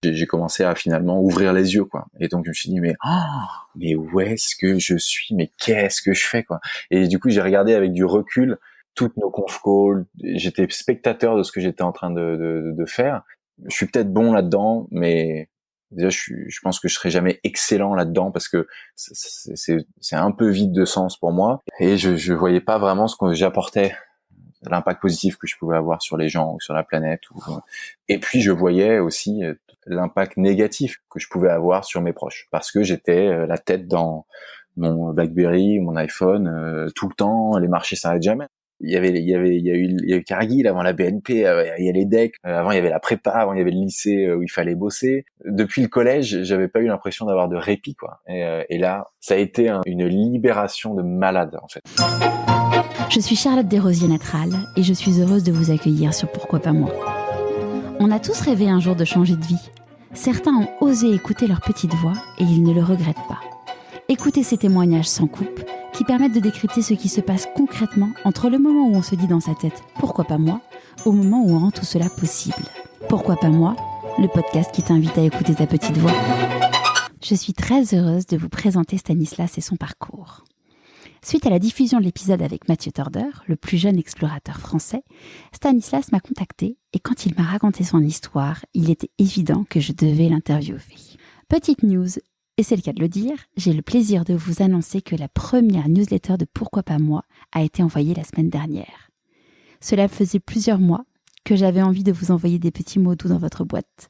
J'ai commencé à finalement ouvrir les yeux, quoi. Et donc je me suis dit mais où est-ce que je suis, mais qu'est-ce que je fais, quoi. Et du coup j'ai regardé avec du recul toutes nos conf calls. J'étais spectateur de ce que j'étais en train de faire. Je suis peut-être bon là-dedans, mais déjà je pense que je serai jamais excellent là-dedans parce que c'est un peu vide de sens pour moi. Et je voyais pas vraiment ce que j'apportais, l'impact positif que je pouvais avoir sur les gens ou sur la planète. Et puis je voyais aussi l'impact négatif que je pouvais avoir sur mes proches, parce que j'étais la tête dans mon BlackBerry, mon iPhone, tout le temps. Les marchés s'arrêtent jamais. Il y a eu Cargill avant la BNP, il y a les decks, avant il y avait la prépa, avant il y avait le lycée où il fallait bosser. Depuis le collège, j'avais pas eu l'impression d'avoir de répit, quoi. Et là, ça a été une libération de malade, en fait. Je suis Charlotte Desrosiers-Natral et je suis heureuse de vous accueillir sur Pourquoi pas moi. On a tous rêvé un jour de changer de vie. Certains ont osé écouter leur petite voix et ils ne le regrettent pas. Écoutez ces témoignages sans coupe qui permettent de décrypter ce qui se passe concrètement entre le moment où on se dit dans sa tête « Pourquoi pas moi ?», au moment où on rend tout cela possible. Pourquoi pas moi ? Le podcast qui t'invite à écouter ta petite voix. Je suis très heureuse de vous présenter Stanislas et son parcours. Suite à la diffusion de l'épisode avec Mathieu Torder, le plus jeune explorateur français, Stanislas m'a contacté et quand il m'a raconté son histoire, il était évident que je devais l'interviewer. Petite news, et c'est le cas de le dire, j'ai le plaisir de vous annoncer que la première newsletter de Pourquoi pas moi a été envoyée la semaine dernière. Cela faisait plusieurs mois que j'avais envie de vous envoyer des petits mots doux dans votre boîte,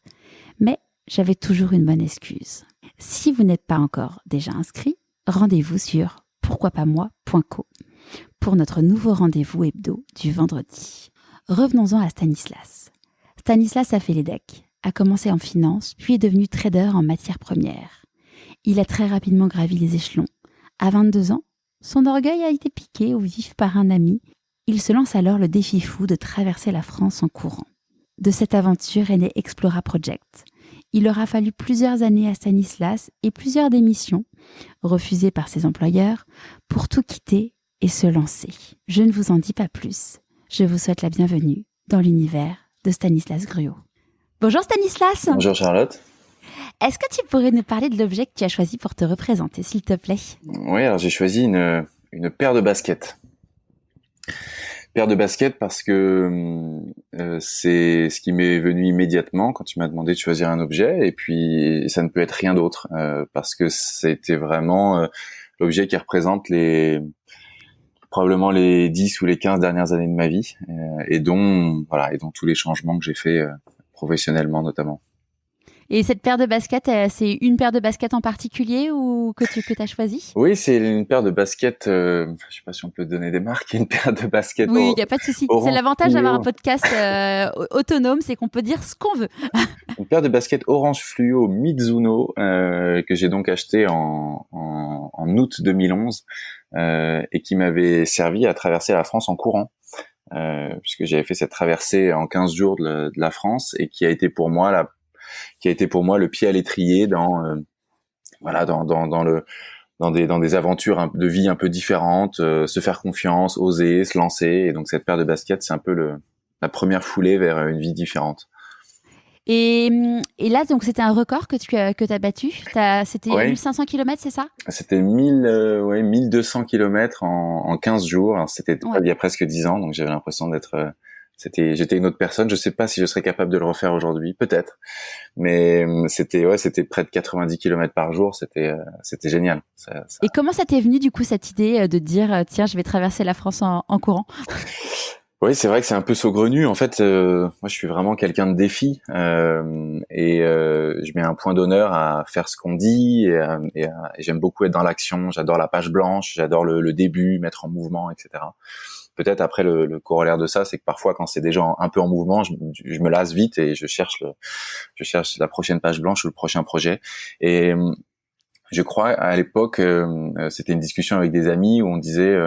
mais j'avais toujours une bonne excuse. Si vous n'êtes pas encore déjà inscrit, rendez-vous sur pourquoipasmoi.co pour notre nouveau rendez-vous hebdo du vendredi. Revenons-en à Stanislas. Stanislas a fait les decks, a commencé en finance, puis est devenu trader en matières premières. Il a très rapidement gravi les échelons. À 22 ans, son orgueil a été piqué au vif par un ami. Il se lance alors le défi fou de traverser la France en courant. De cette aventure est né Explora Project. Il aura fallu plusieurs années à Stanislas et plusieurs démissions, refusées par ses employeurs, pour tout quitter et se lancer. Je ne vous en dis pas plus. Je vous souhaite la bienvenue dans l'univers de Stanislas Gruau. Bonjour Stanislas. Bonjour Charlotte. Est-ce que tu pourrais nous parler de l'objet que tu as choisi pour te représenter, s'il te plaît ? Oui, alors j'ai choisi une paire de baskets. Paire de baskets parce que c'est ce qui m'est venu immédiatement quand tu m'as demandé de choisir un objet, et puis ça ne peut être rien d'autre parce que c'était vraiment l'objet qui représente probablement les 10 ou les 15 dernières années de ma vie et dont tous les changements que j'ai fait professionnellement notamment. Et cette paire de baskets, c'est une paire de baskets en particulier ou que tu as choisi ? Oui, c'est une paire de baskets, je sais pas si on peut donner des marques, une paire de baskets. Oui, il n'y a pas de souci. C'est l'avantage d'avoir un podcast autonome, c'est qu'on peut dire ce qu'on veut. Une paire de baskets orange fluo Mizuno que j'ai donc acheté en août 2011 et qui m'avait servi à traverser la France en courant. Puisque j'avais fait cette traversée en 15 jours de la France et qui a été pour moi le pied à l'étrier dans des aventures de vie un peu différentes, se faire confiance, oser, se lancer. Et donc cette paire de baskets, c'est un peu la première foulée vers une vie différente. Et là, donc, c'était un record que tu as battu. C'était 1500 km, c'est ça ? C'était 1200 km en 15 jours. Alors, c'était il y a presque 10 ans, donc j'avais l'impression j'étais une autre personne. Je sais pas si je serais capable de le refaire aujourd'hui, peut-être. Mais c'était près de 90 km par jour. C'était génial. Et comment ça t'est venu, du coup, cette idée de dire, tiens, je vais traverser la France en courant ? Oui, c'est vrai que c'est un peu saugrenu. En fait, moi, je suis vraiment quelqu'un de défi et je mets un point d'honneur à faire ce qu'on dit et j'aime beaucoup être dans l'action. J'adore la page blanche, j'adore le début, mettre en mouvement, etc. Peut-être après le corollaire de ça, c'est que parfois, quand c'est déjà un peu en mouvement, je me lasse vite et je cherche la prochaine page blanche ou le prochain projet. Et je crois à l'époque, c'était une discussion avec des amis où on disait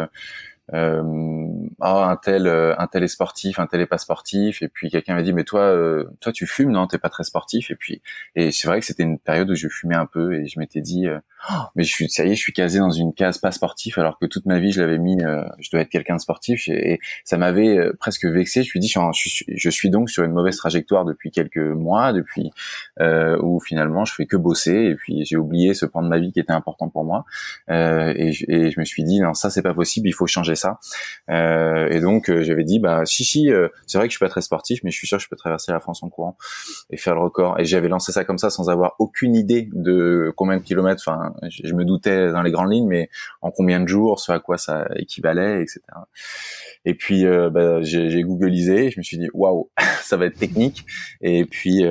un tel est sportif, un tel est pas sportif, et puis quelqu'un m'a dit mais toi tu fumes, non, t'es pas très sportif, et c'est vrai que c'était une période où je fumais un peu et je m'étais dit mais ça y est, je suis casé dans une case pas sportif alors que toute ma vie je l'avais mis je dois être quelqu'un de sportif, et ça m'avait presque vexé. Je me suis dit je suis donc sur une mauvaise trajectoire depuis quelques mois, depuis où finalement je fais que bosser, et puis j'ai oublié ce pan de ma vie qui était important pour moi, et je me suis dit non, ça c'est pas possible, il faut changer ça. Et donc j'avais dit c'est vrai que je suis pas très sportif, mais je suis sûr que je peux traverser la France en courant et faire le record. Et j'avais lancé ça comme ça sans avoir aucune idée de combien de kilomètres. Enfin, je me doutais dans les grandes lignes, mais en combien de jours, ce à quoi ça équivalait, etc. Et puis j'ai googlisé, et je me suis dit waouh, ça va être technique. Et puis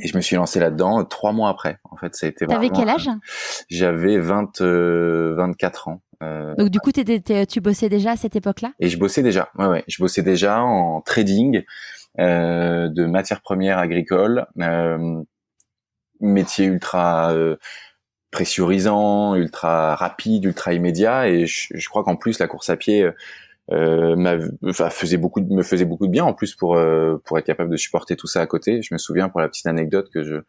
et je me suis lancé là-dedans 3 mois après. En fait, ça a été T'avais vraiment. quel âge? J'avais 24 ans. Donc du coup, tu bossais déjà à cette époque-là? Et je bossais déjà. Ouais, je bossais déjà en trading de matières premières agricoles, métier ultra pressurisant, ultra rapide, ultra immédiat. Et je crois qu'en plus la course à pied me faisait beaucoup de bien en plus pour être capable de supporter tout ça à côté. Je me souviens, pour la petite anecdote, que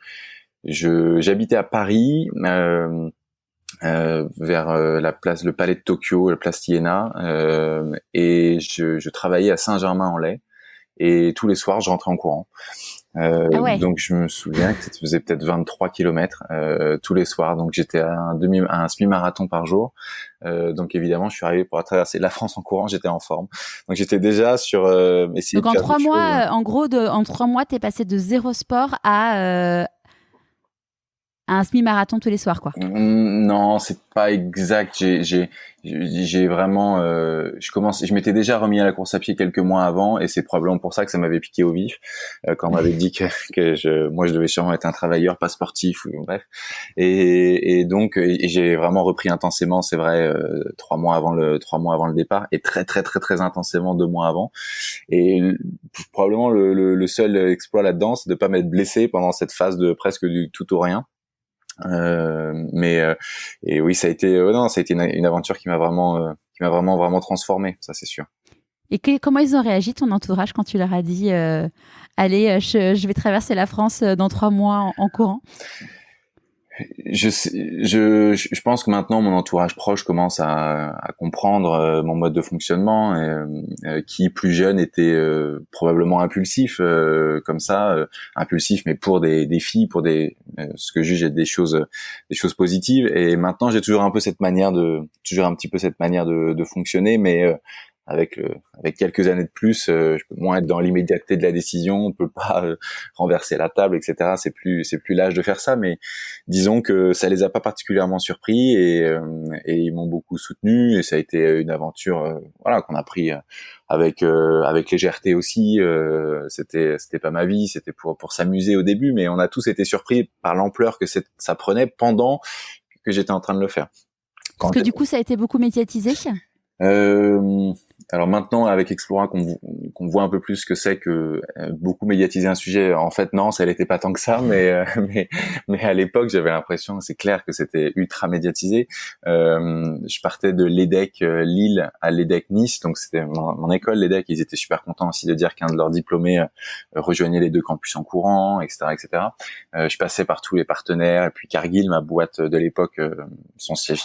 j'habitais à Paris, vers le palais de Tokyo, la place Iéna, et je travaillais à Saint-Germain-en-Laye, et tous les soirs je rentrais en courant. Ah ouais. Donc je me souviens que ça faisait peut-être 23 kilomètres tous les soirs, donc j'étais à un semi-marathon par jour. Donc évidemment, je suis arrivé pour traverser la France en courant, j'étais en forme. Donc j'étais déjà sur essayer Donc de en faire 3 des mois, choses. en gros, en 3 mois, t'es passé de 0 sport à un semi-marathon tous les soirs, quoi. Non, c'est pas exact. J'ai vraiment, je m'étais déjà remis à la course à pied quelques mois avant, et c'est probablement pour ça que ça m'avait piqué au vif quand on m'avait dit moi je devais sûrement être un travailleur pas sportif, ou bref. Et donc j'ai vraiment repris intensément, c'est vrai, 3 mois avant le départ, et très très très très intensément 2 mois avant. Et probablement le seul exploit là-dedans, c'est de pas m'être blessé pendant cette phase de presque du tout ou rien. Et oui, ça a été non, ça a été une aventure qui m'a vraiment transformé, ça c'est sûr. Et comment ils ont réagi, ton entourage, quand tu leur as dit allez, je vais traverser la France dans 3 mois en courant? Je pense que maintenant mon entourage proche commence à comprendre mon mode de fonctionnement, qui plus jeune était probablement impulsif comme ça, impulsif, mais pour des défis, pour ce que je juge être des choses positives. Et maintenant j'ai toujours un petit peu cette manière de fonctionner, mais avec quelques années de plus, je peux moins être dans l'immédiateté de la décision, on peut pas renverser la table, etc. C'est plus l'âge de faire ça, mais disons que ça les a pas particulièrement surpris, et ils m'ont beaucoup soutenu, et ça a été une aventure voilà, qu'on a pris avec légèreté aussi. C'était pas ma vie, c'était pour s'amuser au début, mais on a tous été surpris par l'ampleur que ça prenait pendant que j'étais en train de le faire. Parce que du coup, ça a été beaucoup médiatisé. Alors maintenant, avec Explora, qu'on voit un peu plus ce que c'est que beaucoup médiatiser un sujet. En fait, non, ça l'était pas tant que ça, mais à l'époque, j'avais l'impression, c'est clair, que c'était ultra médiatisé. Je partais de l'EDEC Lille à l'EDEC Nice, donc c'était mon école, l'EDEC. Ils étaient super contents aussi de dire qu'un de leurs diplômés rejoignait les 2 campus en courant, etc., etc. Je passais par tous les partenaires, et puis Cargill, ma boîte de l'époque,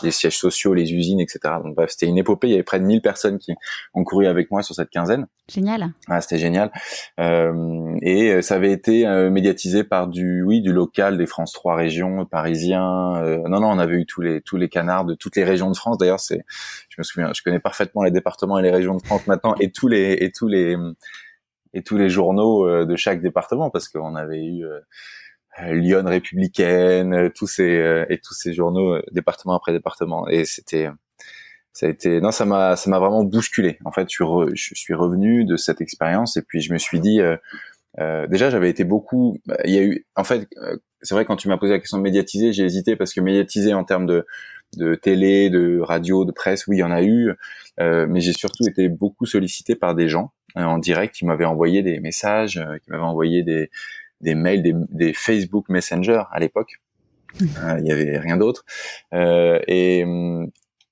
les sièges sociaux, les usines, etc. Donc bref, c'était une épopée. Il y avait près de 1000 personnes qui ont couru avec moi sur cette quinzaine. Génial. Ah, c'était génial. Et ça avait été médiatisé par du local, des France 3 régions, parisiens. Non, on avait eu tous les canards de toutes les régions de France. D'ailleurs, je me souviens, je connais parfaitement les départements et les régions de France maintenant, et tous les journaux de chaque département, parce qu'on avait eu Lyon Républicaine, tous ces journaux, département après département. Et ça m'a vraiment bousculé. En fait, je suis revenu de cette expérience, et puis je me suis dit, déjà j'avais été beaucoup. Il y a eu, en fait, c'est vrai, quand tu m'as posé la question de médiatiser, j'ai hésité, parce que médiatiser en termes de télé, de radio, de presse, oui, il y en a eu, mais j'ai surtout été beaucoup sollicité par des gens en direct qui m'avaient envoyé des messages, qui m'avaient envoyé des mails, des Facebook Messenger à l'époque. Il y avait rien d'autre,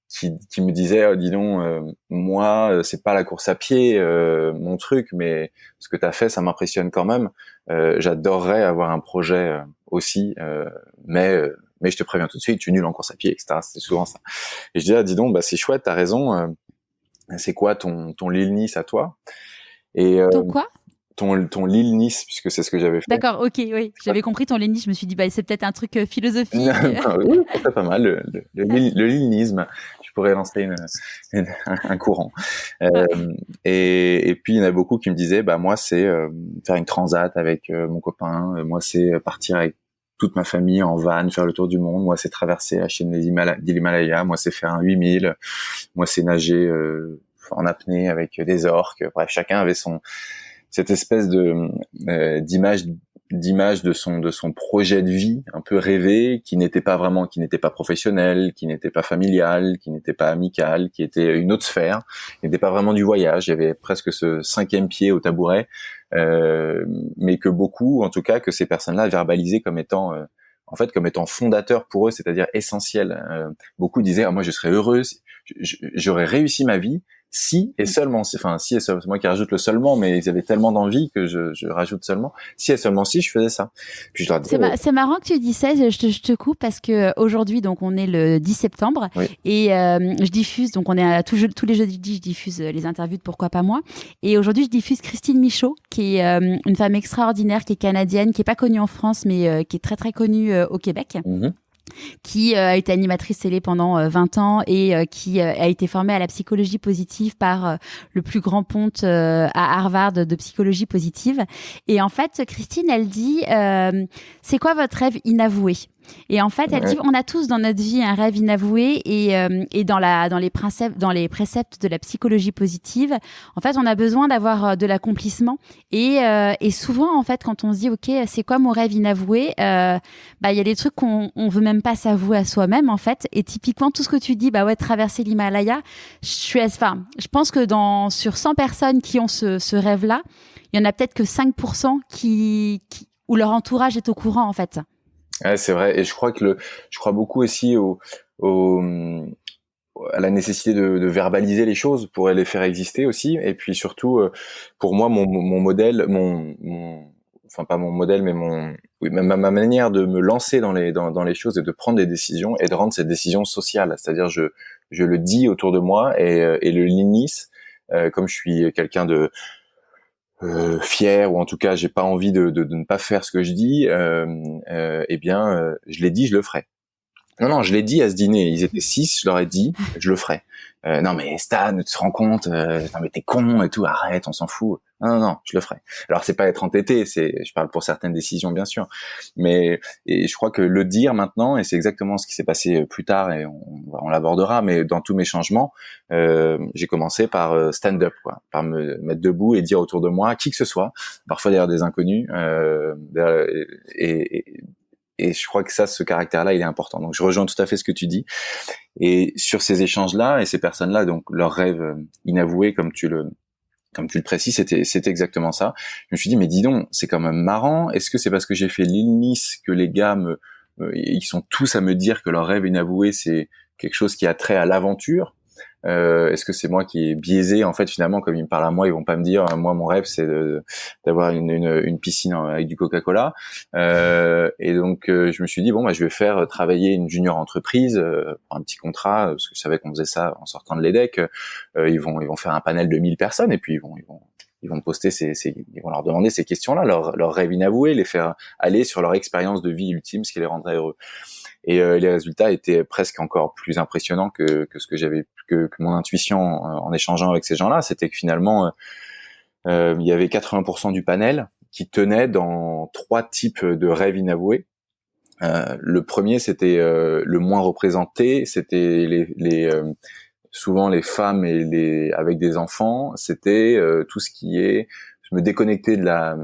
qui me disait dis donc moi c'est pas la course à pied mon truc, mais ce que t'as fait ça m'impressionne quand même. J'adorerais avoir un projet aussi, mais je te préviens tout de suite, tu es nul en course à pied, etc. C'était souvent ça. Et je disais dis donc c'est chouette, t'as raison. C'est quoi ton Lille Nice à toi? Et Ton quoi? ton Lille Nice, puisque c'est ce que j'avais fait. D'accord, ok, oui. J'avais compris ton Lille Nice, je me suis dit, c'est peut-être un truc philosophique. Oui, c'est pas mal, le Lillenisme. Je pourrais lancer un courant. Et puis, il y en a beaucoup qui me disaient, moi, c'est faire une transat avec mon copain. Moi, c'est partir avec toute ma famille en van, faire le tour du monde. Moi, c'est traverser la chaîne des Himalayas. Moi, c'est faire un 8000. Moi, c'est nager en apnée avec des orques. Bref, chacun avait cette espèce d'image de son projet de vie un peu rêvé, qui n'était pas professionnel, qui n'était pas familial, qui n'était pas amical, qui était une autre sphère, qui n'était pas vraiment du voyage. Il y avait presque ce cinquième pied au tabouret, mais que beaucoup, en tout cas, que ces personnes-là verbalisaient comme étant comme étant fondateur pour eux, c'est-à-dire essentiel. Beaucoup disaient moi je serais heureuse, j'aurais réussi ma vie si et seulement si, c'est moi qui rajoute le seulement, mais ils avaient tellement d'envie que je rajoute seulement si et seulement si je faisais ça. Puis je leur dis, c'est marrant que tu dis ça, je te coupe parce que aujourd'hui, donc on est le 10 septembre oui. Et je diffuse, donc on est tous les jeudis, je diffuse les interviews de Pourquoi pas moi. Et aujourd'hui, je diffuse Christine Michaud, qui est une femme extraordinaire, qui est canadienne, qui est pas connue en France, mais qui est très très connue au Québec. Mm-hmm. Qui a été animatrice télé pendant 20 ans et qui a été formée à la psychologie positive par le plus grand ponte à Harvard de psychologie positive. Et en fait, Christine, elle dit c'est quoi votre rêve inavoué? Et en fait, elle dit, on a tous dans notre vie un rêve inavoué et dans les préceptes de la psychologie positive, en fait, on a besoin d'avoir de l'accomplissement. Et souvent, en fait, quand on se dit, ok, c'est quoi mon rêve inavoué, il y a des trucs qu'on veut même pas s'avouer à soi-même, en fait. Et typiquement, tout ce que tu dis, traverser l'Himalaya, je pense que sur 100 personnes qui ont ce rêve-là, il y en a peut-être que 5% où leur entourage est au courant, en fait. Ouais, c'est vrai. Et je crois beaucoup aussi à la nécessité de verbaliser les choses pour les faire exister aussi. Et puis surtout, pour moi, mon modèle, pas mon modèle, mais ma manière de me lancer dans les choses et de prendre des décisions et de rendre ces décisions sociales. C'est-à-dire, je le dis autour de moi et le l'initie, comme je suis quelqu'un de fier, ou en tout cas j'ai pas envie de ne pas faire ce que je dis, je l'ai dit, je le ferai. Non, je l'ai dit à ce dîner, ils étaient 6, je leur ai dit, je le ferai. Non mais Stan, tu te rends compte, non mais t'es con et tout, arrête, on s'en fout. Non, je le ferai. Alors c'est pas être entêté, je parle pour certaines décisions bien sûr, mais et je crois que le dire maintenant, et c'est exactement ce qui s'est passé plus tard, et on l'abordera, mais dans tous mes changements, j'ai commencé par stand-up, par me mettre debout et dire autour de moi, qui que ce soit, parfois d'ailleurs des inconnus, et je crois que ce caractère-là, il est important. Donc, je rejoins tout à fait ce que tu dis. Et sur ces échanges-là et ces personnes-là, donc leur rêve inavoué, comme tu le précises, c'était exactement ça. Je me suis dit, mais dis donc, c'est quand même marrant. Est-ce que c'est parce que j'ai fait l'Île-Nice que les gars ils sont tous à me dire que leur rêve inavoué, c'est quelque chose qui a trait à l'aventure? Est-ce que c'est moi qui est biaisé, en fait, finalement, comme ils me parlent à moi, ils vont pas me dire moi mon rêve c'est d'avoir une piscine avec du Coca-Cola, et donc je me suis dit je vais faire travailler une junior entreprise pour un petit contrat, parce que je savais qu'on faisait ça en sortant de l'EDEC. Ils vont faire un panel de 1000 personnes et puis ils vont poster ils vont leur demander ces questions-là, leur rêve inavoué, les faire aller sur leur expérience de vie ultime, ce qui les rendrait heureux. Et les résultats étaient presque encore plus impressionnants que ce que j'avais, que mon intuition en échangeant avec ces gens-là. C'était que finalement, il y avait 80% du panel qui tenait dans 3 types de rêves inavoués. Le premier, c'était le moins représenté, c'était souvent les femmes avec des enfants. C'était tout ce qui est me déconnecter de la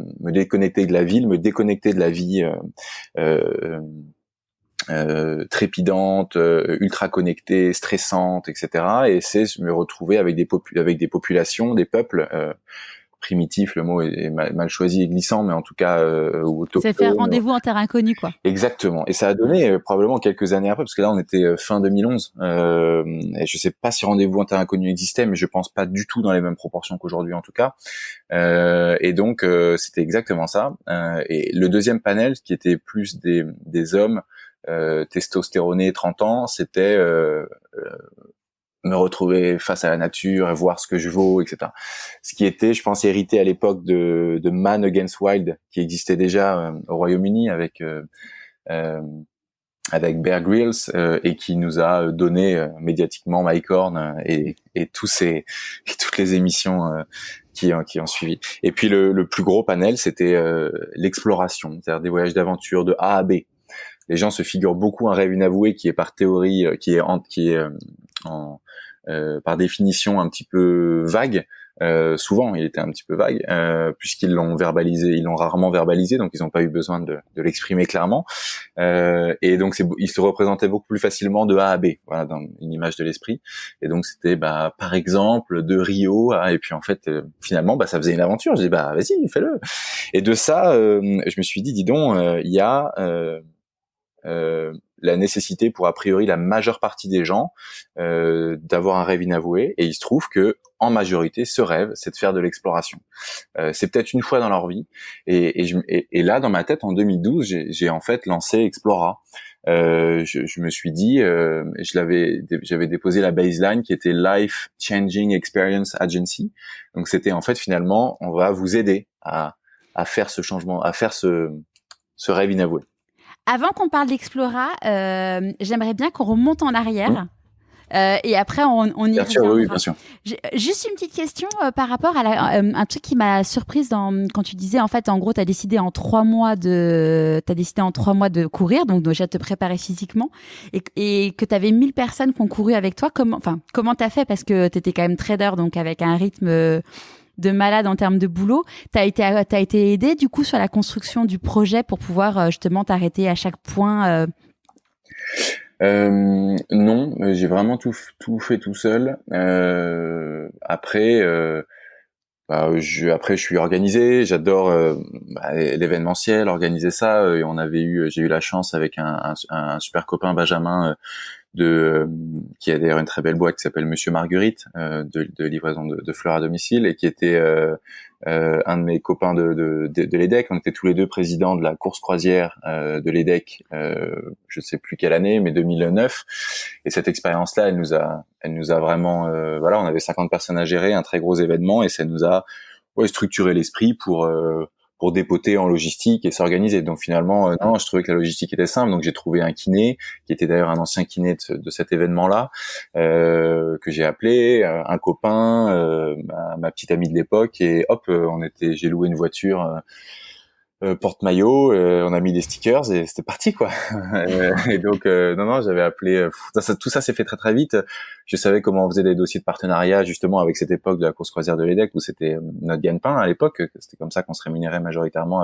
ville, me déconnecter de la vie trépidante, ultra connectée, stressante, etc. Et c'est me retrouver avec des populations, des peuples primitif, le mot est mal choisi et glissant, mais en tout cas c'est faire rendez-vous en terre inconnue, quoi. Exactement. Et ça a donné probablement quelques années après, parce que là on était fin 2011, et je sais pas si rendez-vous en terre inconnue existait, mais je pense pas du tout dans les mêmes proportions qu'aujourd'hui en tout cas. Et donc c'était exactement ça. Et le deuxième panel, qui était plus des hommes testostéronés 30 ans, c'était me retrouver face à la nature et voir ce que je vaux, etc. Ce qui était, je pense, hérité à l'époque de Man Against Wild, qui existait déjà au Royaume-Uni avec Bear Grylls, et qui nous a donné médiatiquement Mike Horn et toutes les émissions qui ont suivi. Et puis le plus gros panel, c'était l'exploration, c'est-à-dire des voyages d'aventure de A à B. Les gens se figurent beaucoup un rêve inavoué qui est par théorie, par définition un petit peu vague. Souvent, il était un petit peu vague, puisqu'ils l'ont verbalisé, ils l'ont rarement verbalisé, donc ils n'ont pas eu besoin de l'exprimer clairement. Et donc, ils se représentaient beaucoup plus facilement de A à B, voilà, dans une image de l'esprit. Et donc, c'était, par exemple, de Rio et puis en fait, finalement, ça faisait une aventure. J'ai dit, vas-y, fais-le. Et de ça, je me suis dit, dis donc, il y a la nécessité pour a priori la majeure partie des gens d'avoir un rêve inavoué, et il se trouve que en majorité ce rêve, c'est de faire de l'exploration. C'est peut-être une fois dans leur vie, et là dans ma tête en 2012 j'ai en fait lancé Explora. Je me suis dit, j'avais déposé la baseline qui était Life Changing Experience Agency. Donc c'était en fait finalement on va vous aider à faire ce changement, à faire ce rêve inavoué. Avant qu'on parle d'Explora, j'aimerais bien qu'on remonte en arrière. Et après, on y bien reviendra. sûr, oui, bien sûr. Juste une petite question par rapport à un truc qui m'a surprise quand tu disais, en fait, en gros, t'as décidé en 3 mois de courir, donc déjà te préparer physiquement, et que t'avais 1000 personnes qui ont couru avec toi. Comment t'as fait? Parce que t'étais quand même trader, donc avec un rythme de malade en termes de boulot. T'as été aidé du coup sur la construction du projet pour pouvoir justement t'arrêter à chaque point. Non, j'ai vraiment tout fait tout seul. Après, je suis organisé. J'adore l'événementiel, organiser ça. Et j'ai eu la chance avec un super copain Benjamin qui a d'ailleurs une très belle boîte qui s'appelle Monsieur Marguerite, de livraison de fleurs à domicile, et qui était un de mes copains de l'EDEC. On était tous les deux présidents de la course croisière de l'EDEC, je sais plus quelle année, mais 2009. Et cette expérience-là, elle nous a vraiment, on avait 50 personnes à gérer, un très gros événement, et ça nous a structuré l'esprit pour dépoter en logistique et s'organiser. Donc finalement, non, je trouvais que la logistique était simple. Donc j'ai trouvé un kiné, qui était d'ailleurs un ancien kiné de cet événement-là, que j'ai appelé, un copain, ma petite amie de l'époque, et hop, j'ai loué une voiture porte-maillot, on a mis des stickers et c'était parti, quoi. Et donc non, j'avais appelé, tout ça s'est fait très très vite. Je savais comment on faisait des dossiers de partenariat, justement, avec cette époque de la course croisière de l'EDEC, où c'était notre gagne-pain à l'époque. C'était comme ça qu'on se rémunérait majoritairement,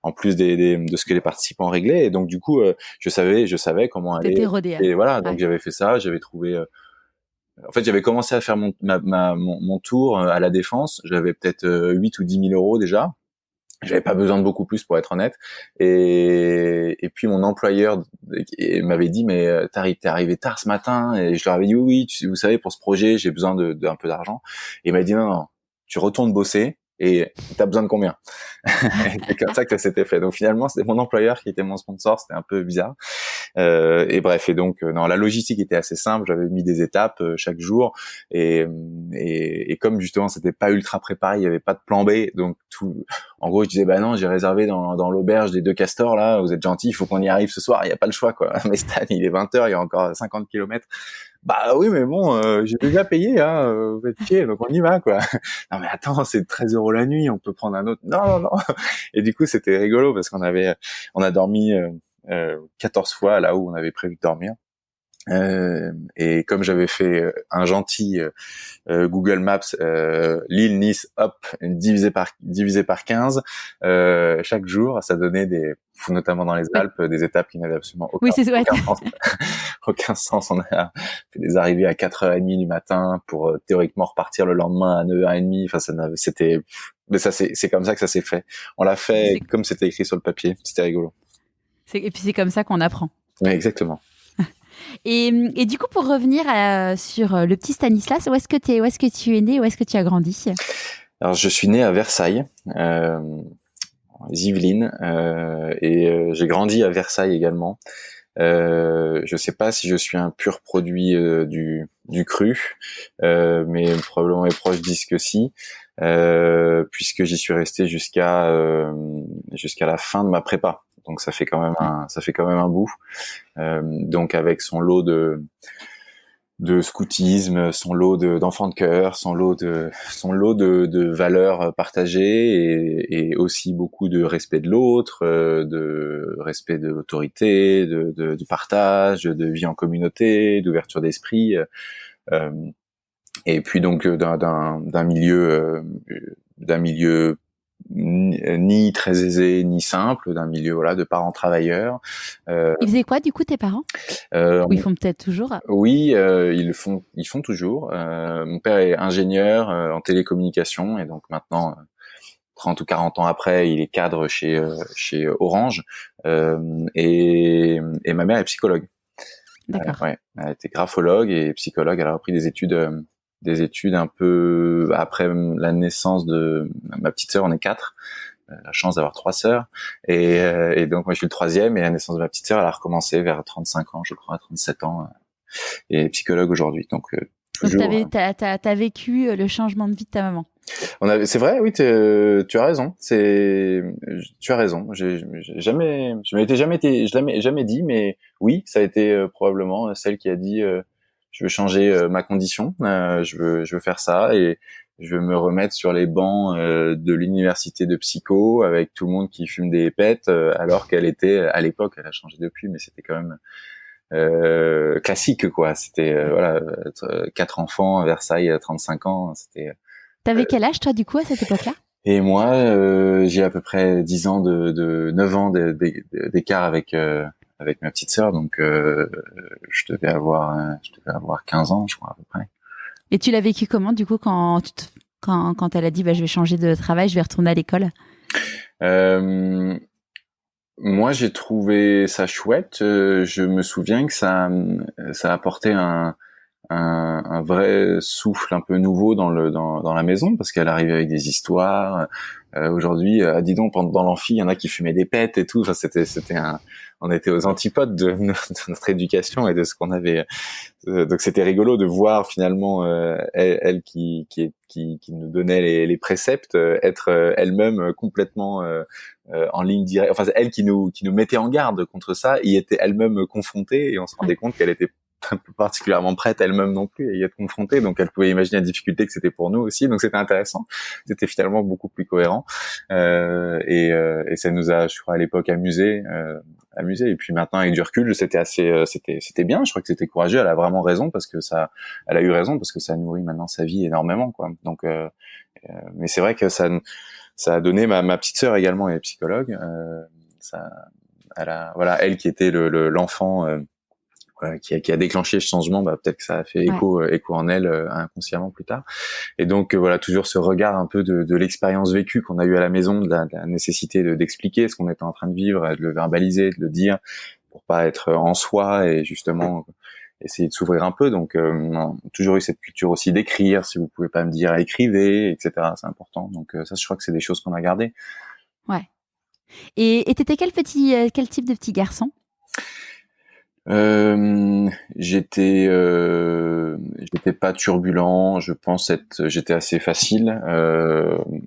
en plus de ce que les participants réglaient. Et donc du coup, je savais comment aller. T'étais rodé. Et voilà, donc j'avais fait ça, j'avais trouvé. En fait, j'avais commencé à faire mon tour à la Défense. J'avais peut-être 8 ou 10 000 euros déjà. J'avais pas besoin de beaucoup plus, pour être honnête. Et puis mon employeur m'avait dit, mais t'es arrivé tard ce matin. Et je leur avais dit, oui, vous savez, pour ce projet, j'ai besoin d'un peu d'argent. Et il m'a dit, non, tu retournes bosser. Et t'as besoin de combien? C'est comme ça que ça s'était fait. Donc finalement, c'était mon employeur qui était mon sponsor. C'était un peu bizarre. Et bref, et donc non, la logistique était assez simple. J'avais mis des étapes chaque jour, et comme justement c'était pas ultra préparé, il y avait pas de plan B. Donc en gros, je disais non, j'ai réservé dans l'auberge des Deux Castors là. Vous êtes gentils, il faut qu'on y arrive ce soir. Il y a pas le choix, quoi. Mais Stan, il est 20h, il y a encore 50 kilomètres. Oui, mais bon, j'ai déjà payé, vous faites chier, donc on y va, quoi. Non, mais attends, c'est 13 € la nuit, on peut prendre un autre. Non. Et du coup, c'était rigolo parce on a dormi 14 fois là où on avait prévu de dormir. Et comme j'avais fait un gentil Google Maps, Lille, Nice, hop, divisé par 15 chaque jour, ça donnait notamment dans les Alpes, des étapes qui n'avaient absolument aucun sens. Aucun sens. On a fait des arrivées à 4h30 du matin pour théoriquement repartir le lendemain à 9h30. Enfin, c'était Mais ça, c'est comme ça que ça s'est fait. On l'a fait comme c'était écrit sur le papier. C'était rigolo. Et puis c'est comme ça qu'on apprend. Oui, exactement. Et du coup, pour revenir sur le petit Stanislas, où est-ce que tu es né, où est-ce que tu as grandi? Alors, je suis né à Versailles, les Yvelines, et j'ai grandi à Versailles également. Je sais pas si je suis un pur produit du cru, mais probablement mes proches disent que si, puisque j'y suis resté jusqu'à la fin de ma prépa. Donc ça fait quand même un bout. Donc avec son lot de scoutisme, son lot d'enfants de cœur, son lot de valeurs partagées et aussi beaucoup de respect de l'autre, de respect de l'autorité, de partage, de vie en communauté, d'ouverture d'esprit, et puis donc d'un milieu ni très aisé ni simple, d'un milieu de parents travailleurs. Ils faisaient quoi du coup tes parents? Ou ils font peut-être toujours? Oui, ils font toujours. Mon père est ingénieur en télécommunications et donc maintenant 30 ou 40 ans après, il est cadre chez Orange, et ma mère est psychologue. D'accord. Ouais, elle était graphologue et psychologue. Elle a repris des études un peu après la naissance de ma petite sœur. On est 4, la chance d'avoir 3 sœurs, et donc moi je suis le 3e, et la naissance de ma petite sœur, elle a recommencé vers 35 ans, je crois, 37 ans, et psychologue aujourd'hui. Donc toujours. Donc t'as vécu le changement de vie de ta maman. C'est vrai, oui, tu as raison. Tu as raison. Je l'ai jamais dit, mais oui, ça a été probablement celle qui a dit je veux changer ma condition, je veux faire ça, et je veux me remettre sur les bancs de l'université de psycho avec tout le monde qui fume des pets, alors qu'elle était à l'époque, elle a changé depuis, mais c'était quand même classique, quoi. C'était 4 enfants à Versailles à 35 ans, c'était. T'avais quel âge, toi, du coup, à cette époque-là? Et moi, j'ai à peu près 10 ans 9 ans d'écart avec ma petite sœur, donc je devais avoir 15 ans, je crois, à peu près. Et tu l'as vécu comment, du coup, quand elle a dit, je vais changer de travail, je vais retourner à l'école? Moi, j'ai trouvé ça chouette. Je me souviens que ça apportait un vrai souffle un peu nouveau dans la maison, parce qu'elle arrivait avec des histoires. Aujourd'hui, dis donc, dans l'amphi, il y en a qui fumaient des pets et tout. Enfin, on était aux antipodes de notre éducation et de ce qu'on avait. Donc c'était rigolo de voir finalement elle qui nous donnait les préceptes, être elle-même complètement en ligne directe. Enfin, elle qui nous mettait en garde contre ça, y était elle-même confrontée, et on se rendait compte qu'elle était pas particulièrement prête elle-même non plus à y être confrontée, donc elle pouvait imaginer la difficulté que c'était pour nous aussi, donc c'était intéressant, c'était finalement beaucoup plus cohérent, et ça nous a, je crois, à l'époque amusé, et puis maintenant avec du recul, c'était bien, je crois que c'était courageux, elle a vraiment raison, elle a eu raison, parce que ça nourrit maintenant sa vie énormément, quoi. Donc mais c'est vrai que ça a donné, ma petite sœur également est psychologue, elle qui était l'enfant qui a déclenché ce changement, peut-être que ça a fait écho en elle inconsciemment plus tard. Et donc toujours ce regard un peu de l'expérience vécue qu'on a eue à la maison, de la nécessité d'expliquer ce qu'on était en train de vivre, de le verbaliser, de le dire, pour pas être en soi, et justement essayer de s'ouvrir un peu. Donc on a toujours eu cette culture aussi d'écrire. Si vous pouvez pas me dire, écrivez, etc. C'est important. Donc ça, je crois que c'est des choses qu'on a gardées. Ouais. Et t'étais quel type de petit garçon? J'étais pas turbulent, je pense j'étais assez facile,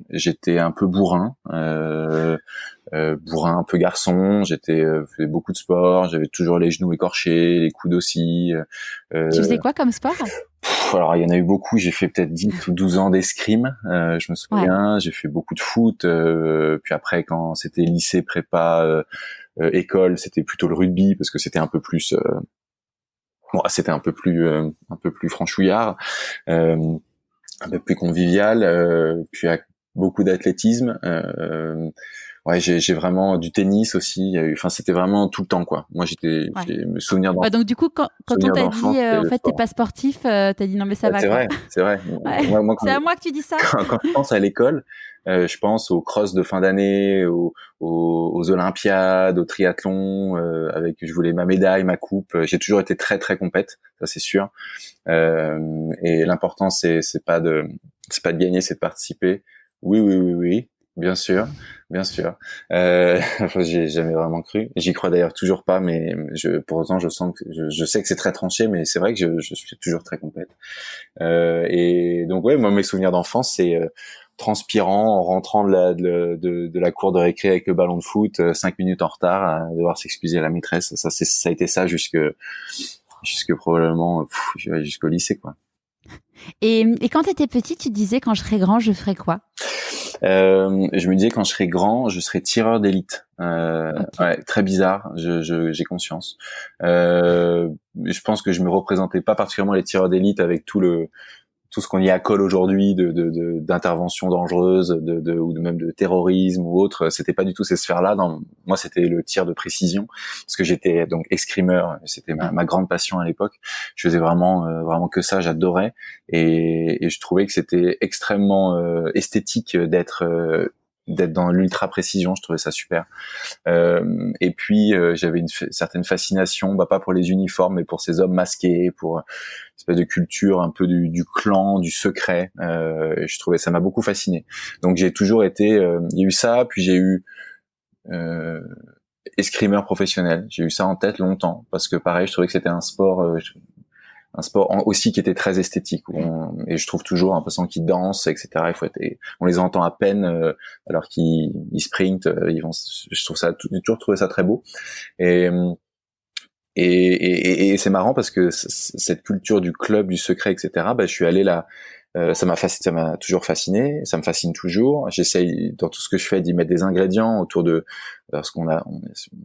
j'étais un peu bourrin, un peu garçon, faisais beaucoup de sport, j'avais toujours les genoux écorchés, les coudes aussi. Tu faisais quoi comme sport? Alors il y en a eu beaucoup, j'ai fait peut-être 10 ou 12 ans d'escrime, je me souviens, j'ai fait beaucoup de foot, puis après quand c'était lycée, prépa, école, c'était plutôt le rugby, parce que c'était un peu plus c'était un peu plus franchouillard, un peu plus convivial, puis beaucoup d'athlétisme, j'ai vraiment du tennis aussi, c'était vraiment tout le temps, quoi. Moi j'ai me souvenir donc du coup quand on t'a dit en fait t'es pas sportif, t'as dit non mais ça va, c'est quoi. vrai, c'est vrai. Moi, c'est à moi que tu dis ça. quand je pense à l'école, Je pense aux crosses de fin d'année, aux Olympiades, au triathlon, avec je voulais ma médaille, ma coupe. J'ai toujours été très très compète, ça c'est sûr. Et l'important c'est pas de gagner, c'est de participer. Oui, bien sûr, bien sûr. J'ai jamais vraiment cru. J'y crois d'ailleurs toujours pas, mais pour autant, je sais que c'est très tranché, mais c'est vrai que je suis toujours très compète. Et donc ouais, moi mes souvenirs d'enfance, c'est transpirant en rentrant de la cour de récré avec le ballon de foot, 5 minutes en retard, à devoir s'excuser à la maîtresse. Ça a été ça jusque probablement jusqu'au lycée, quoi. Et quand tu étais petite, tu te disais quand je serai grand, je ferai quoi? Je me disais quand je serai grand, je serai tireur d'élite. Okay. Ouais, très bizarre, j'ai conscience. Je pense que je me représentais pas particulièrement les tireurs d'élite avec tout ce qu'on y accole aujourd'hui d'interventions dangereuses, ou même de terrorisme ou autre. C'était pas du tout ces sphères-là. Moi, c'était le tir de précision, parce que j'étais donc escrimeur. C'était ma grande passion à l'époque. Je faisais vraiment que ça. J'adorais, et je trouvais que c'était extrêmement esthétique d'être dans l'ultra précision. Je trouvais ça super. Et puis j'avais une certaine fascination, pas pour les uniformes, mais pour ces hommes masqués, pour espèce de culture un peu du clan, du secret. Je trouvais ça m'a beaucoup fasciné. Donc j'ai toujours été, il y a eu ça, puis j'ai eu escrimeur professionnel. J'ai eu ça en tête longtemps, parce que pareil, je trouvais que c'était un sport aussi qui était très esthétique, et je trouve toujours un passant qui danse, etc. On les entend à peine alors qu'ils sprintent, je trouve ça, j'ai toujours trouvé ça très beau. Et c'est marrant parce que cette culture du club, du secret, etc. Je suis allé là. Ça m'a toujours fasciné, ça me fascine toujours. J'essaye dans tout ce que je fais d'y mettre des ingrédients autour de parce on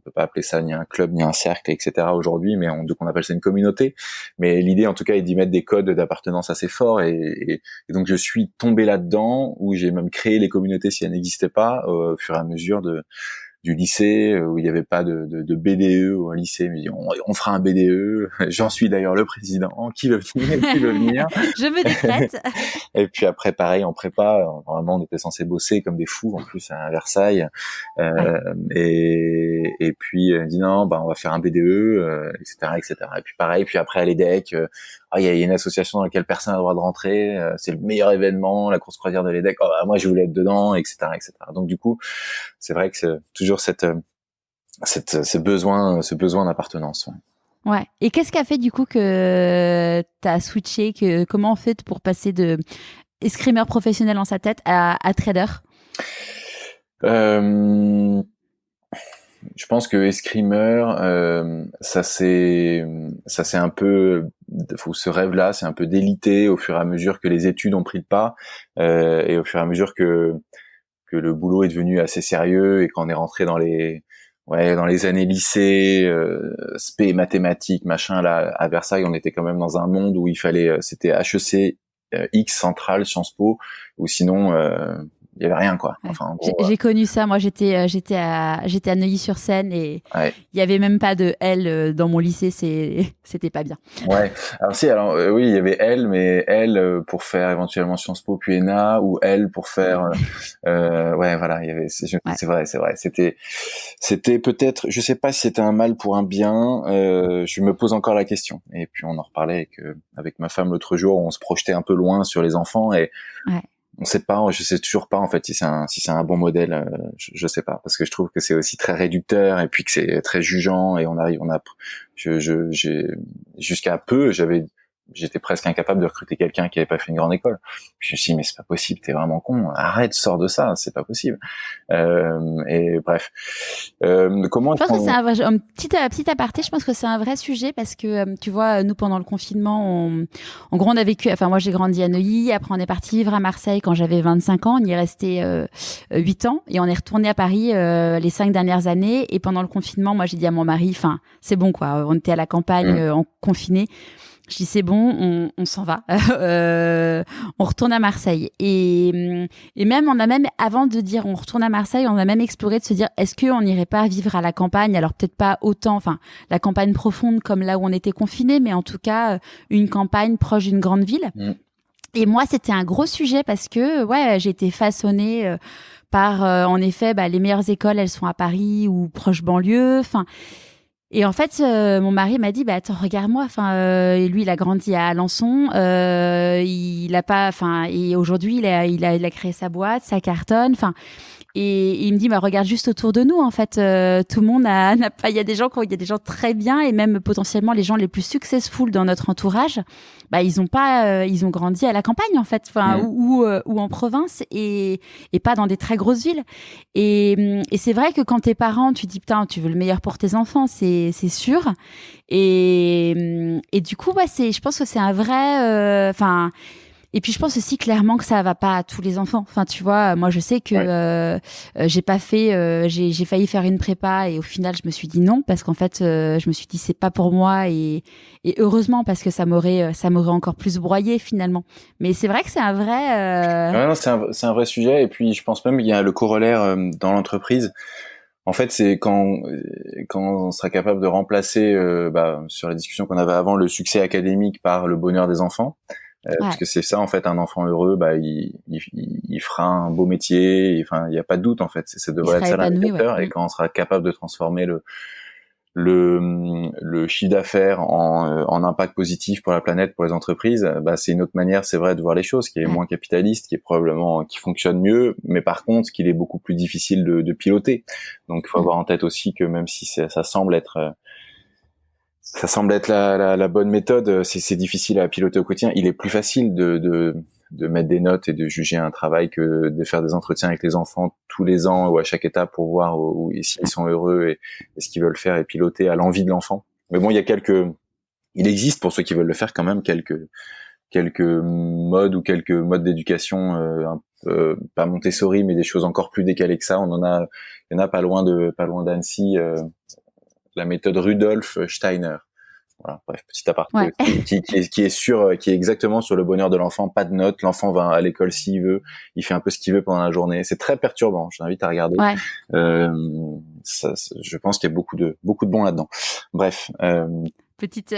peut pas appeler ça ni un club ni un cercle, etc. aujourd'hui, mais donc on appelle ça une communauté. Mais l'idée en tout cas est d'y mettre des codes d'appartenance assez forts, et donc je suis tombé là-dedans, où j'ai même créé les communautés si elles n'existaient pas au fur et à mesure du lycée, où il n'y avait pas de BDE au lycée. Mais on fera un BDE. J'en suis d'ailleurs le président. Qui veut venir? Je me décrète. Et puis après, pareil, en prépa, normalement, on était censé bosser comme des fous, en plus, à Versailles. Et puis, on dit non, on va faire un BDE, etc., etc. Et puis pareil, puis après, à l'EDEC, il y a une association dans laquelle personne n'a le droit de rentrer, c'est le meilleur événement, la course croisière de l'EDEC, moi je voulais être dedans, etc., etc. Donc du coup, c'est vrai que c'est toujours ce besoin d'appartenance. Ouais. Et qu'est-ce qui a fait du coup que t'as switché, comment on fait pour passer de escrimeur professionnel en sa tête à trader? Je pense que escrimeur, ça c'est un peu, ce rêve-là, c'est un peu délité au fur et à mesure que les études ont pris le pas, et au fur et à mesure que le boulot est devenu assez sérieux, et qu'on est rentré dans les années lycée, spé, mathématiques, machin. Là, à Versailles, on était quand même dans un monde où il fallait, c'était HEC, X Centrale, Sciences Po, ou sinon il y avait rien, quoi. Enfin, en gros, j'ai connu ça. Moi, j'étais à Neuilly-sur-Seine, et il y avait même pas de L dans mon lycée. C'était pas bien. Ouais. Oui, il y avait L, mais L pour faire éventuellement Sciences Po puis ENA, ou L pour faire voilà, il y avait c'est vrai. C'était peut-être, je sais pas si c'était un mal pour un bien, je me pose encore la question. Et puis on en reparlait avec ma femme l'autre jour, on se projetait un peu loin sur les enfants, et on sait pas, je sais toujours pas en fait si c'est un bon modèle, je sais pas, parce que je trouve que c'est aussi très réducteur, et puis que c'est très jugeant, et jusqu'à peu, j'étais presque incapable de recruter quelqu'un qui avait pas fait une grande école. Puis je me suis dit, mais c'est pas possible, t'es vraiment con, arrête, sors de ça, c'est pas possible. Et bref. Comment je pense que c'est un petit aparté, je pense que c'est un vrai sujet, parce que tu vois, nous pendant le confinement, en gros on a vécu, moi j'ai grandi à Neuilly, après on est parti vivre à Marseille quand j'avais 25 ans, on y est resté 8 ans, et on est retourné à Paris les 5 dernières années. Et pendant le confinement, moi j'ai dit à mon mari, c'est bon quoi, on était à la campagne en confiné. Je dis c'est bon, on s'en va, on retourne à Marseille. Et même on a même, avant de dire on retourne à Marseille, on a même exploré de se dire est-ce qu'on n'irait pas vivre à la campagne, alors peut-être pas autant, la campagne profonde comme là où on était confinés, mais en tout cas une campagne proche d'une grande ville. Et moi, c'était un gros sujet parce que j'ai été façonnée par, en effet, les meilleures écoles, elles sont à Paris ou proche banlieue. Enfin, et en fait, mon mari m'a dit, attends, regarde-moi. Enfin, lui, il a grandi à Alençon. Il a pas, enfin, et aujourd'hui, il a créé sa boîte, sa cartonne. Enfin, et il me dit, regarde juste autour de nous, en fait, tout le monde n'a pas. Il y a des gens très bien, et même potentiellement les gens les plus successful dans notre entourage, ils ont pas, ils ont grandi à la campagne, en fait, enfin, ou en province, et pas dans des très grosses villes. Et c'est vrai que quand t'es parent, tu dis putain, tu veux le meilleur pour tes enfants, c'est sûr. Et du coup, je pense que c'est un vrai, enfin. Et puis je pense aussi clairement que ça va pas à tous les enfants. Enfin, tu vois, moi je sais que j'ai pas fait, j'ai failli faire une prépa et au final je me suis dit non parce qu'en fait je me suis dit c'est pas pour moi et heureusement parce que ça m'aurait encore plus broyé finalement. Mais c'est vrai que c'est un vrai. Ouais, non, c'est un vrai sujet. Et puis je pense même qu'il y a le corollaire dans l'entreprise. En fait, c'est quand on sera capable de remplacer, sur la discussion qu'on avait avant, le succès académique par le bonheur des enfants. Parce que c'est ça, en fait, un enfant heureux, il fera un beau métier. Enfin, il n'y a pas de doute, en fait. Ça devrait être ça l'indicateur. Et quand on sera capable de transformer le chiffre d'affaires en impact positif pour la planète, pour les entreprises, c'est une autre manière, c'est vrai, de voir les choses, qui est moins capitaliste, qui fonctionne mieux, mais par contre, qu'il est beaucoup plus difficile de piloter. Donc, il faut avoir en tête aussi que même si ça semble être la bonne méthode, c'est difficile à piloter au quotidien. Il est plus facile de mettre des notes et de juger un travail que de faire des entretiens avec les enfants tous les ans ou à chaque étape pour voir s'ils sont heureux et ce qu'ils veulent faire et piloter à l'envie de l'enfant. Mais bon, il existe pour ceux qui veulent le faire quand même quelques modes ou quelques modes d'éducation un peu, pas Montessori, mais des choses encore plus décalées que ça. Il y en a pas loin d'Annecy, la méthode Rudolf Steiner. Voilà, bref, petit aparté qui est exactement sur le bonheur de l'enfant, pas de notes, l'enfant va à l'école s'il veut, il fait un peu ce qu'il veut pendant la journée. C'est très perturbant, je t'invite à regarder. Je pense qu'il y a beaucoup de bon là-dedans. Bref, petite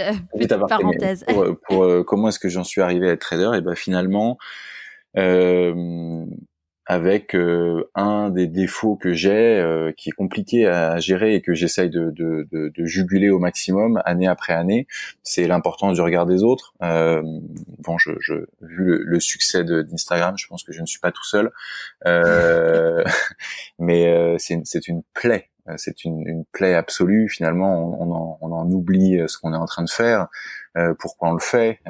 parenthèse. Pour comment est-ce que j'en suis arrivé à être trader? Et finalement, avec un des défauts que j'ai, qui est compliqué à gérer et que j'essaye de juguler au maximum année après année, c'est l'importance du regard des autres. Vu le succès d'Instagram, je pense que je ne suis pas tout seul, mais c'est une plaie. C'est une plaie absolue. Finalement, on en oublie ce qu'on est en train de faire, pourquoi on le fait,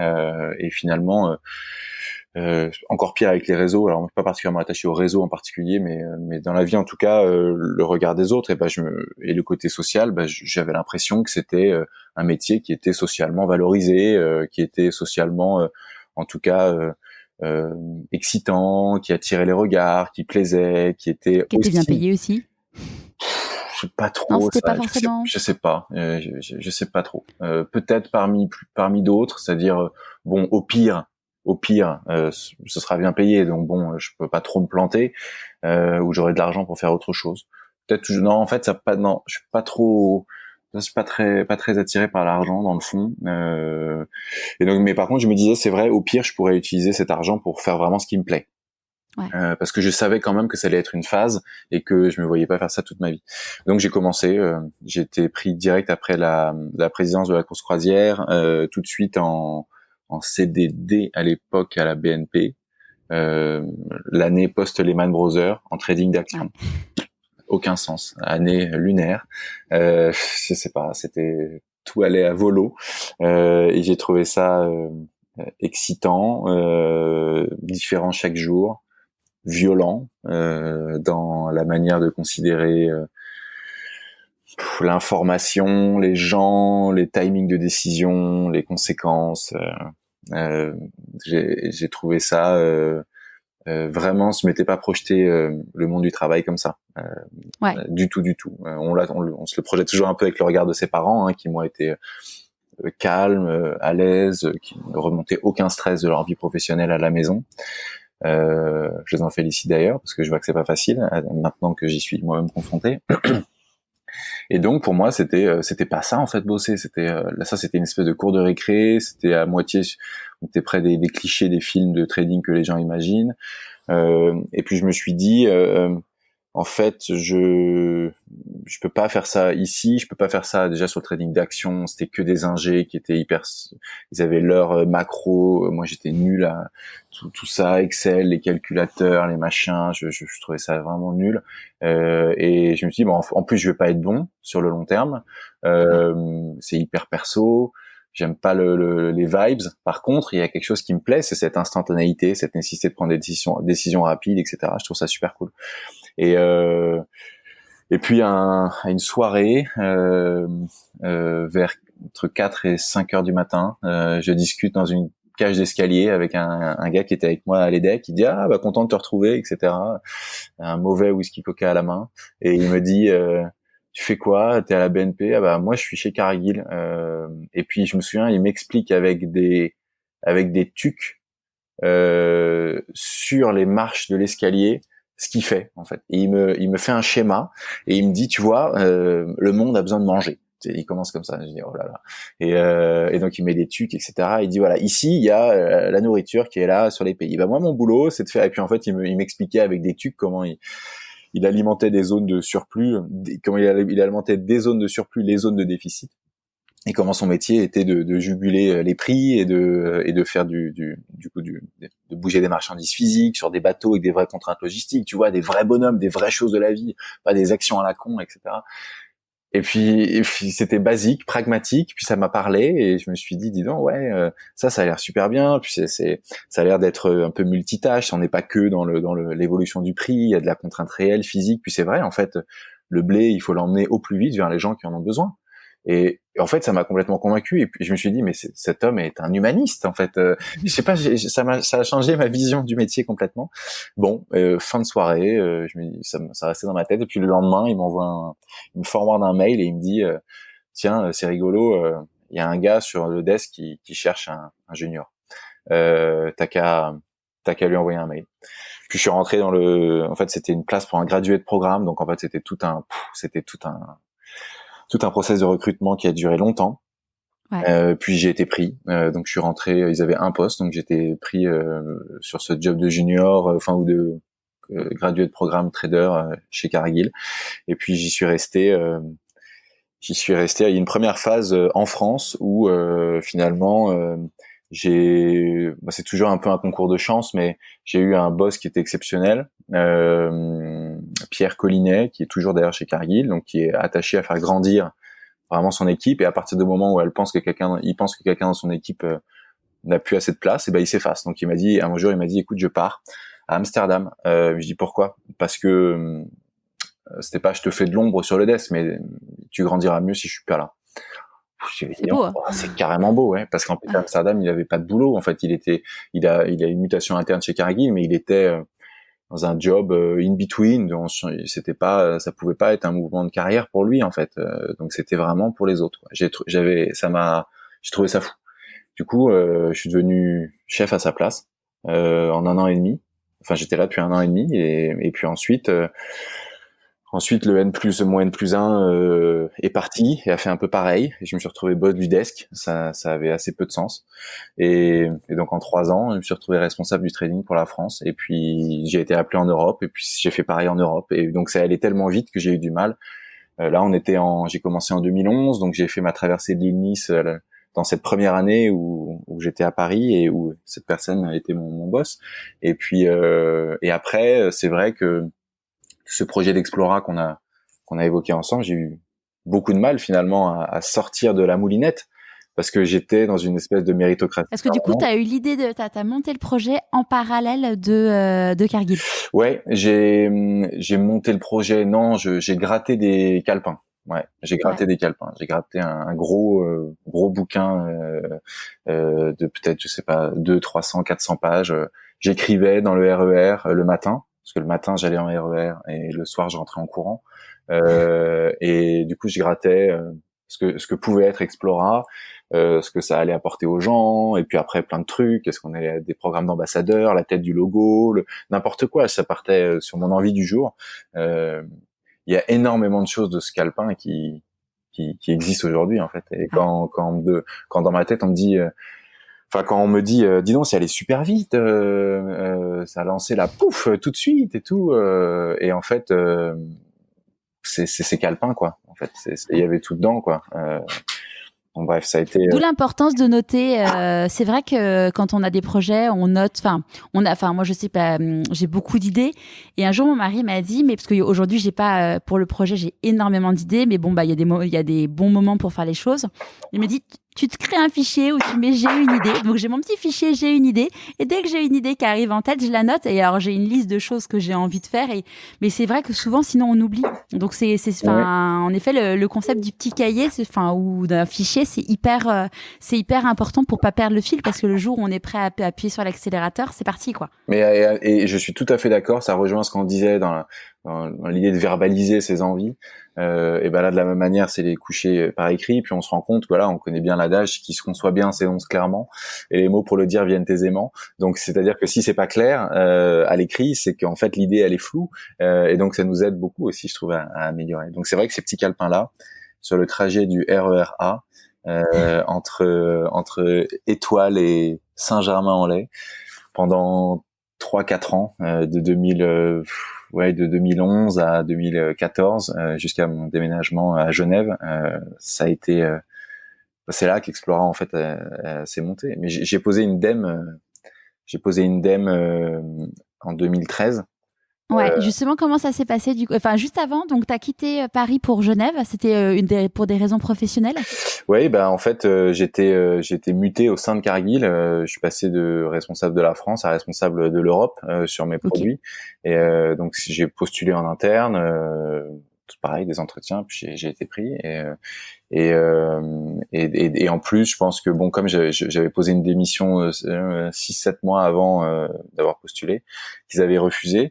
et finalement. Encore pire avec les réseaux. Alors, je suis pas particulièrement attaché aux réseaux en particulier, mais dans la vie en tout cas, le regard des autres et le côté social, j'avais l'impression que c'était un métier qui était socialement valorisé, qui était socialement, en tout cas, excitant, qui attirait les regards, qui plaisait, qui était bien payé aussi. Je sais pas trop. Non, c'était pas forcément. Je sais pas. Je sais pas trop. Peut-être parmi d'autres, c'est-à-dire au pire, ce sera bien payé, donc bon, je peux pas trop me planter, ou j'aurai de l'argent pour faire autre chose. Peut-être non, en fait, je suis pas trop, je suis pas très attiré par l'argent dans le fond. Et donc, mais par contre, je me disais, c'est vrai, au pire, je pourrais utiliser cet argent pour faire vraiment ce qui me plaît. Parce que je savais quand même que ça allait être une phase et que je me voyais pas faire ça toute ma vie. Donc j'ai commencé, j'ai été pris direct après la présidence de la course croisière, tout de suite en CDD à l'époque à la BNP, l'année post Lehman Brothers en trading d'actions. Aucun sens, année lunaire, je sais pas, tout allait à volo, et j'ai trouvé ça excitant, différent chaque jour, violent dans la manière de considérer l'information, les gens, les timings de décision, les conséquences. J'ai trouvé ça vraiment, je m'étais pas projeté le monde du travail comme ça, du tout. On se le projette toujours un peu avec le regard de ses parents, qui m'ont été calmes, à l'aise, qui ne remontaient aucun stress de leur vie professionnelle à la maison. Je les en félicite d'ailleurs parce que je vois que c'est pas facile maintenant que j'y suis moi-même confronté. Et donc pour moi c'était pas ça en fait bosser, c'était une espèce de cours de récré, c'était à moitié Donc t'es près des clichés des films de trading que les gens imaginent. Et puis je me suis dit, en fait, je peux pas faire ça ici, je peux pas faire ça déjà sur le trading d'actions, c'était que des ingés qui étaient ils avaient leur macro, moi j'étais nul à tout ça, Excel, les calculateurs, les machins, je trouvais ça vraiment nul. Et je me suis dit, bon, en plus je vais pas être bon sur le long terme, c'est hyper perso. J'aime pas les vibes. Par contre, il y a quelque chose qui me plaît, c'est cette instantanéité, cette nécessité de prendre des décisions rapides, etc. Je trouve ça super cool. Et puis à une soirée vers entre 4 et 5 heures du matin, je discute dans une cage d'escalier avec un gars qui était avec moi à l'EDEC. Il dit content de te retrouver, etc. Un mauvais whisky coca à la main, et il me dit tu fais quoi? T'es à la BNP? Moi je suis chez Cargill. Et puis je me souviens, il m'explique avec des tucs sur les marches de l'escalier ce qu'il fait en fait. Et il me fait un schéma et il me dit, tu vois, le monde a besoin de manger. Il commence comme ça. Je dis oh là là. Et donc il met des tucs, etc. Il dit voilà, ici il y a la nourriture qui est là sur les pays. Moi mon boulot c'est de faire. Et puis en fait il m'expliquait avec des tucs comment il alimentait des zones de surplus, comment il alimentait des zones de surplus, les zones de déficit, et comment son métier était de juguler les prix et de faire de bouger des marchandises physiques sur des bateaux avec des vraies contraintes logistiques, tu vois, des vrais bonhommes, des vraies choses de la vie, pas des actions à la con, etc. Et puis c'était basique, pragmatique, puis ça m'a parlé et je me suis dit, dis donc, ouais, ça a l'air super bien, puis ça a l'air d'être un peu multitâche, on n'est pas que dans l'évolution du prix, il y a de la contrainte réelle, physique, puis c'est vrai, en fait, le blé, il faut l'emmener au plus vite vers les gens qui en ont besoin. Et en fait, ça m'a complètement convaincu. Et puis je me suis dit, mais cet homme est un humaniste, en fait. Je sais pas, ça a changé ma vision du métier complètement. Bon, fin de soirée, ça restait dans ma tête. Et puis le lendemain, il me forward un mail et il me dit, tiens, c'est rigolo, il y a un gars sur le desk qui cherche un junior. T'as qu'à lui envoyer un mail. Puis je suis rentré en fait, c'était une place pour un gradué de programme. Donc en fait, c'était tout un process de recrutement qui a duré longtemps. Ouais. Puis j'ai été pris. Donc je suis rentré, ils avaient un poste, donc j'étais pris sur ce job de junior, ou de gradué de programme trader chez Cargill. Et puis j'y suis resté. Il y a une première phase en France où finalement c'est toujours un peu un concours de chance, mais j'ai eu un boss qui était exceptionnel, Pierre Collinet, qui est toujours d'ailleurs chez Cargill, donc qui est attaché à faire grandir vraiment son équipe, et à partir du moment où il pense que quelqu'un dans son équipe n'a plus assez de place, et il s'efface. Donc un jour il m'a dit écoute, je pars à Amsterdam. Je dis pourquoi? Parce que c'était pas je te fais de l'ombre sur le desk, mais tu grandiras mieux si je suis pas là. C'est beau. C'est carrément beau, ouais, parce qu'en plus à Amsterdam, il avait pas de boulot. En fait, il a une mutation interne chez Cargill, mais il était dans un job in between. Donc ça pouvait pas être un mouvement de carrière pour lui en fait. Donc c'était vraiment pour les autres, quoi. J'ai trouvé ça fou. Du coup, je suis devenu chef à sa place en 1 an et demi. Enfin, j'étais là depuis 1 an et demi, et puis ensuite, mon N+1 est parti et a fait un peu pareil. Et je me suis retrouvé boss du desk. Ça avait assez peu de sens. Et donc en 3 ans, je me suis retrouvé responsable du trading pour la France. Et puis j'ai été appelé en Europe. Et puis j'ai fait pareil en Europe. Et donc ça allait tellement vite que j'ai eu du mal. Là, j'ai commencé en 2011. Donc j'ai fait ma traversée de l'île-Nice dans cette première année où j'étais à Paris et où cette personne a été mon boss. Et puis et après, c'est vrai que ce projet d'Explora qu'on a évoqué ensemble, j'ai eu beaucoup de mal finalement à sortir de la moulinette parce que j'étais dans une espèce de méritocratie. Parce que du coup, tu as eu l'idée t'as monté le projet en parallèle de Cargill. Ouais, j'ai monté le projet. Non, j'ai gratté des calepins. Ouais, j'ai gratté des calepins. J'ai gratté un gros bouquin de peut-être, je sais pas, 200, 300, 400 pages. J'écrivais dans le RER le matin, parce que le matin j'allais en RER et le soir je rentrais en courant. Et du coup je grattais ce que pouvait être Explora, ce que ça allait apporter aux gens, et puis après plein de trucs. Est-ce qu'on allait à des programmes d'ambassadeurs, la tête du logo, n'importe quoi. Ça partait sur mon envie du jour. Il y a énormément de choses de ce calepin qui existent aujourd'hui en fait. Et quand dans ma tête on me dit Enfin, quand on me dit, dis donc, c'est allé super vite, ça a lancé la pouf tout de suite et tout, et en fait, c'est calepin, quoi. En fait, il y avait tout dedans, quoi. Bon, bref, ça a été. D'où l'importance de noter. C'est vrai que quand on a des projets, on note. Enfin, moi, je sais pas. J'ai beaucoup d'idées. Et un jour, mon mari m'a dit, mais parce qu'aujourd'hui, j'ai pas pour le projet, j'ai énormément d'idées. Mais bon, bah, il y a des bons moments pour faire les choses. Il m'a dit, tu te crées un fichier où tu mets j'ai une idée. Donc j'ai mon petit fichier j'ai une idée. Et dès que j'ai une idée qui arrive en tête, je la note. Et alors j'ai une liste de choses que j'ai envie de faire. Mais c'est vrai que souvent, sinon, on oublie. Donc Ouais. en effet, le concept du petit cahier, ou d'un fichier, c'est hyper important pour pas perdre le fil parce que le jour où on est prêt à appuyer sur l'accélérateur, c'est parti, quoi. Mais et je suis tout à fait d'accord. Ça rejoint ce qu'on disait dans l'idée de verbaliser ses envies. Et ben là, de la même manière, c'est les coucher par écrit. Puis on se rend compte, voilà, on connaît bien l'adage qui se conçoit bien s'énonce clairement, et les mots pour le dire viennent aisément. Donc, c'est-à-dire que si c'est pas clair à l'écrit, c'est qu'en fait l'idée elle est floue. Et donc ça nous aide beaucoup aussi, je trouve, à améliorer. Donc c'est vrai que ces petits calepins là, sur le trajet du RER A, entre Étoile et Saint-Germain-en-Laye, pendant 3-4 ans, de 2011 à 2014, jusqu'à mon déménagement à Genève. Ça a été, c'est là qu'Explora en fait s'est monté. Mais j'ai posé une dème en 2013. Ouais, justement, comment ça s'est passé du coup? Enfin, juste avant, donc tu as quitté Paris pour Genève. C'était pour des raisons professionnelles? Oui, bah en fait, j'ai été muté au sein de Cargill. Je suis passé de responsable de la France à responsable de l'Europe sur mes Ok. produits. Et donc j'ai postulé en interne, pareil, des entretiens, puis j'ai été pris. Et en plus, je pense que bon, comme j'avais posé une démission 6-7 mois avant d'avoir postulé, qu'ils avaient refusé.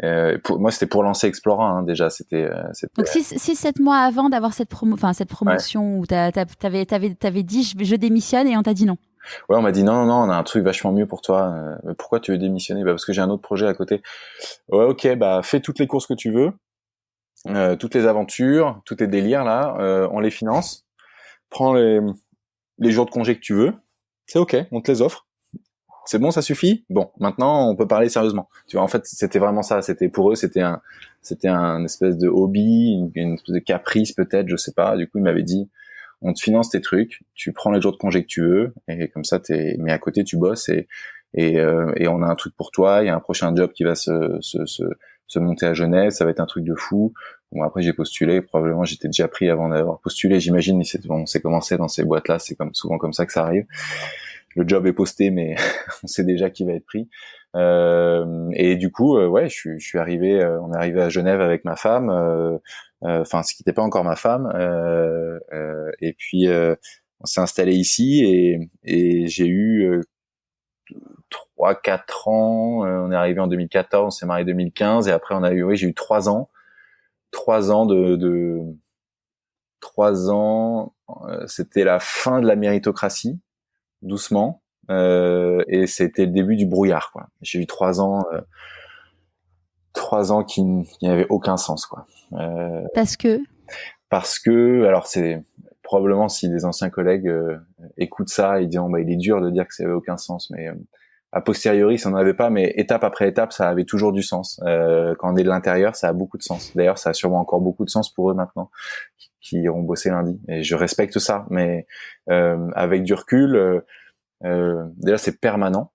Moi, c'était pour lancer Explora, hein, déjà. C'était Donc 7 mois avant d'avoir cette ouais. promotion où t'avais dit je démissionne et on t'a dit non. Ouais, on m'a dit non, non, non, on a un truc vachement mieux pour toi. Pourquoi tu veux démissionner? Bah parce que j'ai un autre projet à côté. Ouais, ok, bah fais toutes les courses que tu veux, toutes les aventures, tous tes délires là, on les finance. Prends les jours de congé que tu veux, c'est ok, on te les offre. C'est bon, ça suffit. Bon, maintenant on peut parler sérieusement. Tu vois, en fait, c'était vraiment ça. C'était pour eux, c'était un espèce de hobby, une espèce de caprice peut-être, je sais pas. Du coup, ils m'avaient dit, on te finance tes trucs, tu prends les jours de congé que tu veux, et comme ça, mais à côté tu bosses et on a un truc pour toi. Il y a un prochain job qui va se monter à Genève, ça va être un truc de fou. Bon, après j'ai postulé, probablement j'étais déjà pris avant d'avoir postulé, j'imagine. Bon, c'est commencé dans ces boîtes-là, c'est souvent comme ça que ça arrive. Le job est posté, mais on sait déjà qui va être pris. Et du coup, ouais, je suis arrivé, on est arrivé à Genève avec ma femme, enfin ce qui n'était pas encore ma femme, et puis on s'est installé ici et j'ai eu 3-4 ans. On est arrivé en 2014, on s'est marié en 2015 et après j'ai eu 3 ans, 3 ans de 3 ans. C'était la fin de la méritocratie, doucement, et c'était le début du brouillard, quoi. J'ai eu 3 ans. 3 ans qui n'avaient aucun sens, quoi. Parce que Parce que, alors c'est probablement si des anciens collègues écoutent ça, ils diront bah il est dur de dire que ça avait aucun sens, mais a posteriori ça n'en avait pas, mais étape après étape ça avait toujours du sens. Quand on est de l'intérieur, ça a beaucoup de sens. D'ailleurs, ça a sûrement encore beaucoup de sens pour eux maintenant, qui iront bosser lundi. Et je respecte ça, mais avec du recul, déjà c'est permanent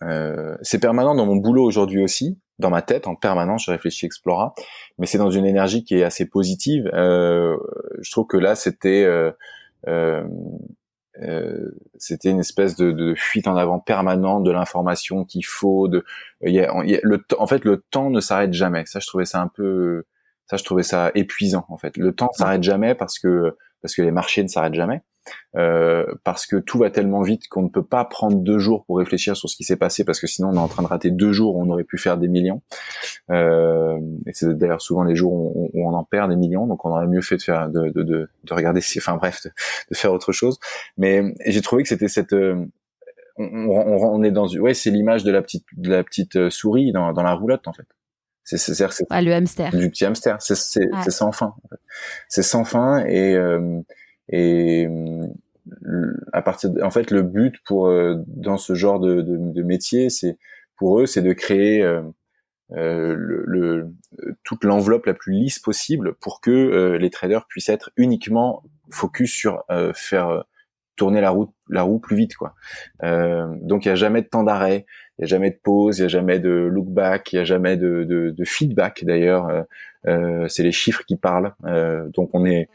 dans mon boulot aujourd'hui aussi, dans ma tête en permanence, je réfléchis Explora, mais c'est dans une énergie qui est assez positive. Je trouve que là euh, c'était une espèce de fuite en avant permanente de l'information qu'il faut. En fait, le temps ne s'arrête jamais. Ça je trouvais ça épuisant en fait. Le temps s'arrête jamais parce que les marchés ne s'arrêtent jamais. Parce que tout va tellement vite qu'on ne peut pas prendre 2 jours pour réfléchir sur ce qui s'est passé, parce que sinon on est en train de rater 2 jours où on aurait pu faire des millions. Et c'est d'ailleurs souvent les jours où on en perd des millions, donc on aurait mieux fait de regarder, enfin bref, de faire autre chose. Mais j'ai trouvé que c'était on est ouais, c'est l'image de la petite souris dans la roulotte en fait. C'est-à-dire que le hamster. du petit hamster, c'est Ouais. sans fin en fait. C'est sans fin et à partir en fait le but pour dans ce genre de métier, c'est pour eux, c'est de créer toute l'enveloppe la plus lisse possible pour que les traders puissent être uniquement focus sur faire tourner la roue plus vite, quoi. Donc il y a jamais de temps d'arrêt, il y a jamais de pause, il y a jamais de look back, il y a jamais de feedback d'ailleurs. C'est les chiffres qui parlent. Donc on est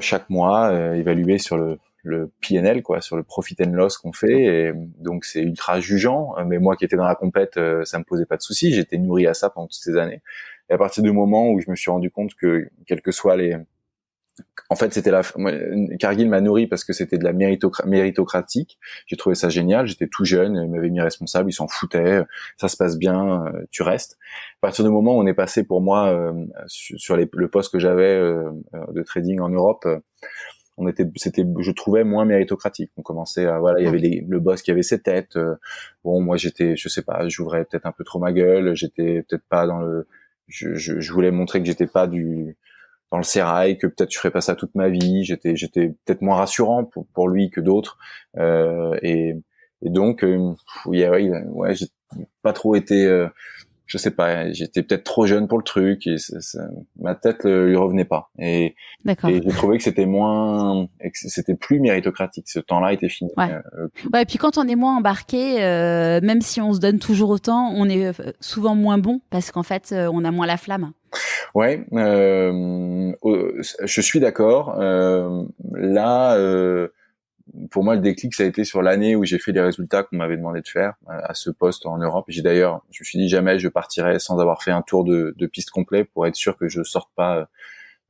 chaque mois évalué sur le P&L, quoi, sur le profit and loss qu'on fait, et donc c'est ultra jugeant. Mais moi qui étais dans la compète, ça me posait pas de soucis. J'étais nourri à ça pendant toutes ces années. Et à partir du moment où je me suis rendu compte que quels que soient en fait, c'était Cargill m'a nourri parce que c'était de la méritocratique. J'ai trouvé ça génial. J'étais tout jeune, ils m'avaient mis responsable, ils s'en foutaient. Ça se passe bien, tu restes. À partir du moment où on est passé pour moi sur le poste que j'avais de trading en Europe, c'était, je trouvais moins méritocratique. On commençait à, voilà, il y avait le boss qui avait ses têtes. Bon, moi j'étais, je sais pas, j'ouvrais peut-être un peu trop ma gueule. J'étais peut-être pas je voulais montrer que j'étais pas dans le sérail, que peut-être je ferais pas ça toute ma vie. J'étais peut-être moins rassurant pour lui que d'autres. Et donc, ouais, j'ai pas trop été, je sais pas, j'étais peut-être trop jeune pour le truc et ma tête lui revenait pas. Et j'ai trouvé que c'était plus méritocratique. Ce temps-là était fini. Ouais. Et puis quand on est moins embarqué, même si on se donne toujours autant, on est souvent moins bon parce qu'en fait, on a moins la flamme. Ouais, je suis d'accord. Là, pour moi, le déclic, ça a été sur l'année où j'ai fait les résultats qu'on m'avait demandé de faire à ce poste en Europe. Je me suis dit jamais je partirais sans avoir fait un tour de piste complet pour être sûr que je sorte pas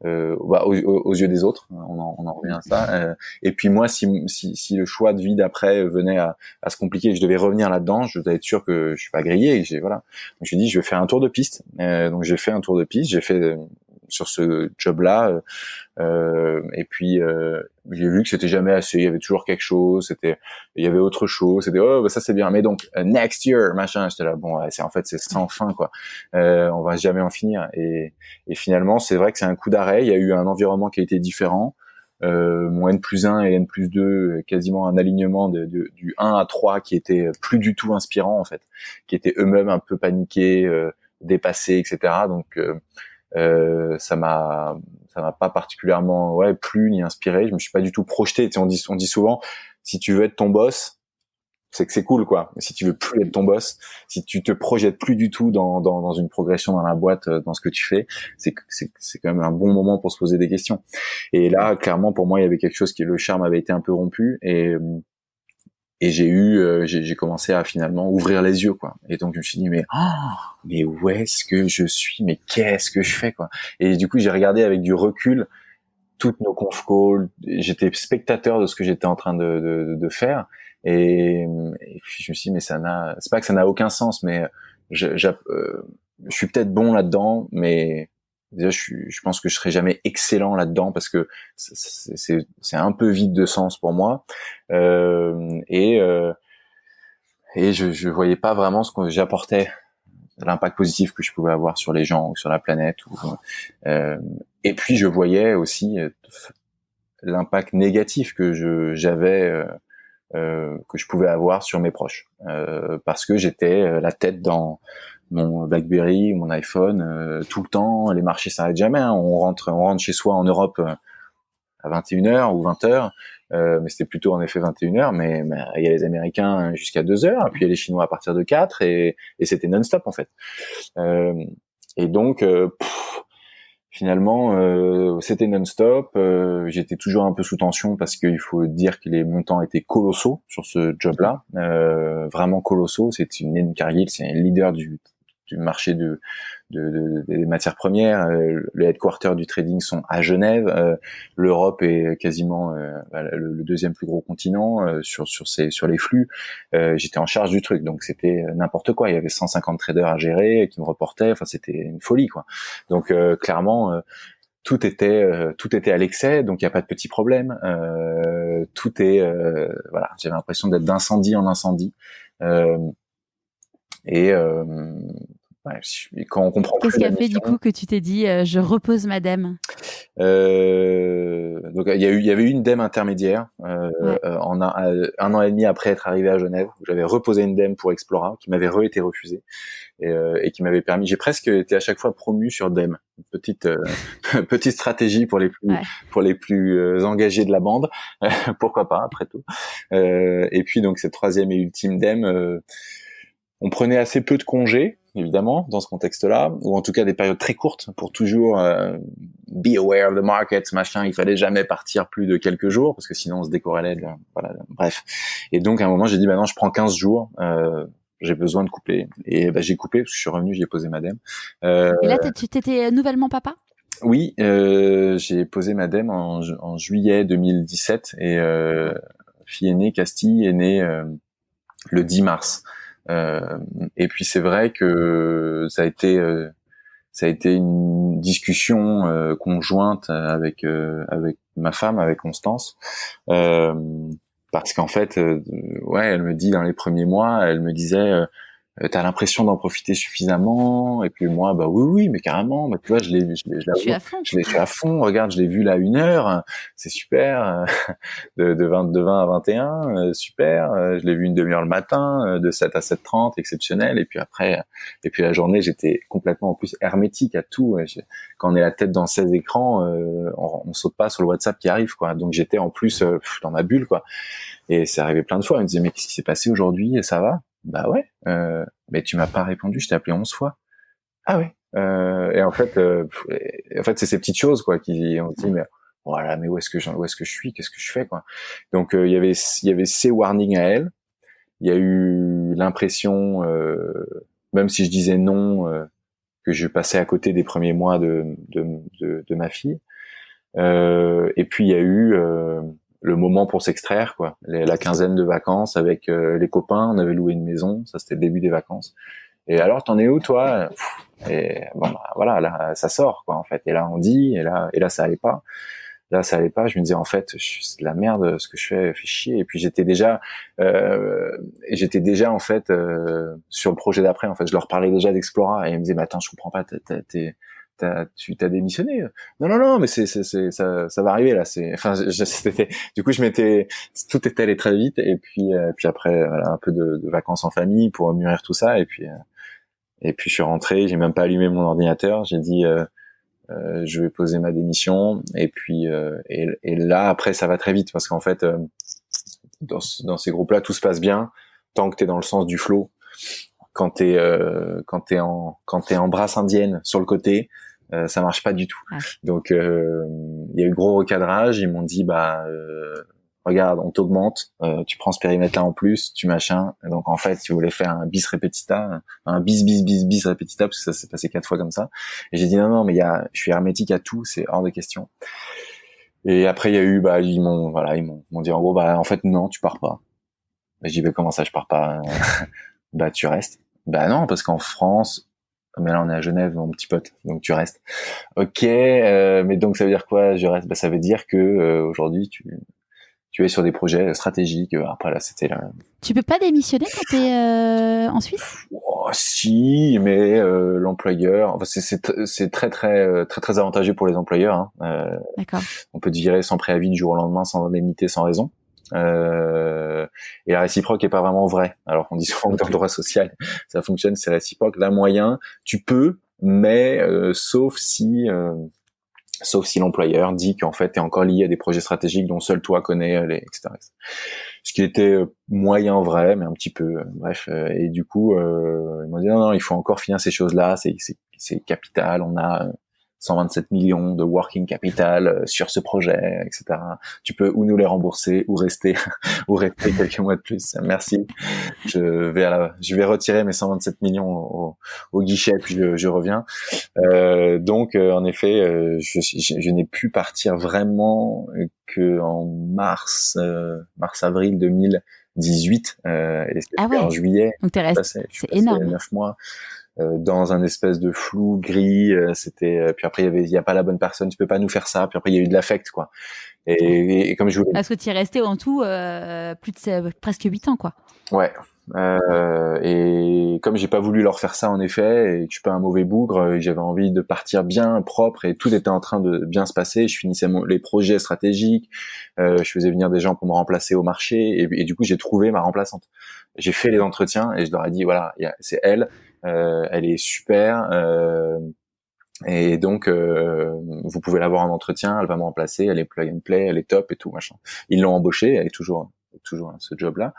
aux yeux des autres. On en revient à ça. Et puis moi, si le choix de vie d'après venait à se compliquer et que je devais revenir là-dedans, je devais être sûr que je suis pas grillé. Et voilà. Donc je me suis dit, je vais faire un tour de piste. Donc j'ai fait un tour de piste. J'ai fait sur ce job-là. Et puis j'ai vu que c'était jamais assez, il y avait toujours quelque chose, il y avait autre chose, c'était ça c'est bien, mais donc next year machin, j'étais là bon ouais, c'est sans fin quoi, on va jamais en finir, et finalement c'est vrai que c'est un coup d'arrêt. Il y a eu un environnement qui a été différent, mon N+1 et N+2 quasiment un alignement du 1 à 3 qui était plus du tout inspirant en fait, qui étaient eux-mêmes un peu paniqués, dépassés, etc. Donc ça m'a pas particulièrement plu ni inspiré. Je me suis pas du tout projeté. Tu sais, on dit souvent, si tu veux être ton boss, c'est que c'est cool quoi. Mais si tu veux plus être ton boss, si tu te projettes plus du tout dans une progression dans la boîte, dans ce que tu fais, c'est quand même un bon moment pour se poser des questions. Et là, clairement, pour moi, il y avait quelque chose le charme avait été un peu rompu, et j'ai commencé à finalement ouvrir les yeux quoi. Et donc je me suis dit mais où est-ce que je suis, mais qu'est-ce que je fais quoi. Et du coup j'ai regardé avec du recul toutes nos conf calls, j'étais spectateur de ce que j'étais en train de faire, et puis je me suis dit mais c'est pas que ça n'a aucun sens, mais je suis peut-être bon là-dedans, mais déjà je pense que je serai jamais excellent là-dedans parce que c'est un peu vide de sens pour moi, et je voyais pas vraiment ce que j'apportais, l'impact positif que je pouvais avoir sur les gens ou sur la planète, et puis je voyais aussi l'impact négatif que j'avais, que je pouvais avoir sur mes proches, parce que j'étais la tête dans mon BlackBerry, mon iPhone, tout le temps. Les marchés s'arrêtent jamais, hein. On rentre chez soi en Europe à 21h ou 20h, mais c'était plutôt en effet 21h, mais il y a les Américains jusqu'à 2h, puis il y a les Chinois à partir de 4, et c'était non-stop en fait. Et donc finalement c'était non-stop. J'étais toujours un peu sous tension parce qu'il faut dire que les montants étaient colossaux sur ce job-là, vraiment colossaux. Cargill, c'est un leader du marché des matières premières. Les headquarters du trading sont à Genève. L'Europe est quasiment le deuxième plus gros continent sur les flux. J'étais en charge du truc, donc c'était n'importe quoi. Il y avait 150 traders à gérer qui me reportaient. Enfin, c'était une folie, quoi. Donc clairement, tout était à l'excès, donc il y a pas de petits problèmes. Tout est voilà. J'avais l'impression d'être d'incendie en incendie. Et quand on comprend Qu'est-ce qui a fait du coup que tu t'es dit je repose madame? donc il y avait eu une DEM intermédiaire Ouais. en un an et demi après être arrivé à Genève, où j'avais reposé une DEM pour Explora qui m'avait été refusée et qui m'avait permis. J'ai presque été à chaque fois promu sur DEM. Une petite petite stratégie Ouais. pour les plus engagés de la bande. Pourquoi pas après tout. Et puis donc cette troisième et ultime DEM, on prenait assez peu de congés, évidemment, dans ce contexte-là, ou en tout cas des périodes très courtes pour toujours be aware of the markets, machin. Il fallait jamais partir plus de quelques jours parce que sinon on se décorrélait. Voilà, bref. Et donc à un moment j'ai dit, bah non, je prends 15 jours. J'ai besoin de couper. Et bah, j'ai coupé parce que je suis revenu, j'ai posé ma DEM. Et là, tu t'étais nouvellement papa? Oui, j'ai posé ma DEM en juillet 2017 et fille aînée, Castille, est née le 10 mars. Et puis c'est vrai que ça a été une discussion conjointe avec ma femme, avec Constance, parce qu'en fait, ouais, elle me dit dans les premiers mois, elle me disait t'as l'impression d'en profiter suffisamment? Et puis moi, bah oui, mais carrément. Bah tu vois, Je suis à fond. je suis à fond. Regarde, je l'ai vu là 1 heure, c'est super. De 20 à 21, super. Je l'ai vu une demi-heure le matin, de 7 à 7h30, exceptionnel. Et puis après, la journée, j'étais complètement en plus hermétique à tout. Quand on est la tête dans 16 écrans, on saute pas sur le WhatsApp qui arrive, quoi. Donc j'étais en plus dans ma bulle, quoi. Et c'est arrivé plein de fois. Elle me disait, mais qu'est-ce qui s'est passé aujourd'hui? Ça va? Bah ouais, mais tu m'as pas répondu, je t'ai appelé 11 fois. Ah ouais. Et en fait, c'est ces petites choses, quoi, qui on se dit, mais voilà, mais où est-ce que je suis, qu'est-ce que je fais, quoi. Donc il y avait ces warnings à elle. Il y a eu l'impression, même si je disais non, que je passais à côté des premiers mois de ma fille. Et puis il y a eu le moment pour s'extraire, quoi. La quinzaine de vacances avec les copains, on avait loué une maison, ça c'était le début des vacances. Et alors t'en es où, toi? Et bon bah, voilà, là ça sort, quoi, en fait. Et là on dit, et là ça allait pas. Là ça allait pas. Je me disais, en fait, c'est de la merde, ce que je fait chier. Et puis j'étais déjà en fait sur le projet d'après. En fait, je leur parlais déjà d'Explora et ils me disaient, mais attends, je comprends pas, tu t'as démissionné? Non, mais ça va arriver là. Du coup, tout était allé très vite. Et puis après, voilà, un peu de vacances en famille pour mûrir tout ça. Et puis je suis rentré. J'ai même pas allumé mon ordinateur. J'ai dit, je vais poser ma démission. Et puis et là, après, ça va très vite parce qu'en fait, dans ces groupes-là, tout se passe bien tant que t'es dans le sens du flow. Quand t'es en brasse indienne sur le côté, ça marche pas du tout. Ouais. Donc il y a eu gros recadrage. Ils m'ont dit, bah regarde, on t'augmente, tu prends ce périmètre là en plus, tu machin. Et donc en fait, ils voulaient faire un bis repetita, un bis repetita, parce que ça s'est passé 4 fois comme ça. Et j'ai dit non, mais je suis hermétique à tout, c'est hors de question. Et après il y a eu, bah ils m'ont dit en gros, bah en fait non, tu pars pas. Et j'ai dit, bah, comment ça je pars pas? Bah tu restes. Bah non, parce qu'en France, mais là on est à Genève, mon petit pote, donc tu restes. Ok, mais donc ça veut dire quoi, je reste? Bah ça veut dire que aujourd'hui tu es sur des projets stratégiques. Après là c'était là. Tu peux pas démissionner quand t'es en Suisse? Oh, si, mais l'employeur, enfin, c'est très avantageux pour les employeurs. Hein. D'accord. On peut te virer sans préavis du jour au lendemain, sans indemnité, sans raison. Et la réciproque est pas vraiment vraie. Alors qu'on dit souvent que dans le droit social, ça fonctionne, c'est réciproque. Là, moyen, tu peux, mais sauf si l'employeur dit qu'en fait, t'es encore lié à des projets stratégiques dont seul toi connais, etc. Ce qui était moyen vrai, mais un petit peu, bref. Et du coup, ils m'ont dit non, il faut encore finir ces choses-là, c'est capital, on a 127 millions de working capital sur ce projet, etc. Tu peux ou nous les rembourser, ou rester, ou rester quelques mois de plus. Merci. Je vais retirer mes 127 millions au guichet, puis je reviens. Donc, en effet, je n'ai pu partir vraiment que en mars-avril 2018. Et c'était en juillet. Donc t'es resté. C'est énorme. 9 mois. Dans un espèce de flou gris, puis après il y a pas la bonne personne, tu peux pas nous faire ça, puis après il y a eu de l'affect, quoi. Et comme je voulais. Parce que tu es resté en tout presque 8 ans, quoi. Ouais, Et comme j'ai pas voulu leur faire ça en effet, et que je suis pas un mauvais bougre, et j'avais envie de partir bien propre, et tout était en train de bien se passer. Je finissais les projets stratégiques, je faisais venir des gens pour me remplacer au marché, et du coup j'ai trouvé ma remplaçante. J'ai fait les entretiens et je leur ai dit voilà, c'est elle, elle est super. Et donc, vous pouvez l'avoir en entretien, elle va me remplacer, elle est plug and play, elle est top et tout machin. Ils l'ont embauchée, elle est toujours à ce job-là.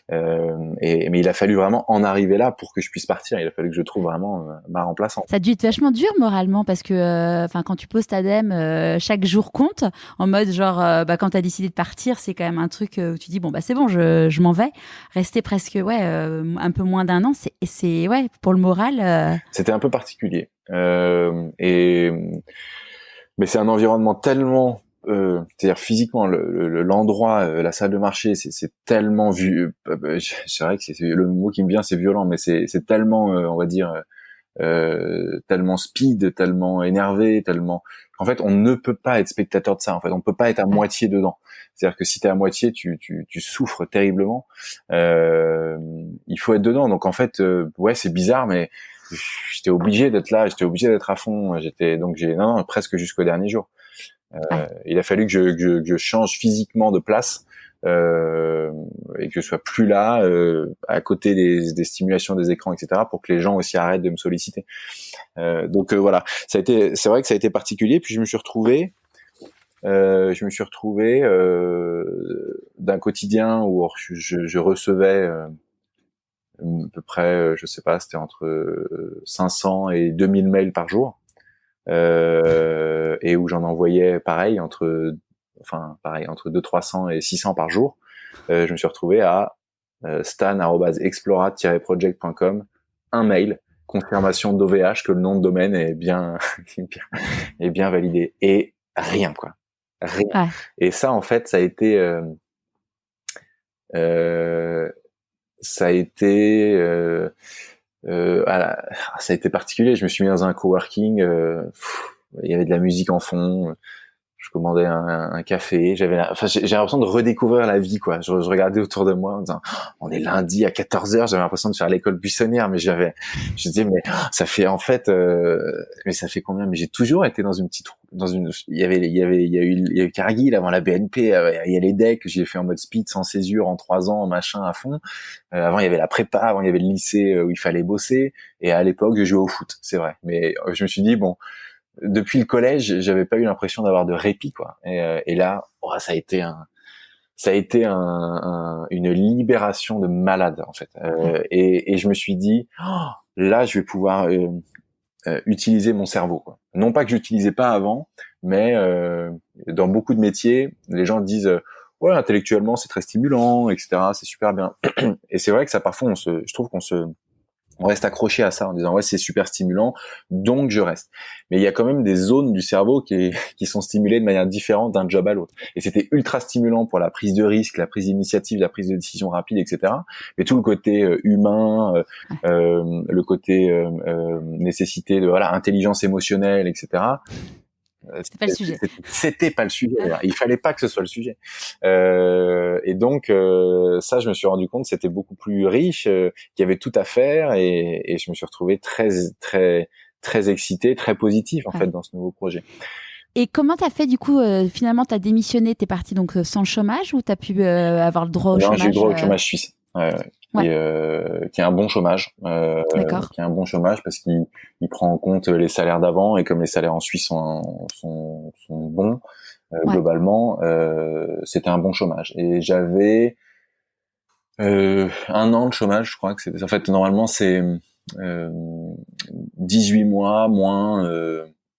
Mais il a fallu vraiment en arriver là pour que je puisse partir. Il a fallu que je trouve vraiment ma remplaçante. Ça a dû être vachement dur moralement parce que quand tu poses ta dème, chaque jour compte. En mode genre, quand tu as décidé de partir, c'est quand même un truc où tu dis, bon, c'est bon, je m'en vais. Rester presque un peu moins d'un an, c'est pour le moral. C'était un peu particulier. Mais c'est un environnement tellement... c'est-à-dire physiquement l'endroit, la salle de marché, c'est tellement c'est vrai que c'est le mot qui me vient, c'est violent, mais c'est tellement on va dire tellement speed, tellement énervé, tellement en fait on ne peut pas être spectateur de ça. En fait on peut pas être à moitié dedans. C'est-à-dire que si t'es à moitié, tu souffres terriblement. Il faut être dedans. Donc en fait c'est bizarre, mais j'étais obligé d'être là, j'étais obligé d'être à fond. J'ai presque jusqu'au dernier jour. Il a fallu que je change physiquement de place et que je sois plus là à côté des stimulations des écrans, etc., pour que les gens aussi arrêtent de me solliciter. Voilà, c'est vrai que ça a été particulier. Puis je me suis retrouvé d'un quotidien où je recevais à peu près, je sais pas, c'était entre 500 et 2000 mails par jour. Et où j'en envoyais entre 200-300 et 600 par jour. Je me suis retrouvé à stan@explora-project.com, un mail, confirmation d'OVH que le nom de domaine est bien est bien validé, et rien quoi, rien. Ouais. Et ça en fait ça a été particulier. Je me suis mis dans un coworking, il y avait de la musique en fond, je commandais un café, j'ai l'impression de redécouvrir la vie quoi. Je regardais autour de moi en disant on est lundi à 14h, j'avais l'impression de faire l'école buissonnière, mais je disais mais ça fait en fait mais ça fait combien, mais j'ai toujours été dans il y a eu Cargill avant la BNP, il y a les decks, j'ai fait en mode speed sans césure en 3 ans, machin à fond. Avant il y avait la prépa, avant il y avait le lycée où il fallait bosser, et à l'époque je jouais au foot, c'est vrai, mais je me suis dit bon, depuis le collège, j'avais pas eu l'impression d'avoir de répit quoi. Et là, ça a été une libération de malade en fait. Et je me suis dit là, je vais pouvoir utiliser mon cerveau quoi. Non pas que j'utilisais pas avant, mais dans beaucoup de métiers, les gens disent ouais, intellectuellement c'est très stimulant, etc. C'est super bien. Et c'est vrai que ça, parfois je trouve on reste accroché à ça en disant ouais, c'est super stimulant, donc je reste. Mais il y a quand même des zones du cerveau qui sont stimulées de manière différente d'un job à l'autre. Et c'était ultra stimulant pour la prise de risque, la prise d'initiative, la prise de décision rapide, etc. Mais tout le côté humain, le côté nécessité de intelligence émotionnelle, etc. C'était pas le sujet. C'était pas le sujet. Il fallait pas que ce soit le sujet. Et donc ça, je me suis rendu compte, c'était beaucoup plus riche, qu'il y avait tout à faire, et je me suis retrouvé très très très excité, très positif en fait dans ce nouveau projet. Et comment t'as fait du coup finalement t'as démissionné, t'es parti donc sans chômage, ou t'as pu avoir le droit au chômage? Non, j'ai eu le droit au chômage suisse. Qui est un bon chômage, qui est un bon chômage parce qu'il prend en compte les salaires d'avant, et comme les salaires en Suisse sont bons globalement, c'était un bon chômage. Et j'avais 1 an de chômage, je crois que c'était. En fait, normalement c'est 18 mois moins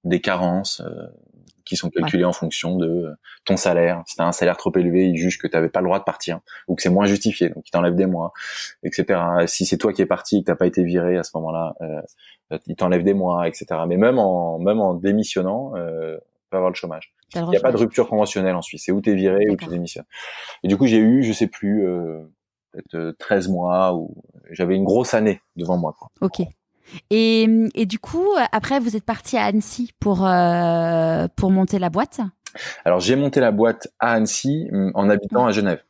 des carences qui sont calculés en fonction de ton salaire. Si t'as un salaire trop élevé, ils jugent que t'avais pas le droit de partir, ou que c'est moins justifié, donc ils t'enlèvent des mois, etc. Si c'est toi qui es parti et que t'as pas été viré à ce moment-là, ils t'enlèvent des mois, etc. Mais même en démissionnant, peut avoir le chômage. Il n'y a pas de rupture conventionnelle en Suisse. C'est où t'es viré ou tu démissionnes. Et du coup, j'ai eu, je sais plus, peut-être 13 mois, où j'avais une grosse année devant moi, quoi. Ok. Et du coup, après, vous êtes parti à Annecy pour monter la boîte? Alors, j'ai monté la boîte à Annecy en habitant à Genève.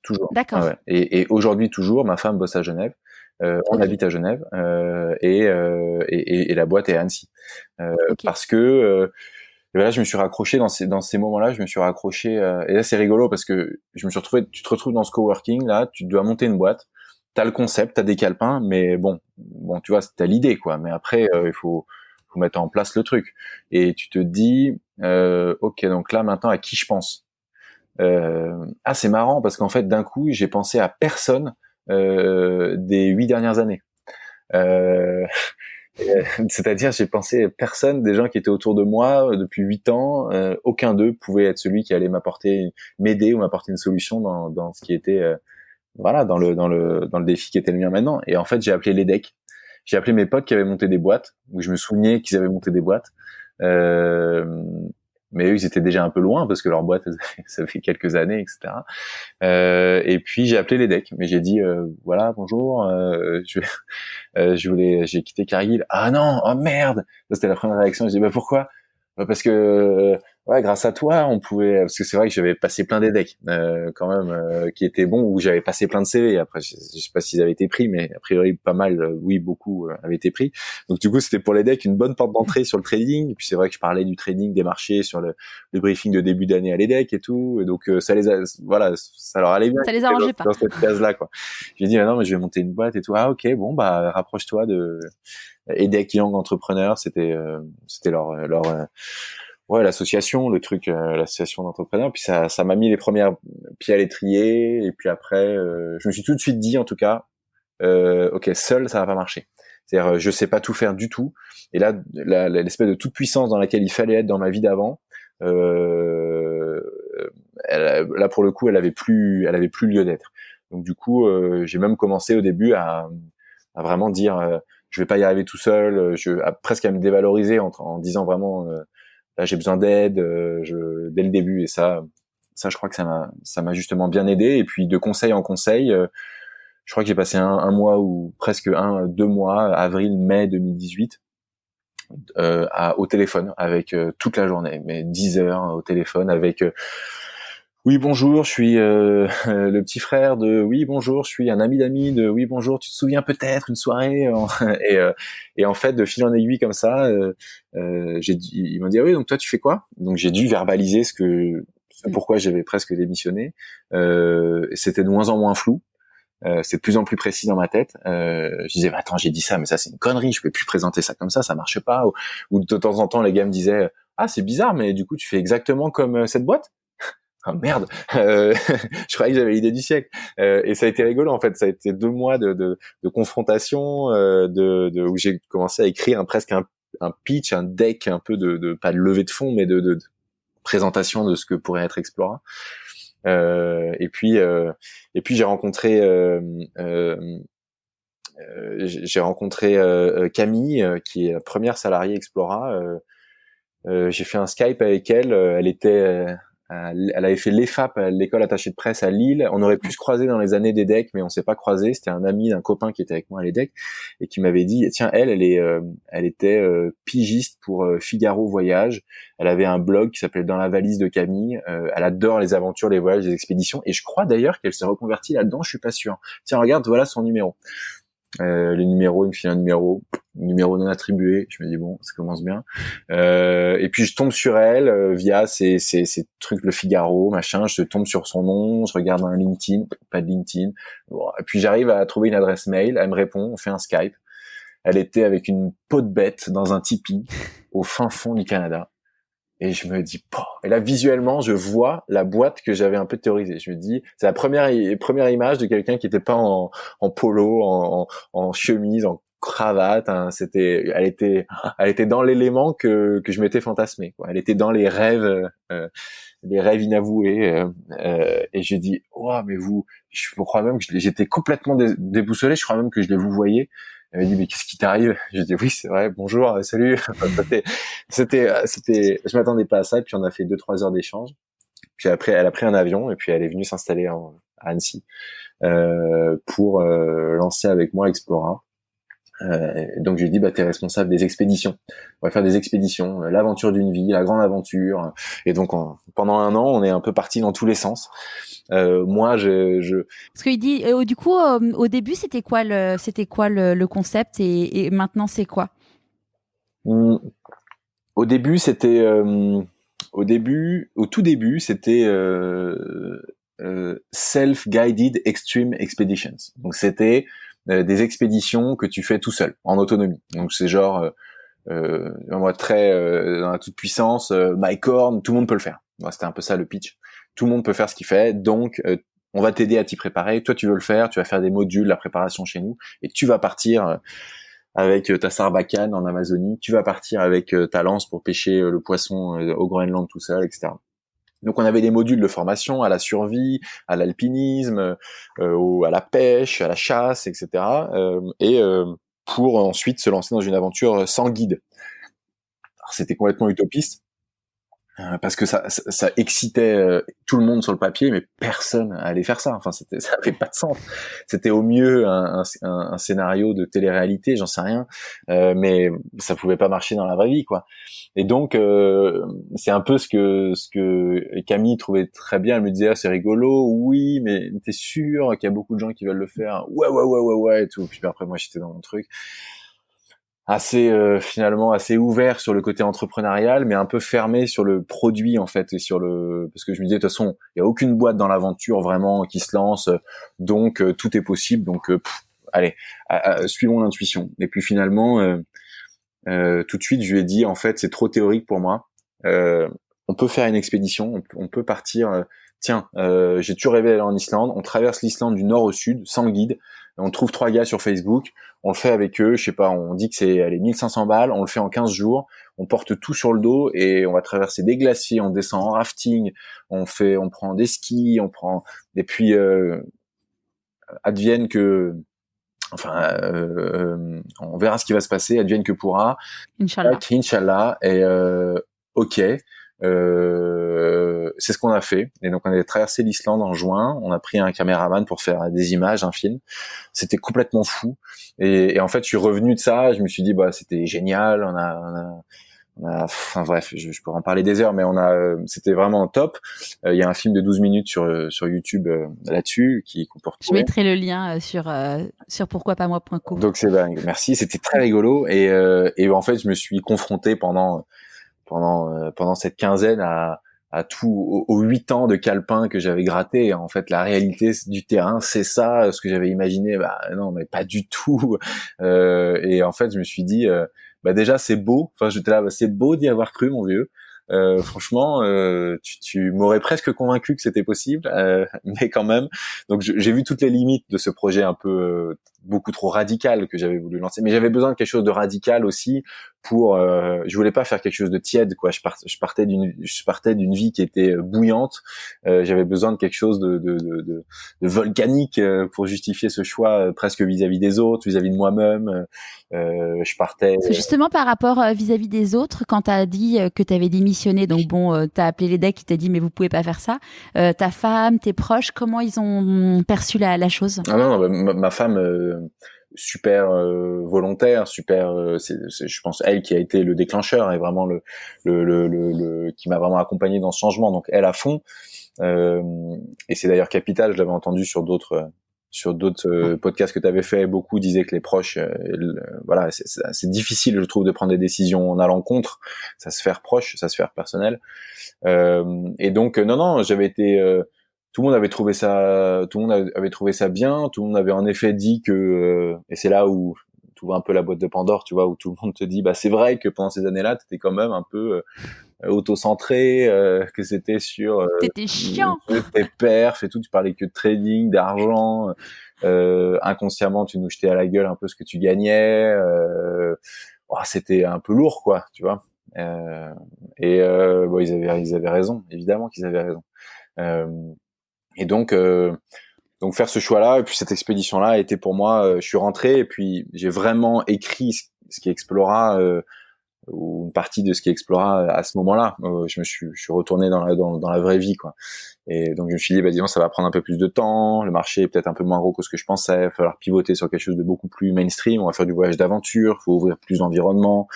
toujours. D'accord. Ouais. Et aujourd'hui toujours, ma femme bosse à Genève. On habite à Genève et la boîte est à Annecy. Parce que et là, je me suis raccroché dans ces moments-là, je me suis raccroché. Et là, c'est rigolo parce que je me suis retrouvé. Tu te retrouves dans ce coworking là, tu dois monter une boîte. T'as le concept, t'as des calepins, mais bon, tu vois, t'as l'idée quoi. Mais après, il faut mettre en place le truc. Et tu te dis, ok, donc là maintenant, à qui je pense? C'est marrant parce qu'en fait, d'un coup, j'ai pensé à personne des 8 dernières années. Euh, C'est-à-dire, j'ai pensé à personne des gens qui étaient autour de moi depuis 8 ans. Aucun d'eux pouvait être celui qui allait m'aider ou m'apporter une solution dans ce qui était, voilà, dans le défi qui était le mien maintenant. Et en fait, j'ai appelé les decks. J'ai appelé mes potes qui avaient monté des boîtes, où je me souvenais qu'ils avaient monté des boîtes. Euh, mais eux, ils étaient déjà un peu loin parce que leur boîte, ça fait quelques années, etc. Et puis j'ai appelé les decks, mais j'ai dit voilà, bonjour, j'ai quitté Cargill. Ah non, oh merde. Ça, c'était la première réaction. Je dis bah pourquoi? Parce que ouais, grâce à toi, on pouvait. Parce que c'est vrai que j'avais passé plein des decks quand même qui étaient bons, où j'avais passé plein de CV. Après, je sais pas s'ils avaient été pris, mais a priori pas mal. Oui, beaucoup avaient été pris. Donc du coup, c'était pour les decks une bonne porte d'entrée sur le trading. Et puis c'est vrai que je parlais du trading, des marchés sur le briefing de début d'année à les decks et tout. Et donc voilà, ça leur allait bien. Ça les arrangeait pas. Dans cette case-là, quoi. J'ai dit ah non, mais je vais monter une boîte et tout. Ah ok, bon bah rapproche-toi de EDEC Young Entrepreneurs, c'était leur ouais, l'association, le truc, l'association d'entrepreneurs. Puis ça m'a mis les premières pieds à l'étrier. Et puis après, je me suis tout de suite dit, en tout cas, ok, seul, ça va pas marcher. C'est-à-dire, je sais pas tout faire du tout. Et là, l'espèce de toute puissance dans laquelle il fallait être dans ma vie d'avant, là pour le coup, elle avait plus lieu d'être. Donc du coup, j'ai même commencé au début à vraiment dire, je vais pas y arriver tout seul, presque à me dévaloriser en disant vraiment là j'ai besoin d'aide dès le début. Et ça je crois que ça m'a justement bien aidé. Et puis de conseil en conseil, je crois que j'ai passé un mois ou presque 2 mois, avril mai 2018, au téléphone avec toute la journée, mais 10 heures au téléphone avec oui bonjour, je suis le petit frère de oui bonjour, je suis un ami d'amis de oui bonjour, tu te souviens peut-être une soirée et en fait de fil en aiguille comme ça, ils m'ont dit ah oui donc toi tu fais quoi, donc j'ai dû verbaliser ce pourquoi j'avais presque démissionné. C'était de moins en moins flou. C'est de plus en plus précis dans ma tête. Je disais bah, attends j'ai dit ça mais ça c'est une connerie, je peux plus présenter ça comme ça marche pas. Ou de temps en temps les gars me disaient ah c'est bizarre mais du coup tu fais exactement comme cette boîte. Ah merde, je croyais que j'avais l'idée du siècle. Et ça a été rigolo en fait. Ça a été 2 mois de confrontation, où j'ai commencé à écrire presque un pitch, un deck un peu de pas de levée de fonds, mais de présentation de ce que pourrait être Explora. Et puis j'ai rencontré Camille, qui est la première salariée Explora. J'ai fait un Skype avec elle. Elle avait fait l'EFAP, l'école attachée de presse à Lille. On aurait pu se croiser dans les années d'EDEC, mais on s'est pas croisés. C'était un ami d'un copain qui était avec moi à l'EDEC et qui m'avait dit tiens elle était pigiste pour Figaro Voyage. Elle avait un blog qui s'appelait Dans la valise de Camille. Elle adore les aventures, les voyages, les expéditions. Et je crois d'ailleurs qu'elle s'est reconvertie là-dedans. Je suis pas sûr. Tiens regarde, voilà son numéro. Les numéros, il me file un numéro non attribué. Je me dis bon, ça commence bien. Et puis je tombe sur elle via ces trucs, le Figaro, machin. Je tombe sur son nom, je regarde un LinkedIn, pas de LinkedIn. Bon, et puis j'arrive à trouver une adresse mail. Elle me répond, on fait un Skype. Elle était avec une peau de bête dans un tipi au fin fond du Canada. Et je me dis, et là visuellement, je vois la boîte que j'avais un peu théorisée. Je me dis, c'est la première image de quelqu'un qui était pas en polo, en chemise, en cravate. Hein. Elle était dans l'élément que je m'étais fantasmé. Quoi. Elle était dans les rêves inavoués. Et je dis, mais je crois même que j'étais complètement déboussolé. Je crois même que je les vous voyais. Elle m'a dit mais qu'est-ce qui t'arrive? Je dis oui c'est vrai, bonjour, salut. C'était, je m'attendais pas à ça. Et puis on a fait 2-3 heures d'échange. Puis après elle a pris un avion et puis elle est venue s'installer à Annecy pour lancer avec moi Explora. Donc je lui ai dit t'es responsable des expéditions. On va faire des expéditions, l'aventure d'une vie, la grande aventure. Et donc pendant 1 an on est un peu parti dans tous les sens. Moi, je Parce qu'il dit, du coup, au début, c'était quoi le concept et maintenant, c'est quoi? Au début, c'était au tout début, c'était self-guided extreme expeditions. Donc c'était des expéditions que tu fais tout seul, en autonomie. Donc c'est genre moi très dans la toute puissance, Mike Horn, tout le monde peut le faire. Moi, c'était un peu ça le pitch. Tout le monde peut faire ce qu'il fait, donc on va t'aider à t'y préparer. Toi, tu veux le faire, tu vas faire des modules, la préparation chez nous, et tu vas partir avec ta sarbacane en Amazonie, tu vas partir avec ta lance pour pêcher le poisson au Groenland tout seul, etc. Donc on avait des modules de formation à la survie, à l'alpinisme, à la pêche, à la chasse, etc. Pour ensuite se lancer dans une aventure sans guide. Alors, c'était complètement utopiste, parce que ça excitait tout le monde sur le papier, mais personne allait faire ça. Enfin, ça avait pas de sens. C'était au mieux un scénario de télé-réalité, j'en sais rien, mais ça pouvait pas marcher dans la vraie vie, quoi. Et donc, c'est un peu ce que Camille trouvait très bien. Elle me disait, ah, c'est rigolo, oui, mais t'es sûr qu'il y a beaucoup de gens qui veulent le faire? Ouais, et tout. Puis après, moi, j'étais dans mon truc. Assez finalement assez ouvert sur le côté entrepreneurial, mais un peu fermé sur le produit en fait, et parce que je me disais de toute façon il y a aucune boîte dans l'aventure vraiment qui se lance, donc tout est possible, donc allez, suivons l'intuition. Et puis finalement tout de suite je lui ai dit en fait c'est trop théorique pour moi, on peut faire une expédition, on peut partir, tiens, j'ai toujours rêvé d'aller en Islande, on traverse l'Islande du nord au sud sans guide, on trouve 3 gars sur Facebook, on le fait avec eux, je sais pas, on dit que c'est 1500 balles, on le fait en 15 jours, on porte tout sur le dos et on va traverser des glaciers, on descend en rafting, on prend des skis, et puis advienne que, enfin, on verra ce qui va se passer, advienne que pourra. Inch'Allah. Inch'Allah, et ok. C'est ce qu'on a fait, et donc on a traversé l'Islande en juin, on a pris un caméraman pour faire des images, un film. C'était complètement fou, et en fait je suis revenu de ça, je me suis dit bah c'était génial, enfin bref, je pourrais en parler des heures, mais c'était vraiment top. Il y a un film de 12 minutes sur YouTube là-dessus qu'on peut retrouver. Je mettrai le lien sur pourquoipasmoi.co. Donc c'est dingue, merci, c'était très rigolo, et en fait je me suis confronté pendant cette quinzaine à tout, aux 8 ans de calepin que j'avais gratté. En fait, la réalité du terrain, c'est ça. Ce que j'avais imaginé, bah non, mais pas du tout. Et en fait, je me suis dit, bah déjà, c'est beau. Enfin, j'étais là, bah, c'est beau d'y avoir cru, mon vieux. Franchement, tu m'aurais presque convaincu que c'était possible, mais quand même. Donc, j'ai vu toutes les limites de ce projet un peu beaucoup trop radical que j'avais voulu lancer. Mais j'avais besoin de quelque chose de radical aussi je voulais pas faire quelque chose de tiède, quoi. Je partais d'une vie qui était bouillante. J'avais besoin de quelque chose de volcanique pour justifier ce choix, presque vis-à-vis des autres, vis-à-vis de moi-même. Je partais. Parce que justement, par rapport vis-à-vis des autres, quand tu as dit que tu avais démissionné, donc bon, tu as appelé les decks qui t'a dit mais vous pouvez pas faire ça. Ta femme, tes proches, comment ils ont perçu la chose? Ah non, ma femme super volontaire, super. Je pense elle qui a été le déclencheur et vraiment qui m'a vraiment accompagné dans ce changement. Donc elle à fond. Et c'est d'ailleurs capital. Je l'avais entendu sur d'autres podcasts que tu avais fait. Beaucoup disaient que les proches, voilà, c'est difficile, je trouve, de prendre des décisions en allant contre. Ça se faire proche, ça se faire personnel. Et donc non, j'avais été tout le monde avait trouvé ça bien, tout le monde avait en effet dit que et c'est là où tu ouvres un peu la boîte de Pandore, tu vois, où tout le monde te dit bah c'est vrai que pendant ces années-là, tu étais quand même un peu auto-centré, que c'était sur T'étais chiant. tes perfs et tout, tu parlais que de trading, d'argent, inconsciemment tu nous jetais à la gueule un peu ce que tu gagnais, c'était un peu lourd, quoi, tu vois. Bon, ils avaient raison, évidemment qu'ils avaient raison. Et donc faire ce choix-là, et puis cette expédition-là a été pour moi, je suis rentré et puis j'ai vraiment écrit ce qui Explora, ou une partie de ce qui Explora à ce moment-là. Je suis retourné dans la vraie vie, quoi. Et donc je me suis dit, disons, ça va prendre un peu plus de temps, le marché est peut-être un peu moins gros que ce que je pensais, il va falloir pivoter sur quelque chose de beaucoup plus mainstream, on va faire du voyage d'aventure, faut ouvrir plus d'environnement,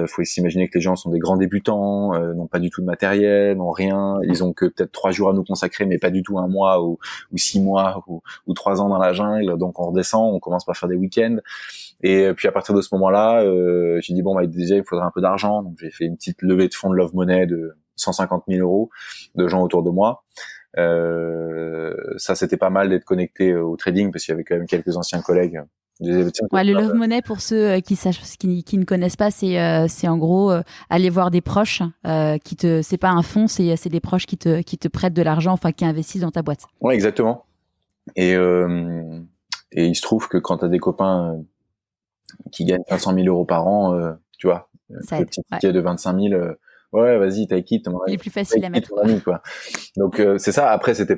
faut s'imaginer que les gens sont des grands débutants, n'ont pas du tout de matériel, n'ont rien, ils ont que peut-être 3 jours à nous consacrer, mais pas du tout 1 mois ou 6 mois ou 3 ans dans la jungle, donc on redescend, on commence par faire des week-ends. Et puis à partir de ce moment-là, j'ai dit déjà il faudrait un peu d'argent, donc j'ai fait une petite levée de fonds de Love Money de 150 000 euros de gens autour de moi. Ça c'était pas mal d'être connecté au trading parce qu'il y avait quand même quelques anciens collègues. Le Love Money, pour ceux qui ne connaissent pas, c'est en gros aller voir des proches c'est pas un fonds, c'est des proches qui te prêtent de l'argent, enfin qui investissent dans ta boîte. Ouais, exactement. Et il se trouve que quand t'as des copains qui gagnent 500 000 euros par an, tu vois, le petit ticket de 25 000, ouais, vas-y, take it. Il est plus facile à mettre. Ami, quoi. Donc c'est ça. Après, c'était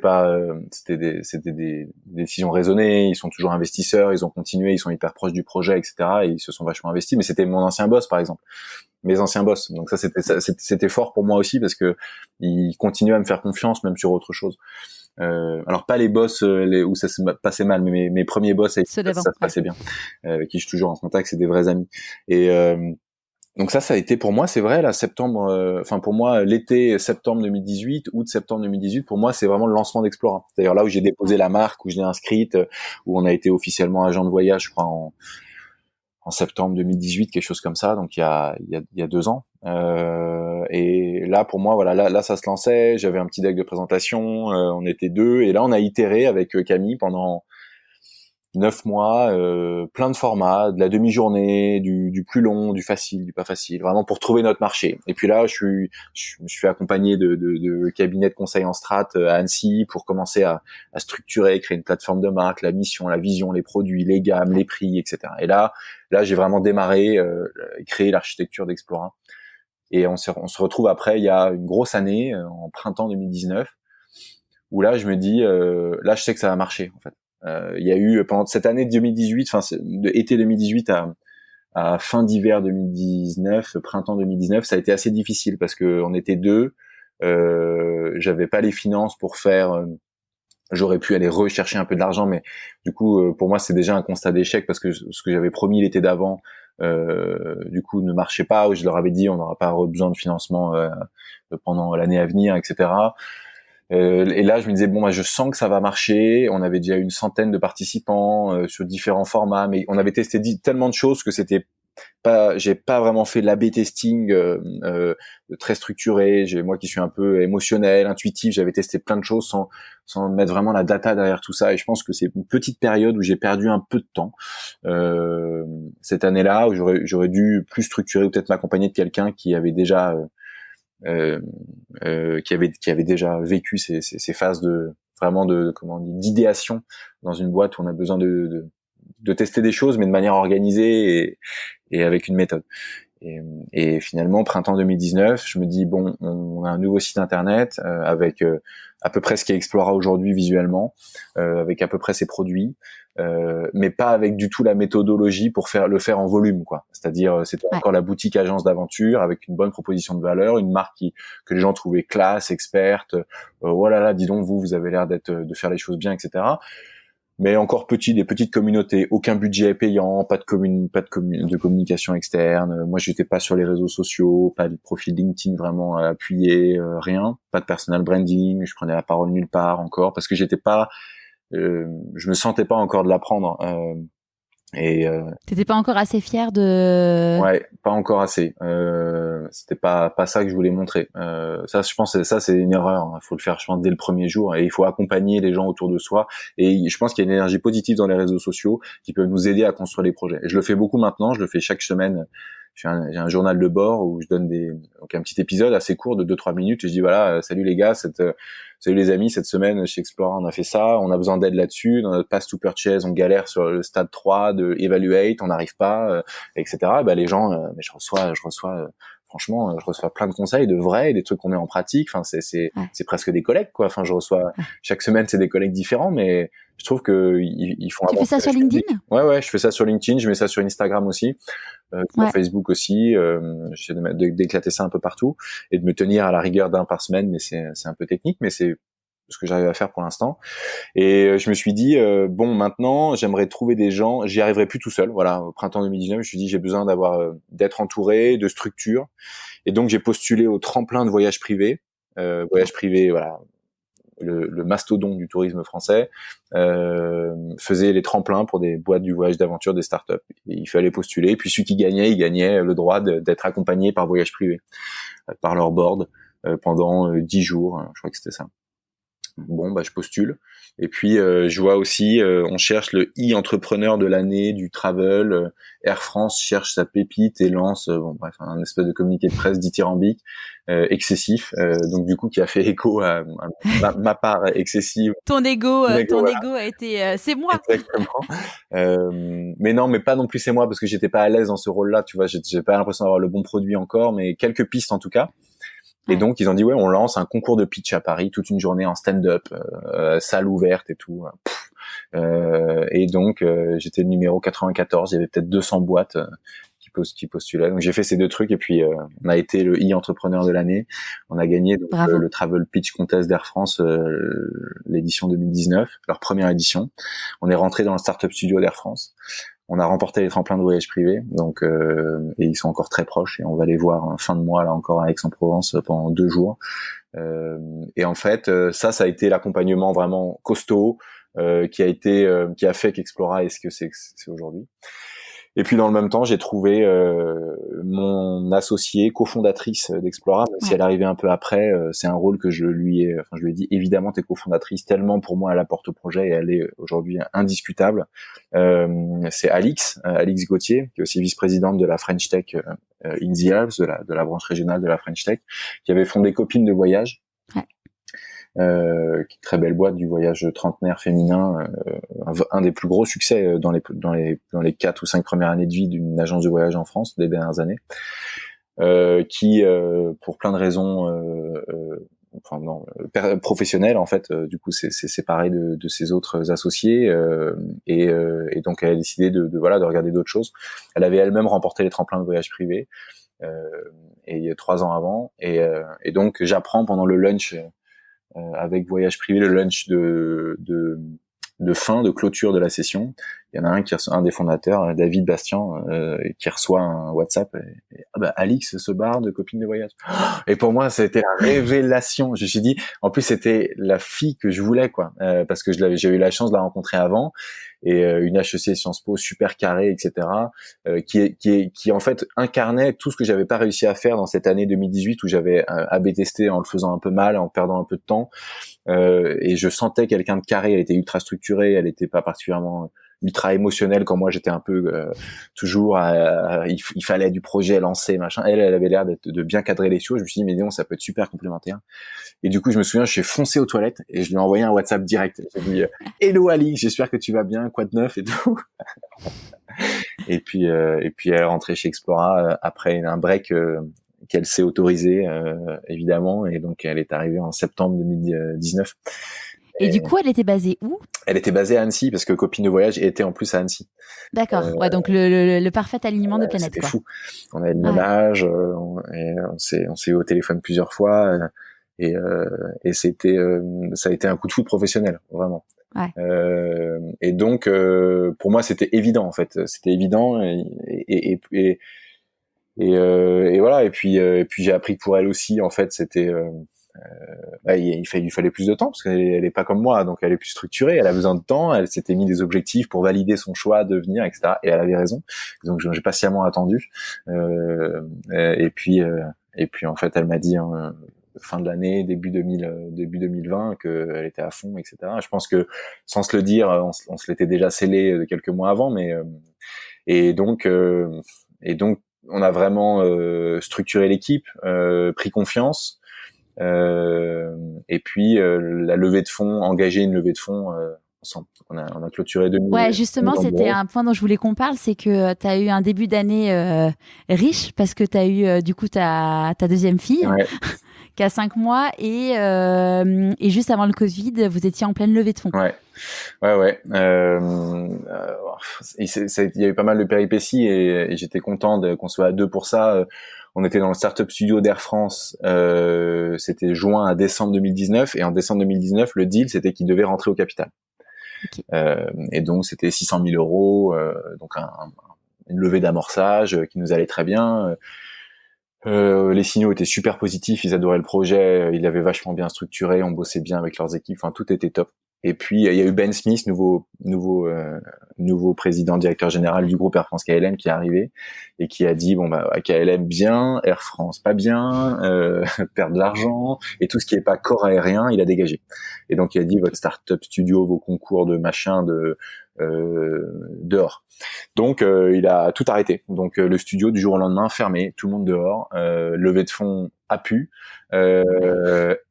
des décisions raisonnées. Ils sont toujours investisseurs. Ils ont continué. Ils sont hyper proches du projet, etc. Et ils se sont vachement investis. Mais c'était mon ancien boss, par exemple, mes anciens boss. Donc ça, c'était fort pour moi aussi parce que ils continuaient à me faire confiance, même sur autre chose. Alors pas les boss où ça se passait mal, mais mes premiers boss, ça se passait bien, avec qui je suis toujours en contact, c'est des vrais amis. Et donc ça a été pour moi, c'est vrai, là, septembre, pour moi, l'été septembre 2018, août-septembre 2018, pour moi, c'est vraiment le lancement d'Explora. C'est d'ailleurs là où j'ai déposé la marque, où je l'ai inscrite, où on a été officiellement agent de voyage, je crois, en septembre 2018, quelque chose comme ça, donc il y a 2 ans. Et là, pour moi, voilà, là, ça se lançait. J'avais un petit deck de présentation. On était 2, et là, on a itéré avec Camille pendant 9 mois, plein de formats, de la demi-journée, du plus long, du facile, du pas facile, vraiment pour trouver notre marché. Et puis là, je me suis fait accompagner de cabinets de conseil en strat à Annecy pour commencer à structurer, créer une plateforme de marque, la mission, la vision, les produits, les gammes, les prix, etc. Et là, j'ai vraiment démarré, créé l'architecture d'Explora. Et on se retrouve après, il y a une grosse année, en printemps 2019, où là, je me dis, là, je sais que ça va marcher, en fait. Il y a eu, pendant cette année de 2018, de été 2018 à fin d'hiver 2019, printemps 2019, ça a été assez difficile parce que on était 2, j'avais pas les finances pour faire, j'aurais pu aller rechercher un peu de l'argent, mais du coup, pour moi, c'est déjà un constat d'échec parce que ce que j'avais promis l'été d'avant, du coup, ne marchait pas, où je leur avais dit, on n'aura pas besoin de financement pendant l'année à venir, etc. Et là, je me disais, je sens que ça va marcher. On avait déjà une centaine de participants sur différents formats, mais on avait testé tellement de choses que j'ai pas vraiment fait l'A/B testing très structuré. Moi qui suis un peu émotionnel, intuitif, j'avais testé plein de choses sans mettre vraiment la data derrière tout ça. Et je pense que c'est une petite période où j'ai perdu un peu de temps cette année-là, où j'aurais dû plus structurer, ou peut-être m'accompagner de quelqu'un qui avait déjà qui avait déjà vécu ces phases d'idéation dans une boîte où on a besoin de tester des choses, mais de manière organisée et avec une méthode. Et finalement, printemps 2019, je me dis on a un nouveau site internet avec à peu près ce qu'est Explora aujourd'hui visuellement, avec à peu près ses produits, mais pas avec du tout la méthodologie pour le faire en volume, quoi. C'est-à-dire, c'était encore la boutique agence d'aventure avec une bonne proposition de valeur, une marque que les gens trouvaient classe, experte. Là, dis donc, vous avez l'air de faire les choses bien, etc. Mais encore des petites communautés, aucun budget payant, pas de communication externe. Moi, j'étais pas sur les réseaux sociaux, pas de profil LinkedIn vraiment appuyé, rien, pas de personal branding, je prenais la parole nulle part encore parce que je me sentais pas encore de l'apprendre. T'étais pas encore assez fier de... Ouais, pas encore assez. C'était pas ça que je voulais montrer. Ça, je pense, c'est une erreur. Il faut le faire, je pense, dès le premier jour. Et il faut accompagner les gens autour de soi. Et je pense qu'il y a une énergie positive dans les réseaux sociaux qui peut nous aider à construire les projets. Et je le fais beaucoup maintenant. Je le fais chaque semaine. J'ai un journal de bord où je donne donc un petit épisode assez court de 2-3 minutes. Et je dis salut les gars, salut les amis, cette semaine chez Explora on a fait ça, on a besoin d'aide là-dessus. Dans notre pass to purchase, on galère sur le stade 3 de evaluate, on n'arrive pas, etc. Les gens, mais je reçois franchement, je reçois plein de conseils, de vrais, des trucs qu'on met en pratique. Enfin, c'est presque des collègues, quoi. Enfin, je reçois chaque semaine, c'est des collègues différents, mais je trouve que ils font. Tu fais ça sur LinkedIn? Ouais, je fais ça sur LinkedIn, je mets ça sur Instagram aussi, sur Facebook aussi. J'essaie d'éclater ça un peu partout et de me tenir à la rigueur d'un par semaine, mais c'est un peu technique, mais ce que j'arrive à faire pour l'instant. Et je me suis dit bon, maintenant j'aimerais trouver des gens, j'y arriverai plus tout seul. Voilà, au printemps 2019, je me suis dit j'ai besoin d'être entouré de structures. Et donc j'ai postulé au tremplin de voyage privé. Voyage privé, voilà, le mastodonte du tourisme français, faisait les tremplins pour des boîtes du voyage d'aventure, des startups. Et il fallait postuler. Et puis celui qui gagnait, il gagnait le droit d'être accompagné par voyage privé, par leur board, pendant 10 jours. Je crois que c'était ça. Bon, bah je postule. Et puis je vois aussi, on cherche le e-entrepreneur de l'année du travel. Air France cherche sa pépite et lance, bon bref, un espèce de communiqué de presse dithyrambique, excessif. Donc du coup, qui a fait écho à ma part excessive. Ton ego Voilà. a été, c'est moi. Exactement. Mais non, mais pas non plus c'est moi, parce que j'étais pas à l'aise dans ce rôle-là. Tu vois, j'ai pas l'impression d'avoir le bon produit encore, mais quelques pistes en tout cas. Et donc, ils ont dit, ouais, on lance un concours de pitch à Paris, toute une journée en stand-up, salle ouverte et tout. Et donc, j'étais le numéro 94, il y avait peut-être 200 boîtes qui postulaient. Donc, j'ai fait ces deux trucs et puis on a été le e-entrepreneur de l'année. On a gagné donc, le Travel Pitch Contest d'Air France, l'édition 2019, leur première édition. On est rentré dans le Startup Studio d'Air France. On a remporté les tremplins de voyage privé, donc et ils sont encore très proches et on va les voir en fin de mois là encore à Aix-en-Provence pendant 2 jours. Et en fait, ça a été l'accompagnement vraiment costaud qui a fait qu'Explora est ce que c'est aujourd'hui. Et puis dans le même temps, j'ai trouvé mon associée, cofondatrice d'Explora, même si elle arrivait un peu après. C'est un rôle que je lui ai dit, évidemment, t'es cofondatrice, tellement pour moi elle apporte au projet et elle est aujourd'hui indiscutable. C'est Alix Gauthier, qui est aussi vice-présidente de la French Tech in the Alps, de la branche régionale de la French Tech, qui avait fondé Copines de voyage. Qui est une très belle boîte du voyage trentenaire féminin, un des plus gros succès dans les 4 ou 5 premières années de vie d'une agence de voyage en France des dernières années, qui pour plein de raisons professionnelles en fait, du coup c'est séparé de ses autres associés, et donc elle a décidé de regarder d'autres choses. Elle avait elle-même remporté les tremplins de voyage privé et 3 ans avant, et donc j'apprends pendant le lunch avec voyage privé, le lunch de fin, de clôture de la session. Il y en a un des fondateurs, David Bastian, qui reçoit un WhatsApp et Alix se barre de Copines de voyage. Et pour moi, c'était la révélation. Je me suis dit, en plus, c'était la fille que je voulais, quoi, parce que j'ai eu la chance de la rencontrer avant, et une HEC Sciences Po super carrée, etc., qui en fait incarnait tout ce que j'avais pas réussi à faire dans cette année 2018 où j'avais A/B testé en le faisant un peu mal, en perdant un peu de temps, et je sentais quelqu'un de carré. Elle était ultra structurée, elle était pas particulièrement ultra émotionnelle quand moi j'étais un peu toujours il fallait du projet lancé machin. Elle avait l'air de bien cadrer les choses. Je me suis dit mais non, ça peut être super complémentaire. Et du coup je me souviens, je suis foncé aux toilettes et je lui ai envoyé un WhatsApp direct. J'ai dit hello Ali, j'espère que tu vas bien, quoi de neuf et tout. Et puis elle est rentrée chez Explora après un break qu'elle s'est autorisée évidemment, et donc elle est arrivée en septembre 2019. Et du coup, elle était basée où ? Elle était basée à Annecy, parce que Copines de voyage était en plus à Annecy. D'accord. Ouais, donc le parfait alignement de planètes. C'était fou. On avait le même âge, et on s'est eu au téléphone plusieurs fois, et c'était, ça a été un coup de foudre professionnel, vraiment. Ouais. Et donc, pour moi, c'était évident, en fait. C'était évident, et voilà. Et puis j'ai appris que pour elle aussi, en fait, c'était, il fallait plus de temps, parce qu'elle est pas comme moi, donc elle est plus structurée, elle a besoin de temps, elle s'était mis des objectifs pour valider son choix de venir, etc. Et elle avait raison. Donc j'ai patiemment attendu. Et puis en fait, elle m'a dit fin de l'année, début 2020, qu'elle était à fond, etc. Je pense que sans se le dire, on se l'était déjà scellé de quelques mois avant, mais et donc on a vraiment structuré l'équipe, pris confiance. Et puis la levée de fonds, engager une levée de fonds ensemble. On a clôturé 2000. Ouais, justement, c'était un point dont je voulais qu'on parle, c'est que tu as eu un début d'année riche, parce que tu as eu du coup ta deuxième fille, qui a 5 mois, et juste avant le Covid, vous étiez en pleine levée de fonds. Ouais. Il y a eu pas mal de péripéties, et j'étais content qu'on soit à deux pour ça. On était dans le startup studio d'Air France. C'était juin à décembre 2019, et en décembre 2019, le deal c'était qu'il devait rentrer au capital. Ok. Et donc c'était 600 000 euros, donc une levée d'amorçage qui nous allait très bien. Les signaux étaient super positifs, ils adoraient le projet, ils l'avaient vachement bien structuré, on bossait bien avec leurs équipes, enfin tout était top. Et puis il y a eu Ben Smith, nouveau président directeur général du groupe Air France KLM, qui est arrivé et qui a dit bon bah KLM bien, Air France pas bien, perdre de l'argent, et tout ce qui est pas corps aérien, il a dégagé. Et donc il a dit votre startup studio, vos concours de machin dehors. Donc il a tout arrêté. Donc le studio du jour au lendemain fermé, tout le monde dehors, levée de fonds a pu.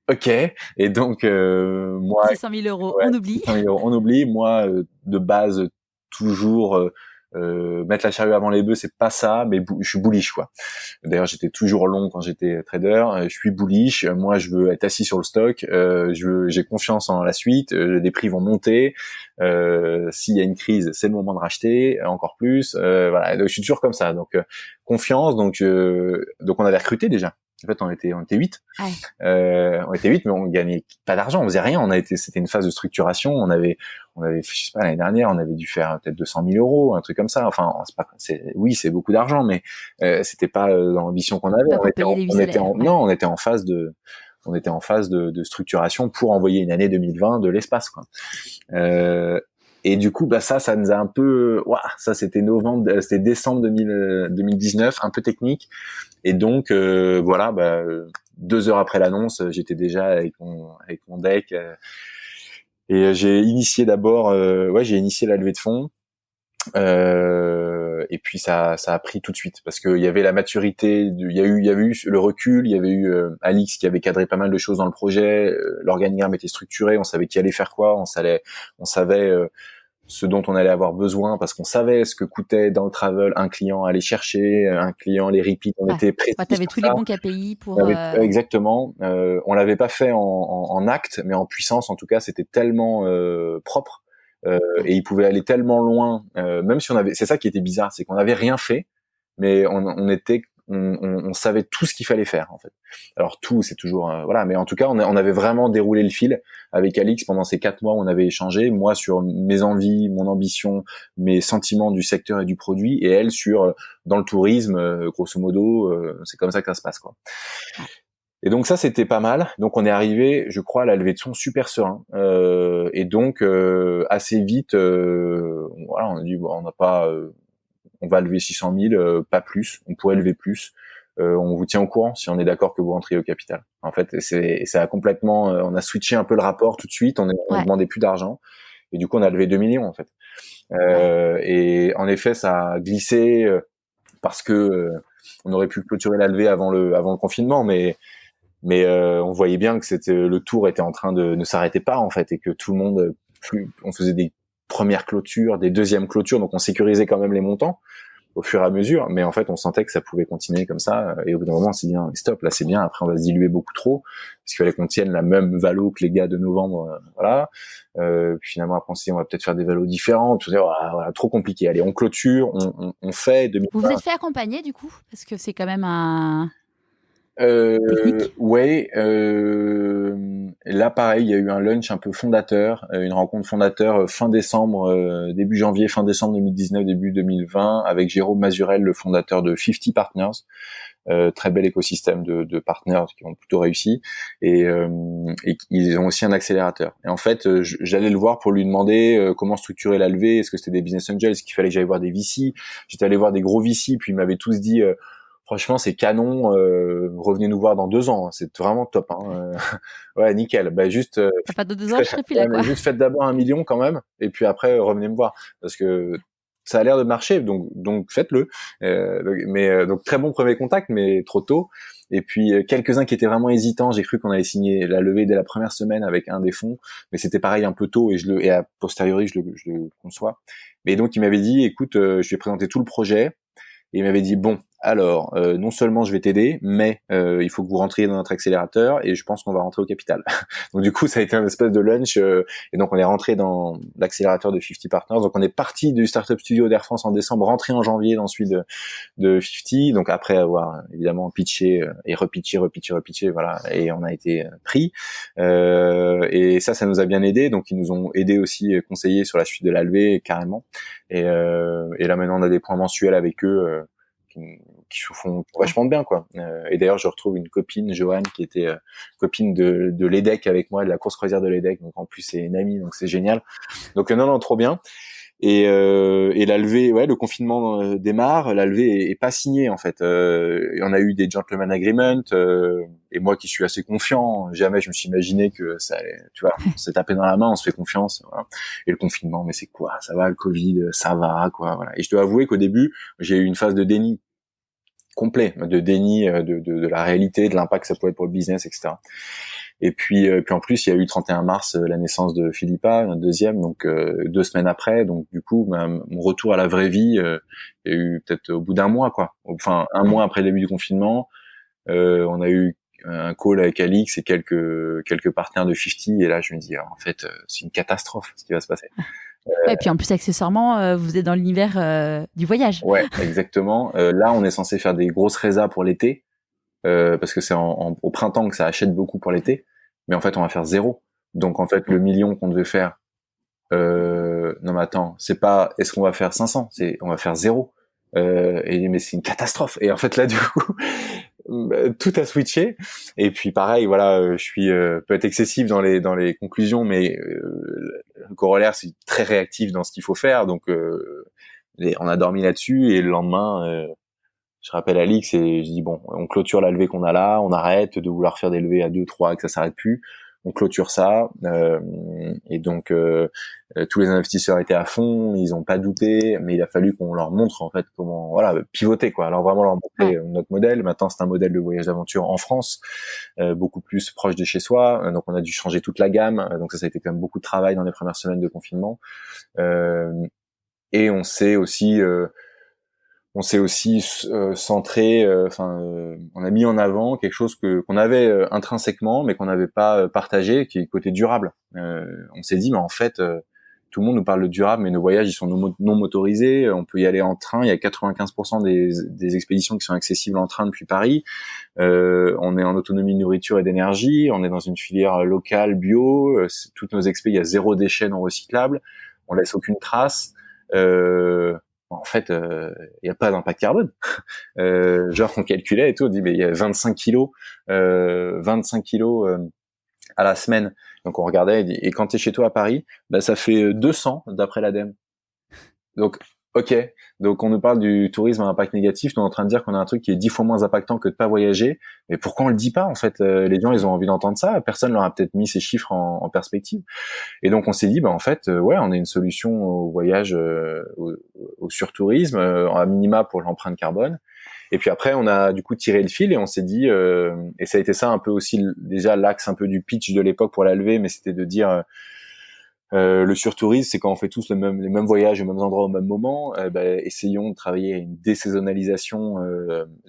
Ok. Et donc moi, 600 000 euros, ouais, on oublie. 600 000 euros, on oublie. Moi, de base, toujours mettre la charrue avant les bœufs, c'est pas ça, mais je suis bullish, quoi. D'ailleurs, j'étais toujours long quand j'étais trader. Je suis bullish. Moi, je veux être assis sur le stock. J'ai confiance en la suite. Les prix vont monter. S'il y a une crise, c'est le moment de racheter encore plus. Voilà. Donc, je suis toujours comme ça. Donc, confiance. Donc on avait recruté déjà. En fait, on était 8. Ouais. On était 8, mais on gagnait pas d'argent, on faisait rien. C'était une phase de structuration. On avait, je sais pas, l'année dernière, on avait dû faire peut-être 200 000 euros, un truc comme ça. Enfin, oui, c'est beaucoup d'argent, mais c'était pas dans l'ambition qu'on avait. Pas pour payer les 8 salaires. Non, on était en phase de structuration pour envoyer une année 2020 de l'espace, quoi. Et du coup, bah ça nous a un peu, ça c'était décembre 2019, un peu technique. Et donc voilà, 2 heures après l'annonce, j'étais déjà avec mon deck, et j'ai initié d'abord, j'ai initié la levée de fonds. Et puis ça a pris tout de suite, parce qu'il y avait la maturité, il y a eu le recul, il y avait eu Alix qui avait cadré pas mal de choses dans le projet, l'organigramme était structuré, on savait qui allait faire quoi, on savait ce dont on allait avoir besoin, parce qu'on savait ce que coûtait dans le travel un client à aller chercher, un client, les repeats, on était précis. T'avais tous les bons KPI pour... Exactement. On l'avait pas fait en acte, mais en puissance, en tout cas, c'était tellement propre, et il pouvait aller tellement loin, même si c'est ça qui était bizarre, c'est qu'on n'avait rien fait, mais on savait tout ce qu'il fallait faire, en fait. Alors tout, c'est toujours voilà, mais en tout cas, on avait vraiment déroulé le fil avec Alix pendant ces 4 mois où on avait échangé, moi sur mes envies, mon ambition, mes sentiments du secteur et du produit, et elle sur dans le tourisme, grosso modo, c'est comme ça que ça se passe, quoi. Et donc ça, c'était pas mal. Donc on est arrivé, je crois, à la levée de fonds super serein. Et donc assez vite, voilà, on a dit bon, on va lever 600 000, pas plus. On pourrait lever plus. On vous tient au courant si on est d'accord que vous rentriez au capital. En fait, ça a complètement, on a switché un peu le rapport tout de suite. On demandait plus d'argent, et du coup on a levé 2 millions, en fait. Et en effet, ça a glissé parce que on aurait pu clôturer la levée avant le confinement, mais on voyait bien que le tour était en train de ne s'arrêter pas, en fait, et que tout le monde, on faisait des premières clôtures, des deuxièmes clôtures, donc on sécurisait quand même les montants au fur et à mesure, mais en fait on sentait que ça pouvait continuer comme ça, et au bout d'un moment on s'est dit stop, là c'est bien, après on va se diluer beaucoup trop, parce qu'il fallait qu'on tienne la même valo que les gars de novembre, voilà. Puis finalement après on s'est dit on va peut-être faire des valos différentes, voilà, trop compliqué, allez on clôture, on fait 2020. Vous vous êtes fait accompagner du coup, parce que c'est quand même un... Ouais, là pareil, il y a eu un lunch un peu fondateur, une rencontre fondateur fin décembre, début janvier, fin décembre 2019, début 2020, avec Jérôme Mazurel, le fondateur de 50 Partners, très bel écosystème de partenaires qui ont plutôt réussi, et ils ont aussi un accélérateur. Et en fait, j'allais le voir pour lui demander comment structurer la levée, est-ce que c'était des business angels, est-ce qu'il fallait que j'aille voir des VC. J'étais allé voir des gros VC, puis ils m'avaient tous dit franchement, c'est canon. Revenez nous voir dans 2 ans. C'est vraiment top. Ouais, nickel. Juste. Pas de 2 ans, je serais plus là, quoi. Juste faites d'abord 1 million quand même, et puis après revenez me voir, parce que ça a l'air de marcher. Donc faites-le. Donc très bon premier contact, mais trop tôt. Et puis quelques-uns qui étaient vraiment hésitants. J'ai cru qu'on allait signer la levée dès la première semaine avec un des fonds, mais c'était pareil un peu tôt, et a posteriori je le conçois. Mais donc il m'avait dit, écoute, je vais présenter tout le projet. Et il m'avait dit bon, alors, non seulement je vais t'aider, mais il faut que vous rentriez dans notre accélérateur et je pense qu'on va rentrer au capital. Donc du coup, ça a été un espèce de lunch et donc on est rentré dans l'accélérateur de 50 Partners. Donc on est parti du Startup Studio d'Air France en décembre, rentré en janvier dans celui de 50. Donc après avoir évidemment pitché et repitché, voilà, et on a été pris. Et ça nous a bien aidé. Donc ils nous ont aidé aussi, conseillés sur la suite de la levée carrément. Et là maintenant on a des points mensuels avec eux. Qui se font vachement bien quoi. Et d'ailleurs je retrouve une copine, Joanne, qui était copine de l'EDEC avec moi, de la course croisière de l'EDEC, donc en plus c'est une amie, donc c'est génial. Donc non, trop bien. Et la levée, ouais, le confinement démarre, la levée est pas signée en fait. On a eu des gentleman agreement, et moi qui suis assez confiant, jamais je me suis imaginé que ça allait, tu vois, on s'est tapé dans la main, on se fait confiance. Voilà. Et le confinement, mais c'est quoi? Ça va, le Covid, ça va, quoi. Voilà. Et je dois avouer qu'au début, j'ai eu une phase de déni complet, de déni de la réalité, de l'impact que ça pouvait être pour le business, etc. Et puis en plus, il y a eu le 31 mars la naissance de Philippa, un deuxième, donc 2 semaines après. Donc du coup, mon retour à la vraie vie, il y a eu peut-être au bout d'un mois, quoi. Enfin, un mois après le début du confinement, on a eu un call avec Alix et quelques partenaires de 50. Et là, je me dis, en fait, c'est une catastrophe ce qui va se passer. Et puis en plus, accessoirement, vous êtes dans l'univers du voyage. Ouais, exactement. Là, on est censé faire des grosses résas pour l'été, parce que c'est au printemps que ça achète beaucoup pour l'été. Mais en fait, on va faire 0. Donc en fait, le million qu'on devait faire, non mais attends, c'est pas est-ce qu'on va faire 500, c'est on va faire 0. Mais c'est une catastrophe. Et en fait là, du coup, tout a switché. Et puis pareil, voilà, je suis peut-être excessif dans les conclusions, mais le corollaire, c'est très réactif dans ce qu'il faut faire. Donc on a dormi là-dessus et le lendemain. Je rappelle Alix et je dis bon, on clôture la levée qu'on a là, on arrête de vouloir faire des levées à 2, 3, que ça s'arrête plus. On clôture ça, et donc tous les investisseurs étaient à fond, ils ont pas douté, mais il a fallu qu'on leur montre en fait comment, voilà, pivoter quoi. Alors vraiment leur montrer notre modèle. Maintenant c'est un modèle de voyage d'aventure en France, beaucoup plus proche de chez soi. Donc on a dû changer toute la gamme. Donc ça a été quand même beaucoup de travail dans les premières semaines de confinement. Et on s'est aussi centré, on a mis en avant quelque chose qu'on avait intrinsèquement, mais qu'on n'avait pas partagé, qui est le côté durable. On s'est dit, mais en fait, tout le monde nous parle de durable, mais nos voyages ils sont non motorisés. On peut y aller en train. Il y a 95% des expéditions qui sont accessibles en train depuis Paris. On est en autonomie de nourriture et d'énergie. On est dans une filière locale bio. Toutes nos expéditions, il y a 0 déchet non recyclable. On laisse aucune trace. En fait, il n'y a pas d'impact carbone. Genre, on calculait et tout, on dit, mais il y a 25 kilos à la semaine. Donc, on regardait et quand tu es chez toi à Paris, bah, ça fait 200 d'après l'ADEME. Donc, ok. Donc, on nous parle du tourisme à impact négatif. Nous, on est en train de dire qu'on a un truc qui est 10 fois moins impactant que de pas voyager. Mais pourquoi on le dit pas, en fait? Les gens, ils ont envie d'entendre ça. Personne leur a peut-être mis ces chiffres en perspective. Et donc, on s'est dit, bah, en fait, ouais, on a une solution au voyage, au surtourisme, à minima pour l'empreinte carbone. Et puis après, on a du coup tiré le fil et on s'est dit, et ça a été ça un peu aussi déjà l'axe un peu du pitch de l'époque pour la levée, mais c'était de dire, le surtourisme, c'est quand on fait tous les mêmes voyages aux mêmes endroits au même moment. Essayons de travailler à une désaisonnalisation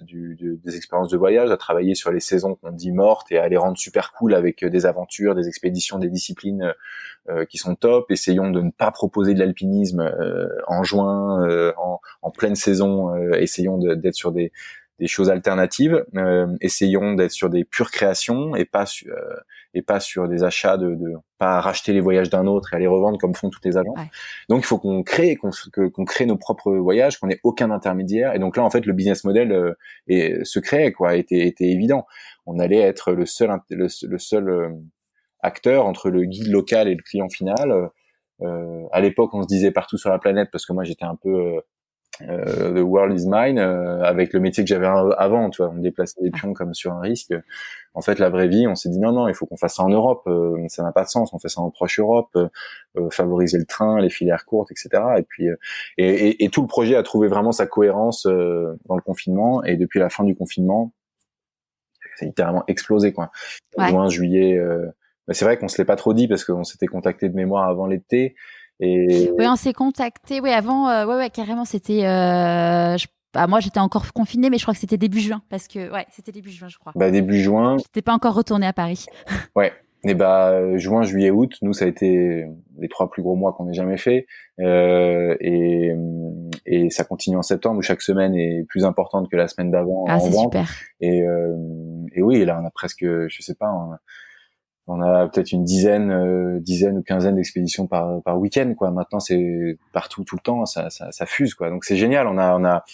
des expériences de voyage, à travailler sur les saisons qu'on dit mortes et à les rendre super cool avec des aventures, des expéditions, des disciplines qui sont top. Essayons de ne pas proposer de l'alpinisme en juin, en pleine saison. Essayons d'être sur des choses alternatives. Essayons d'être sur des pures créations et pas sur des achats de pas racheter les voyages d'un autre et à les revendre comme font toutes les agences. Ouais. Donc il faut qu'on crée nos propres voyages, qu'on ait aucun intermédiaire. Et donc là en fait le business model se créait quoi, était évident. On allait être le seul acteur entre le guide local et le client final. À l'époque on se disait partout sur la planète parce que moi j'étais un peu the world is mine, avec le métier que j'avais avant, tu vois, on déplaçait des pions comme sur un risque. En fait, la vraie vie, on s'est dit non, il faut qu'on fasse ça en Europe, ça n'a pas de sens, on fait ça en proche Europe, favoriser le train, les filières courtes, etc. Et puis, et tout le projet a trouvé vraiment sa cohérence dans le confinement, et depuis la fin du confinement, c'est littéralement explosé, quoi. Juin, juillet, c'est vrai qu'on se l'est pas trop dit parce qu'on s'était contacté de mémoire avant l'été. Oui, on s'est contacté. Oui, avant, carrément, c'était. Bah, moi, j'étais encore confinée, mais je crois que c'était début juin, parce que ouais, c'était début juin, je crois. Bah, début juin. J'étais pas encore retournée à Paris. Ouais. Et bah, juin, juillet, août, nous, ça a été les 3 plus gros mois qu'on ait jamais fait. Et ça continue en septembre, où chaque semaine est plus importante que la semaine d'avant Ah, en c'est vente. super. Et oui, et là, on a presque, je sais pas, on a peut-être une dizaine ou quinzaine d'expéditions par week-end, quoi. Maintenant, c'est partout, tout le temps, ça fuse, quoi. Donc c'est génial. On a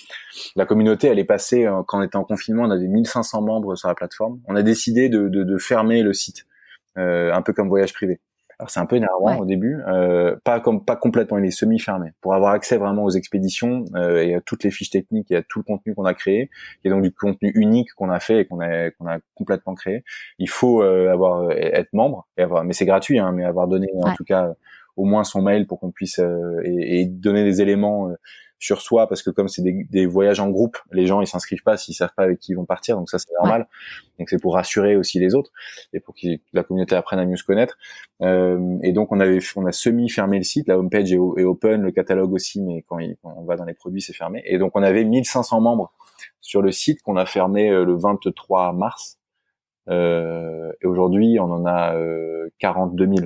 la communauté, elle est passée quand on était en confinement, on avait 1500 membres sur la plateforme. On a décidé de fermer le site, un peu comme voyage privé. Alors c'est un peu énervant Ouais. au début, pas complètement, il est semi-fermé pour avoir accès vraiment aux expéditions et à toutes les fiches techniques et à tout le contenu qu'on a créé, qui est donc du contenu unique qu'on a fait et qu'on a complètement créé. Il faut être membre mais c'est gratuit, hein, mais avoir donné en tout cas au moins son mail pour qu'on puisse et donner des éléments sur soi, parce que comme c'est des voyages en groupe, les gens ils s'inscrivent pas s'ils savent pas avec qui ils vont partir, donc ça c'est normal. Ouais. Donc c'est pour rassurer aussi les autres et pour que la communauté apprenne à mieux se connaître. Et donc on a semi fermé le site, la homepage est open, le catalogue aussi, mais quand on va dans les produits c'est fermé. Et donc on avait 1500 membres sur le site qu'on a fermé le 23 mars. Et aujourd'hui on en a 42 000.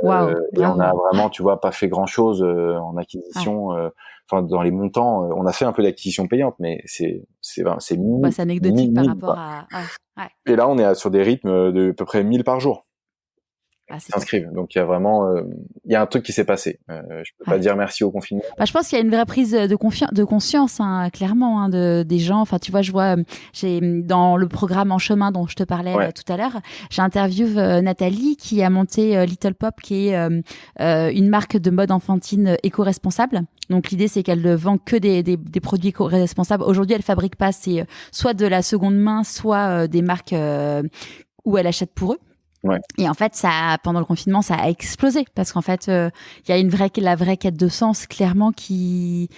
Wow, et on a bravo. vraiment, tu vois, pas fait grand chose en acquisition. Enfin, dans les montants, on a fait un peu d'acquisition payante, mais c'est C'est anecdotique par rapport à. Ouais. Et là, on est sur des rythmes de à peu près 1000 par jour. C'est s'inscrivent. Donc il y a vraiment, il y a un truc qui s'est passé. Je peux pas dire merci au confinement. Bah, je pense qu'il y a une vraie prise de conscience, hein, clairement, hein, des gens. Enfin, tu vois, je vois, j'ai dans le programme En Chemin dont je te parlais tout à l'heure, j'ai interviewé Nathalie qui a monté Little Pop, qui est une marque de mode enfantine éco-responsable. Donc l'idée, c'est qu'elle ne vend que des produits éco-responsables. Aujourd'hui, elle fabrique pas, c'est soit de la seconde main, soit des marques où elle achète pour eux. Ouais. Et en fait, pendant le confinement, ça a explosé parce qu'en fait, il y a la vraie quête de sens clairement qui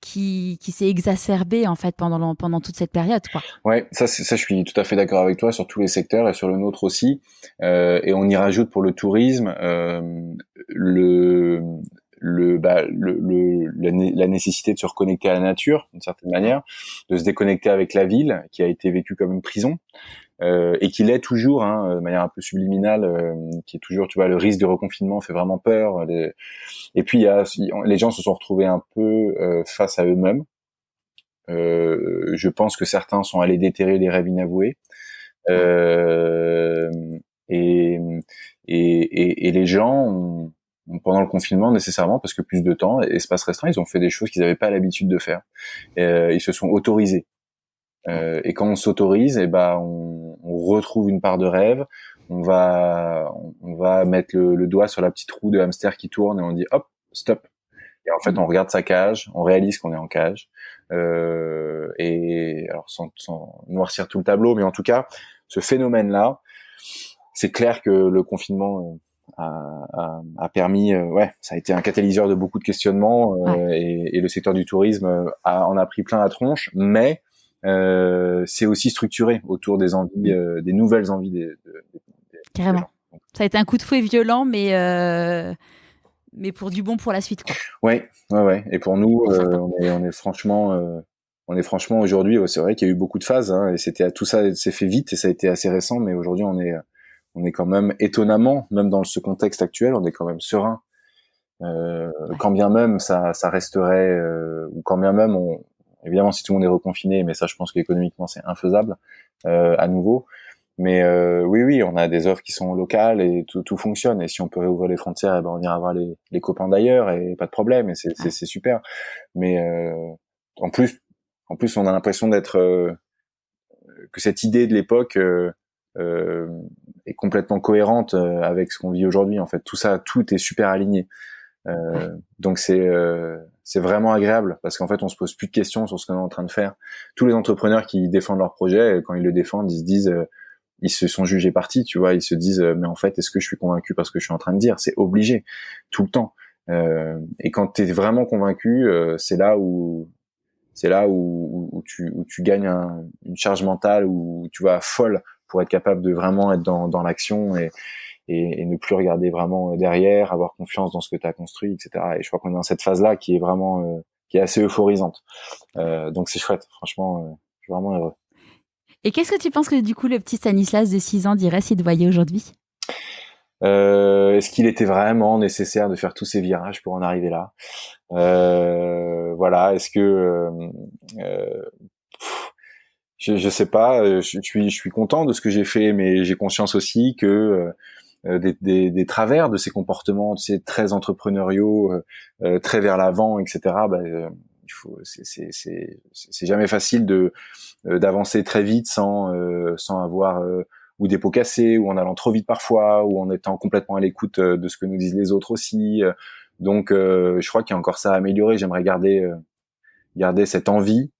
s'est exacerbée en fait pendant toute cette période, quoi. Ouais, ça je suis tout à fait d'accord avec toi sur tous les secteurs et sur le nôtre aussi. Et on y rajoute pour le tourisme la nécessité de se reconnecter à la nature d'une certaine manière, de se déconnecter avec la ville qui a été vécue comme une prison. Et qui l'est toujours, hein, de manière un peu subliminale, qui est toujours, tu vois, le risque de reconfinement fait vraiment peur. Et puis les gens se sont retrouvés un peu face à eux-mêmes. Je pense que certains sont allés déterrer les rêves inavoués. Et les gens pendant le confinement, nécessairement, parce que plus de temps, espace restreint, ils ont fait des choses qu'ils n'avaient pas l'habitude de faire. Ils se sont autorisés. Et quand on s'autorise, on retrouve une part de rêve. On va mettre le doigt sur la petite roue de hamster qui tourne et on dit hop, stop. Et en fait, on regarde sa cage, on réalise qu'on est en cage. Et alors sans noircir tout le tableau, mais en tout cas, ce phénomène-là, c'est clair que le confinement a permis, ça a été un catalyseur de beaucoup de questionnements et le secteur du tourisme en a pris plein la tronche, mais c'est aussi structuré autour des envies, des nouvelles envies des carrément. Des gens. Ça a été un coup de fouet violent, mais pour du bon pour la suite, quoi. Ouais. Et pour nous, on est franchement aujourd'hui, c'est vrai qu'il y a eu beaucoup de phases, hein, et tout ça s'est fait vite et ça a été assez récent, mais aujourd'hui on est quand même étonnamment, même dans ce contexte actuel, on est quand même serein. Quand bien même ça resterait, ou quand bien même évidemment si tout le monde est reconfiné, mais ça je pense qu'économiquement c'est infaisable à nouveau. Mais oui, on a des offres qui sont locales et tout fonctionne. Et si on peut réouvrir les frontières, on ira voir les copains d'ailleurs et pas de problème. Et c'est super. Mais en plus on a l'impression que cette idée de l'époque est complètement cohérente avec ce qu'on vit aujourd'hui. En fait, tout est super aligné. Donc c'est vraiment agréable parce qu'en fait on se pose plus de questions sur ce qu'on est en train de faire. Tous les entrepreneurs qui défendent leur projet, quand ils le défendent, ils se disent ils se sont jugés partis, tu vois, ils se disent mais en fait est-ce que je suis convaincu par ce que je suis en train de dire? C'est obligé tout le temps. Et quand tu es vraiment convaincu, c'est là où tu gagnes une charge mentale, où tu vas folle pour être capable de vraiment être dans l'action et ne plus regarder vraiment derrière, avoir confiance dans ce que tu as construit, etc. Et je crois qu'on est dans cette phase-là qui est qui est assez euphorisante. Donc c'est chouette, franchement, je suis vraiment heureux. Et qu'est-ce que tu penses que du coup le petit Stanislas de 6 ans dirait s'il te voyait aujourd'hui? Est-ce qu'il était vraiment nécessaire de faire tous ces virages pour en arriver là? Voilà, est-ce que je sais pas, je suis content de ce que j'ai fait, mais j'ai conscience aussi que des travers de ces comportements, tu sais, très entrepreneuriaux, très vers l'avant, etc. Il faut, c'est jamais facile d'avancer très vite sans avoir ou des pots cassés, ou en allant trop vite parfois, ou en étant complètement à l'écoute de ce que nous disent les autres aussi. Donc, je crois qu'il y a encore ça à améliorer. J'aimerais garder cette envie,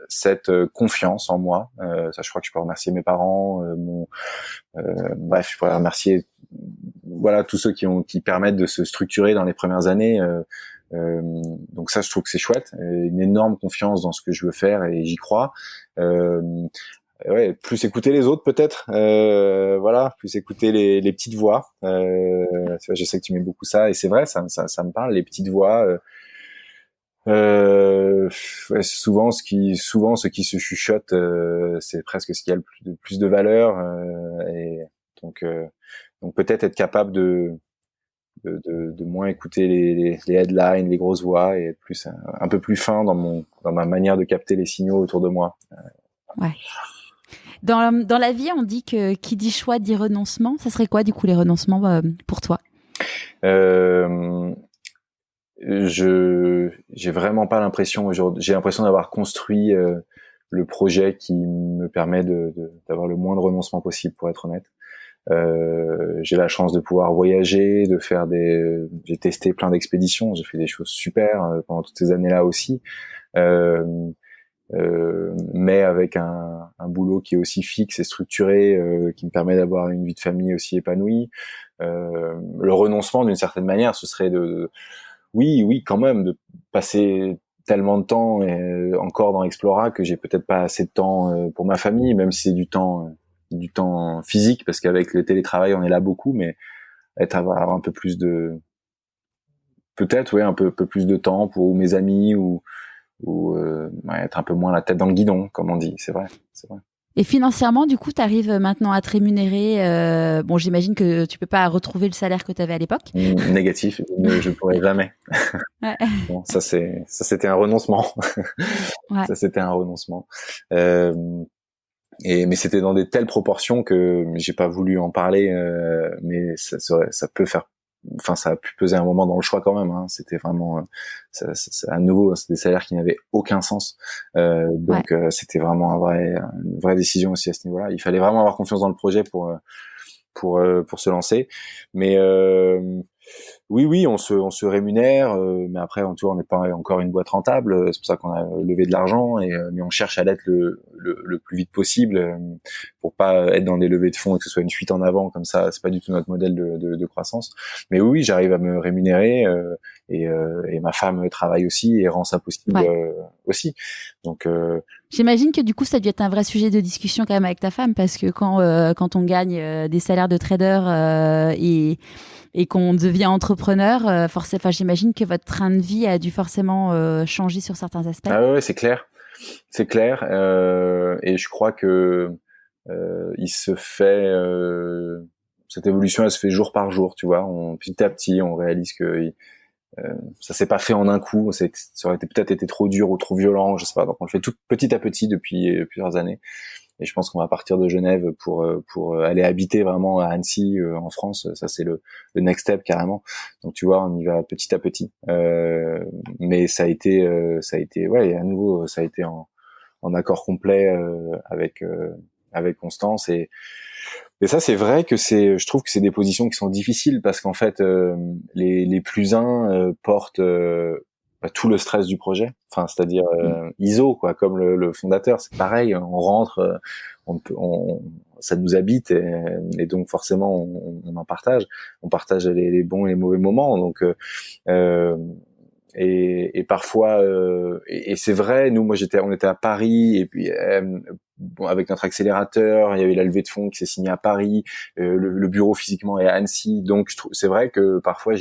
cette confiance en moi. Ça, je crois que je peux remercier mes parents, bref, je pourrais remercier, voilà, tous ceux qui permettent de se structurer dans les premières années. Donc ça, je trouve que c'est chouette. Une énorme confiance dans ce que je veux faire et j'y crois. Ouais, plus écouter les autres peut-être. Voilà, plus écouter les petites voix. Je sais que tu mets beaucoup ça et c'est vrai, ça me parle, les petites voix. Ouais, souvent ce qui se chuchote, c'est presque ce qui a le plus de valeur. Et donc, donc peut-être être capable de moins écouter les headlines, les grosses voix, et être plus un peu plus fin dans ma manière de capter les signaux autour de moi. Ouais. Dans la vie, on dit que qui dit choix dit renoncement. Ça serait quoi du coup les renoncements pour toi? J'ai vraiment pas l'impression aujourd'hui. J'ai l'impression d'avoir construit le projet qui me permet d'avoir le moins de renoncements possible, pour être honnête. J'ai la chance de pouvoir voyager, j'ai testé plein d'expéditions, j'ai fait des choses super pendant toutes ces années-là aussi. Mais avec un boulot qui est aussi fixe et structuré, qui me permet d'avoir une vie de famille aussi épanouie. Le renoncement, d'une certaine manière, ce serait oui, quand même, de passer tellement de temps encore dans Explora que j'ai peut-être pas assez de temps pour ma famille, même si c'est du temps physique, parce qu'avec le télétravail, on est là beaucoup, mais avoir un peu plus peut-être, ouais, un peu plus de temps pour mes amis ou ouais, être un peu moins la tête dans le guidon, comme on dit. C'est vrai. Et financièrement, du coup, tu arrives maintenant à te rémunérer. Bon, j'imagine que tu peux pas retrouver le salaire que tu avais à l'époque. Négatif, je ne pourrais jamais. Ouais. Bon, ça c'était un renoncement. Ouais. Ça c'était un renoncement. Mais c'était dans des telles proportions que j'ai pas voulu en parler. Mais ça peut faire. Enfin, ça a pu peser un moment dans le choix quand même. Hein. C'était vraiment, à nouveau, c'est des salaires qui n'avaient aucun sens. Donc, c'était vraiment une vraie décision aussi à ce niveau-là. Il fallait vraiment avoir confiance dans le projet pour se lancer. Mais oui, on se rémunère, mais après, tu vois, on n'est pas encore une boîte rentable. C'est pour ça qu'on a levé de l'argent, mais on cherche à l'être le plus vite possible, pour pas être dans des levées de fonds et que ce soit une fuite en avant comme ça. C'est pas du tout notre modèle de croissance. Mais oui, j'arrive à me rémunérer, et ma femme travaille aussi et rend ça possible aussi. Donc j'imagine que du coup, ça a dû être un vrai sujet de discussion quand même avec ta femme, parce que quand on gagne des salaires de trader et qu'on devient entrepreneur, forcément, j'imagine que votre train de vie a dû forcément changer sur certains aspects. Ah ouais, c'est clair. Et je crois que il se fait cette évolution, elle se fait jour par jour, tu vois. Petit à petit, on réalise que ça s'est pas fait en un coup. Ça aurait peut-être été trop dur ou trop violent, je sais pas. Donc on le fait tout petit à petit depuis plusieurs années. Et je pense qu'on va partir de Genève pour aller habiter vraiment à Annecy, en France. Ça, c'est le next step carrément. Donc tu vois, on y va petit à petit. Mais ça a été, ouais, à nouveau, ça a été en accord complet avec Constance. Et ça, c'est vrai que je trouve que c'est des positions qui sont difficiles parce qu'en fait, les plus uns portent tout le stress du projet. Enfin, c'est-à-dire ISO, quoi, comme le fondateur, c'est pareil. On rentre, ça nous habite et donc forcément on en partage. On partage les bons et les mauvais moments. Donc et parfois et c'est vrai, on était à Paris et puis avec notre accélérateur, il y avait la levée de fonds qui s'est signée à Paris, le bureau physiquement est à Annecy, donc c'est vrai que parfois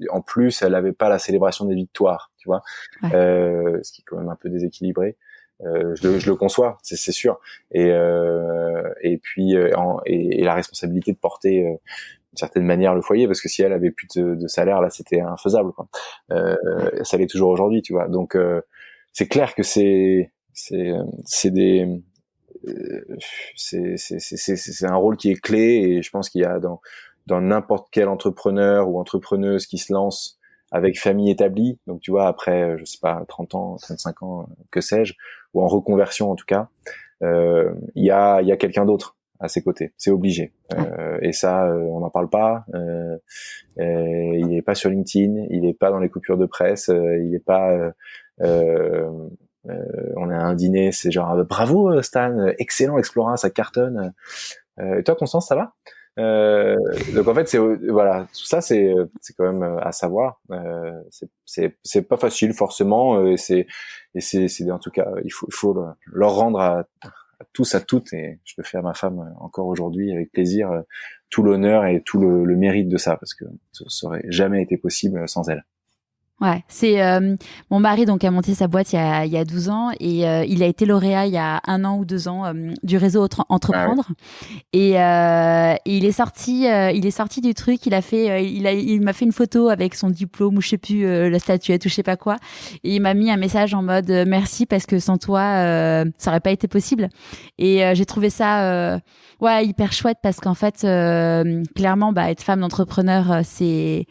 en plus elle avait pas la célébration des victoires, tu vois, Ouais. ce qui est quand même un peu déséquilibré. Je le conçois, c'est sûr. Et puis et la responsabilité de porter d'une certaine manière le foyer, parce que si elle avait plus de salaire, là, c'était infaisable, quoi. Ça l'est toujours aujourd'hui, tu vois. Donc c'est clair que c'est des c'est un rôle qui est clé, et je pense qu'il y a dans n'importe quel entrepreneur ou entrepreneuse qui se lance avec famille établie, donc tu vois, après, je sais pas, 30 ans, 35 ans, que sais-je, ou en reconversion en tout cas, il y a quelqu'un d'autre à ses côtés, c'est obligé. Et ça, on n'en parle pas. Il n'est pas sur LinkedIn, il n'est pas dans les coupures de presse, il n'est pas. On a un dîner, c'est genre bravo Stan, excellent Explora, ça cartonne. Et toi, Constance, ça va? Donc en fait, c'est voilà, tout ça, c'est quand même à savoir. C'est pas facile forcément, et c'est en tout cas, il faut leur rendre à tous, à toutes, et je le fais à ma femme encore aujourd'hui avec plaisir, tout l'honneur et tout le mérite de ça, parce que ça aurait jamais été possible sans elle. Ouais, c'est mon mari donc a monté sa boîte il y a 12 ans et il a été lauréat il y a 1 an ou 2 ans du réseau Ah ouais. Entreprendre et il est sorti du truc, il m'a fait une photo avec son diplôme ou je sais plus la statuette ou je sais pas quoi et il m'a mis un message en mode merci parce que sans toi ça aurait pas été possible et j'ai trouvé ça ouais hyper chouette parce qu'en fait clairement bah être femme d'entrepreneur c'est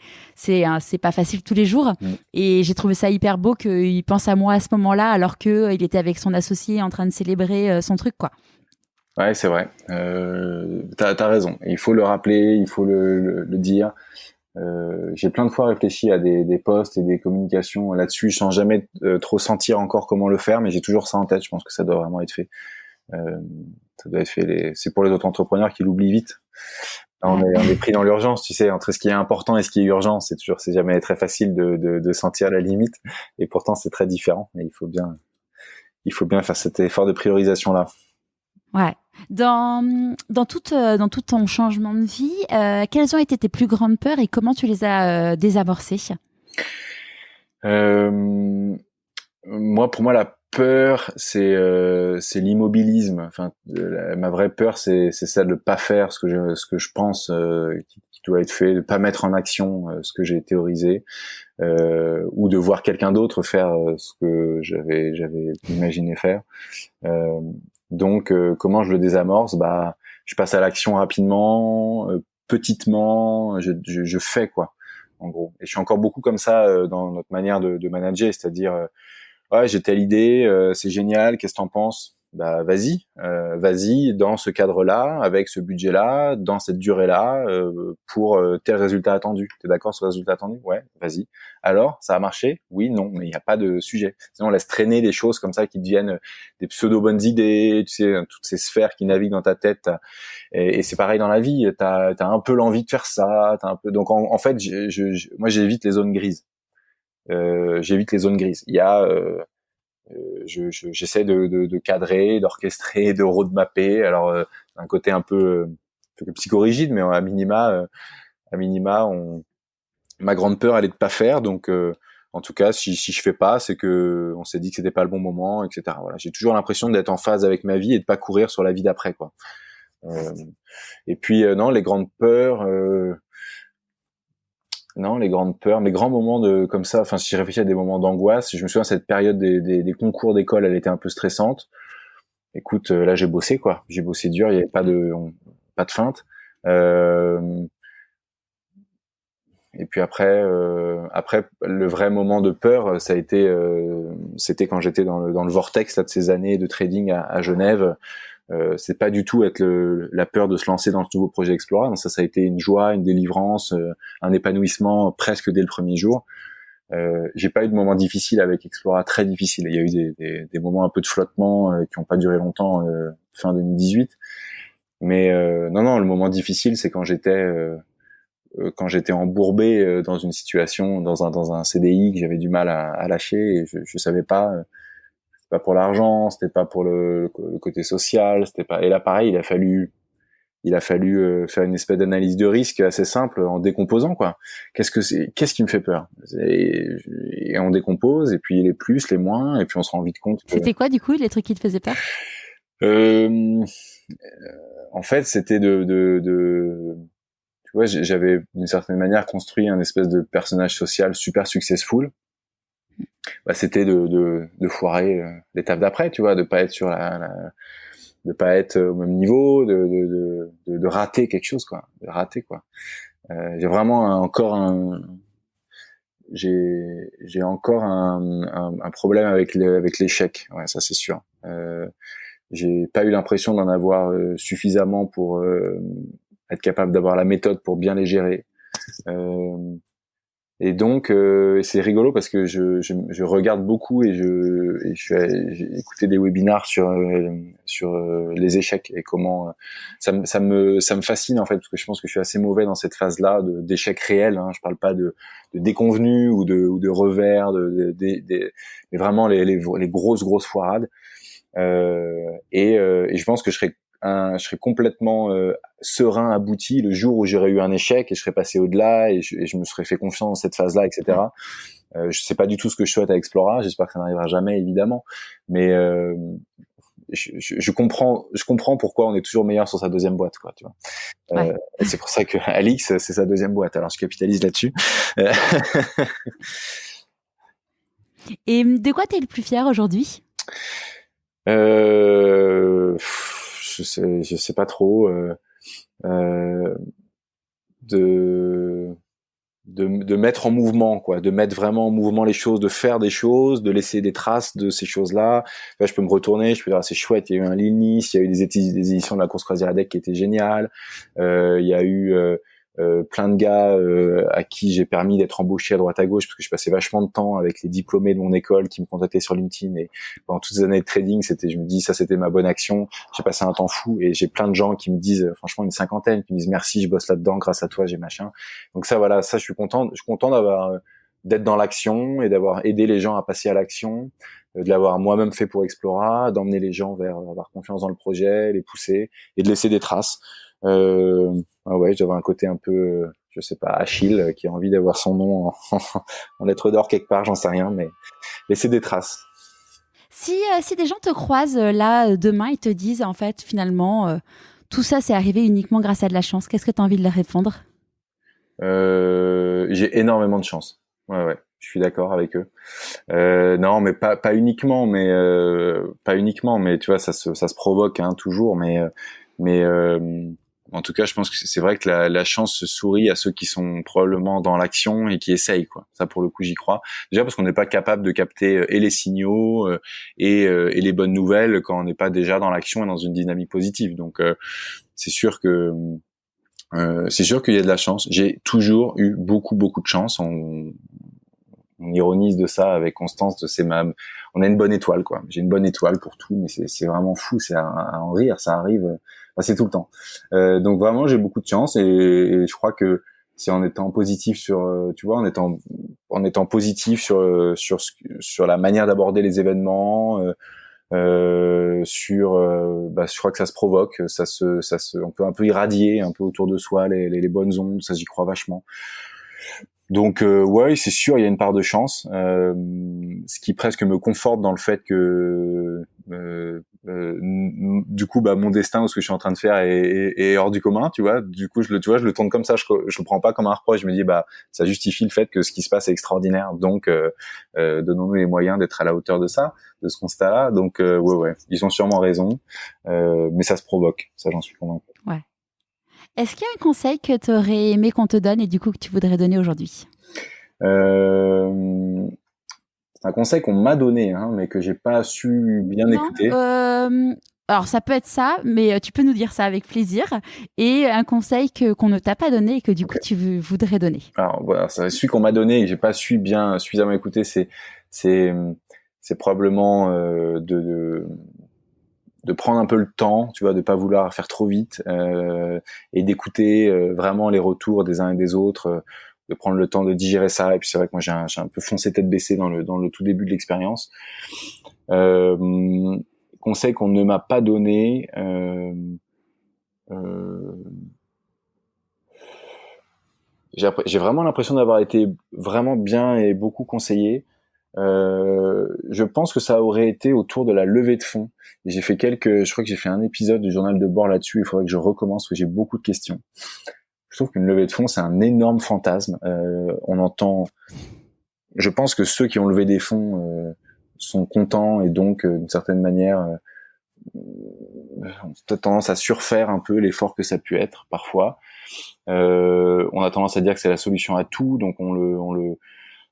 pas facile tous les jours. Mm. Et j'ai trouvé ça hyper beau qu'il pense à moi à ce moment-là, alors que il était avec son associé en train de célébrer son truc, quoi. Ouais, c'est vrai. T'as raison. Il faut le rappeler, il faut le dire. J'ai plein de fois réfléchi à des posts et des communications là-dessus, sans jamais trop sentir encore comment le faire, mais j'ai toujours ça en tête. Je pense que ça doit vraiment être fait. Euh, Ça doit être fait. C'est pour les autres entrepreneurs qui l'oublient vite. Ouais. On est pris dans l'urgence, tu sais, entre ce qui est important et ce qui est urgent. C'est jamais très facile de sentir la limite. Et pourtant, c'est très différent. Et il faut bien faire cet effort de priorisation là. Ouais. Dans tout ton changement de vie, quelles ont été tes plus grandes peurs et comment tu les as désamorcées? Euh, pour moi, la peur, c'est l'immobilisme. Enfin, ma vraie peur, c'est ça, de pas faire ce que je pense qui doit être fait, de pas mettre en action ce que j'ai théorisé, ou de voir quelqu'un d'autre faire ce que j'avais imaginé faire. Euh, donc, comment je le désamorce? Bah, je passe à l'action rapidement, petitement. Je fais, quoi, en gros. Et je suis encore beaucoup comme ça dans notre manière de manager, c'est-à-dire ouais, j'ai telle idée, c'est génial, qu'est-ce que t'en penses? Bah vas-y dans ce cadre-là, avec ce budget-là, dans cette durée-là, pour tel résultat attendu. T'es d'accord sur le résultat attendu? Ouais, vas-y. Alors, ça a marché? Oui, non, mais il n'y a pas de sujet. Sinon, on laisse traîner des choses comme ça qui deviennent des pseudo bonnes idées, tu sais, toutes ces sphères qui naviguent dans ta tête. Et c'est pareil dans la vie. T'as un peu l'envie de faire ça, t'as un peu. Donc en fait, moi j'évite les zones grises. J'évite les zones grises. Il y a j'essaie de cadrer, d'orchestrer, de roadmapper. Alors un côté un peu psychorigide, mais à minima, ma grande peur, elle est de pas faire. Donc en tout cas, si je fais pas, c'est que on s'est dit que c'était pas le bon moment, etc. Voilà, j'ai toujours l'impression d'être en phase avec ma vie et de pas courir sur la vie d'après, quoi. Euh, et puis non, les grandes peurs. Non, les grandes peurs, mes grands moments de comme ça. Enfin, si je réfléchis à des moments d'angoisse, je me souviens cette période des concours d'école, elle était un peu stressante. Écoute, là j'ai bossé, quoi. J'ai bossé dur, il y avait pas de feinte. Euh, et puis après le vrai moment de peur, ça a été, c'était quand j'étais dans le vortex là de ces années de trading à Genève. C'est pas du tout être la peur de se lancer dans ce nouveau projet Explora. Donc ça a été une joie, une délivrance, un épanouissement presque dès le premier jour. J'ai pas eu de moments difficiles avec Explora, très difficiles. Il y a eu des moments un peu de flottement qui ont pas duré longtemps fin 2018. Mais non, le moment difficile, c'est quand j'étais embourbé dans une situation, dans un CDI que j'avais du mal à lâcher, et je savais pas. C'était pas pour l'argent, c'était pas pour le côté social, c'était pas. Et là, pareil, il a fallu il a fallu faire une espèce d'analyse de risque assez simple en décomposant, quoi. Qu'est-ce qui me fait peur? Et on décompose, et puis les plus, les moins, et puis on se rend vite compte que... C'était quoi, du coup, les trucs qui te faisaient peur? En fait, c'était tu vois, j'avais d'une certaine manière construit un espèce de personnage social super successful. Bah, c'était de foirer l'étape d'après, tu vois, de pas être de pas être au même niveau, de rater quelque chose, quoi, de rater, quoi. J'ai vraiment j'ai encore un problème avec l'échec, ouais, ça c'est sûr. J'ai pas eu l'impression d'en avoir suffisamment pour être capable d'avoir la méthode pour bien les gérer. Et donc c'est rigolo parce que je regarde beaucoup et j'ai écouté des webinars sur les échecs et comment ça me fascine en fait, parce que je pense que je suis assez mauvais dans cette phase-là d'échecs réels, hein. Je parle pas de déconvenus ou de revers, mais vraiment les grosses foirades. Et je pense que je serais complètement serein, abouti le jour où j'aurais eu un échec et je serais passé au-delà et je me serais fait confiance dans cette phase-là, etc. Je sais pas du tout ce que je souhaite à Explora. J'espère que ça n'arrivera jamais, évidemment. Mais je comprends pourquoi on est toujours meilleur sur sa deuxième boîte, quoi. Tu vois. Ouais. C'est pour ça que Alix, c'est sa deuxième boîte. Alors je capitalise là-dessus. Et de quoi t'es le plus fier aujourd'hui? Je sais pas trop. De mettre en mouvement, quoi, de mettre vraiment en mouvement les choses, de faire des choses, de laisser des traces de ces choses-là. Là, je peux me retourner, je peux dire, ah, c'est chouette, il y a eu un Nice, il y a eu des éditions de la course croisière à deck qui étaient géniales, il y a eu plein de gars à qui j'ai permis d'être embauché à droite à gauche, parce que je passais vachement de temps avec les diplômés de mon école qui me contactaient sur LinkedIn, et pendant toutes ces années de trading, je me dis, ça c'était ma bonne action, j'ai passé un temps fou, et j'ai plein de gens qui me disent, franchement une cinquantaine, qui me disent merci, je bosse là-dedans, grâce à toi j'ai machin. Donc ça, voilà, ça je suis content d'être dans l'action et d'avoir aidé les gens à passer à l'action, de l'avoir moi-même fait pour Explora, d'emmener les gens vers avoir confiance dans le projet, les pousser et de laisser des traces. Ouais, j'avais un côté un peu, je sais pas, Achille, qui a envie d'avoir son nom en lettres d'or quelque part, j'en sais rien, mais laisser des traces. Si des gens te croisent là demain et te disent en fait finalement tout ça c'est arrivé uniquement grâce à de la chance, qu'est-ce que tu as envie de leur répondre? J'ai énormément de chance. Ouais, je suis d'accord avec eux. Non, mais pas uniquement, mais tu vois, ça se provoque, hein, toujours, mais en tout cas, je pense que c'est vrai que la chance se sourit à ceux qui sont probablement dans l'action et qui essayent, quoi. Ça, pour le coup, j'y crois. Déjà parce qu'on n'est pas capable de capter et les signaux et les bonnes nouvelles quand on n'est pas déjà dans l'action et dans une dynamique positive. Donc, c'est sûr qu'il y a de la chance. J'ai toujours eu beaucoup de chance. On ironise de ça avec Constance, on a une bonne étoile, quoi. J'ai une bonne étoile pour tout, mais c'est vraiment fou, c'est à en rire, ça arrive, c'est tout le temps. Donc vraiment, j'ai beaucoup de chance et je crois que c'est en étant positif tu vois, en étant positif sur la manière d'aborder les événements, je crois que ça se provoque, on peut un peu irradier un peu autour de soi les bonnes ondes, ça j'y crois vachement. Donc ouais, c'est sûr, il y a une part de chance, ce qui presque me conforte dans le fait que du coup, mon destin ou ce que je suis en train de faire est hors du commun, tu vois. Du coup, je le tourne comme ça, je le prends pas comme un reproche. Je me dis, ça justifie le fait que ce qui se passe est extraordinaire. Donc, donnons-nous les moyens d'être à la hauteur de ça, de ce constat-là. Donc, ouais, ils ont sûrement raison, mais ça se provoque, ça j'en suis convaincu. Ouais. Est-ce qu'il y a un conseil que tu aurais aimé qu'on te donne et du coup que tu voudrais donner aujourd'hui? Un conseil qu'on m'a donné, hein, mais que j'ai pas su bien écouter. Alors ça peut être ça, mais tu peux nous dire ça avec plaisir. Et un conseil qu'on ne t'a pas donné et que du coup tu voudrais donner. Alors voilà, c'est celui qu'on m'a donné et que j'ai pas su bien suffisamment écouter, c'est probablement de prendre un peu le temps, tu vois, de pas vouloir faire trop vite et d'écouter vraiment les retours des uns et des autres, de prendre le temps de digérer ça. Et puis c'est vrai que moi j'ai un peu foncé tête baissée dans le tout début de l'expérience. Conseil qu'on ne m'a pas donné, Euh, j'ai vraiment l'impression d'avoir été vraiment bien et beaucoup conseillé. Je pense que ça aurait été autour de la levée de fonds. Et je crois que j'ai fait un épisode du journal de bord là-dessus. Il faudrait que je recommence parce que j'ai beaucoup de questions. Je trouve qu'une levée de fonds, c'est un énorme fantasme. Je pense que ceux qui ont levé des fonds sont contents et donc, d'une certaine manière, ont peut-être tendance à surfaire un peu l'effort que ça a pu être parfois. On a tendance à dire que c'est la solution à tout, donc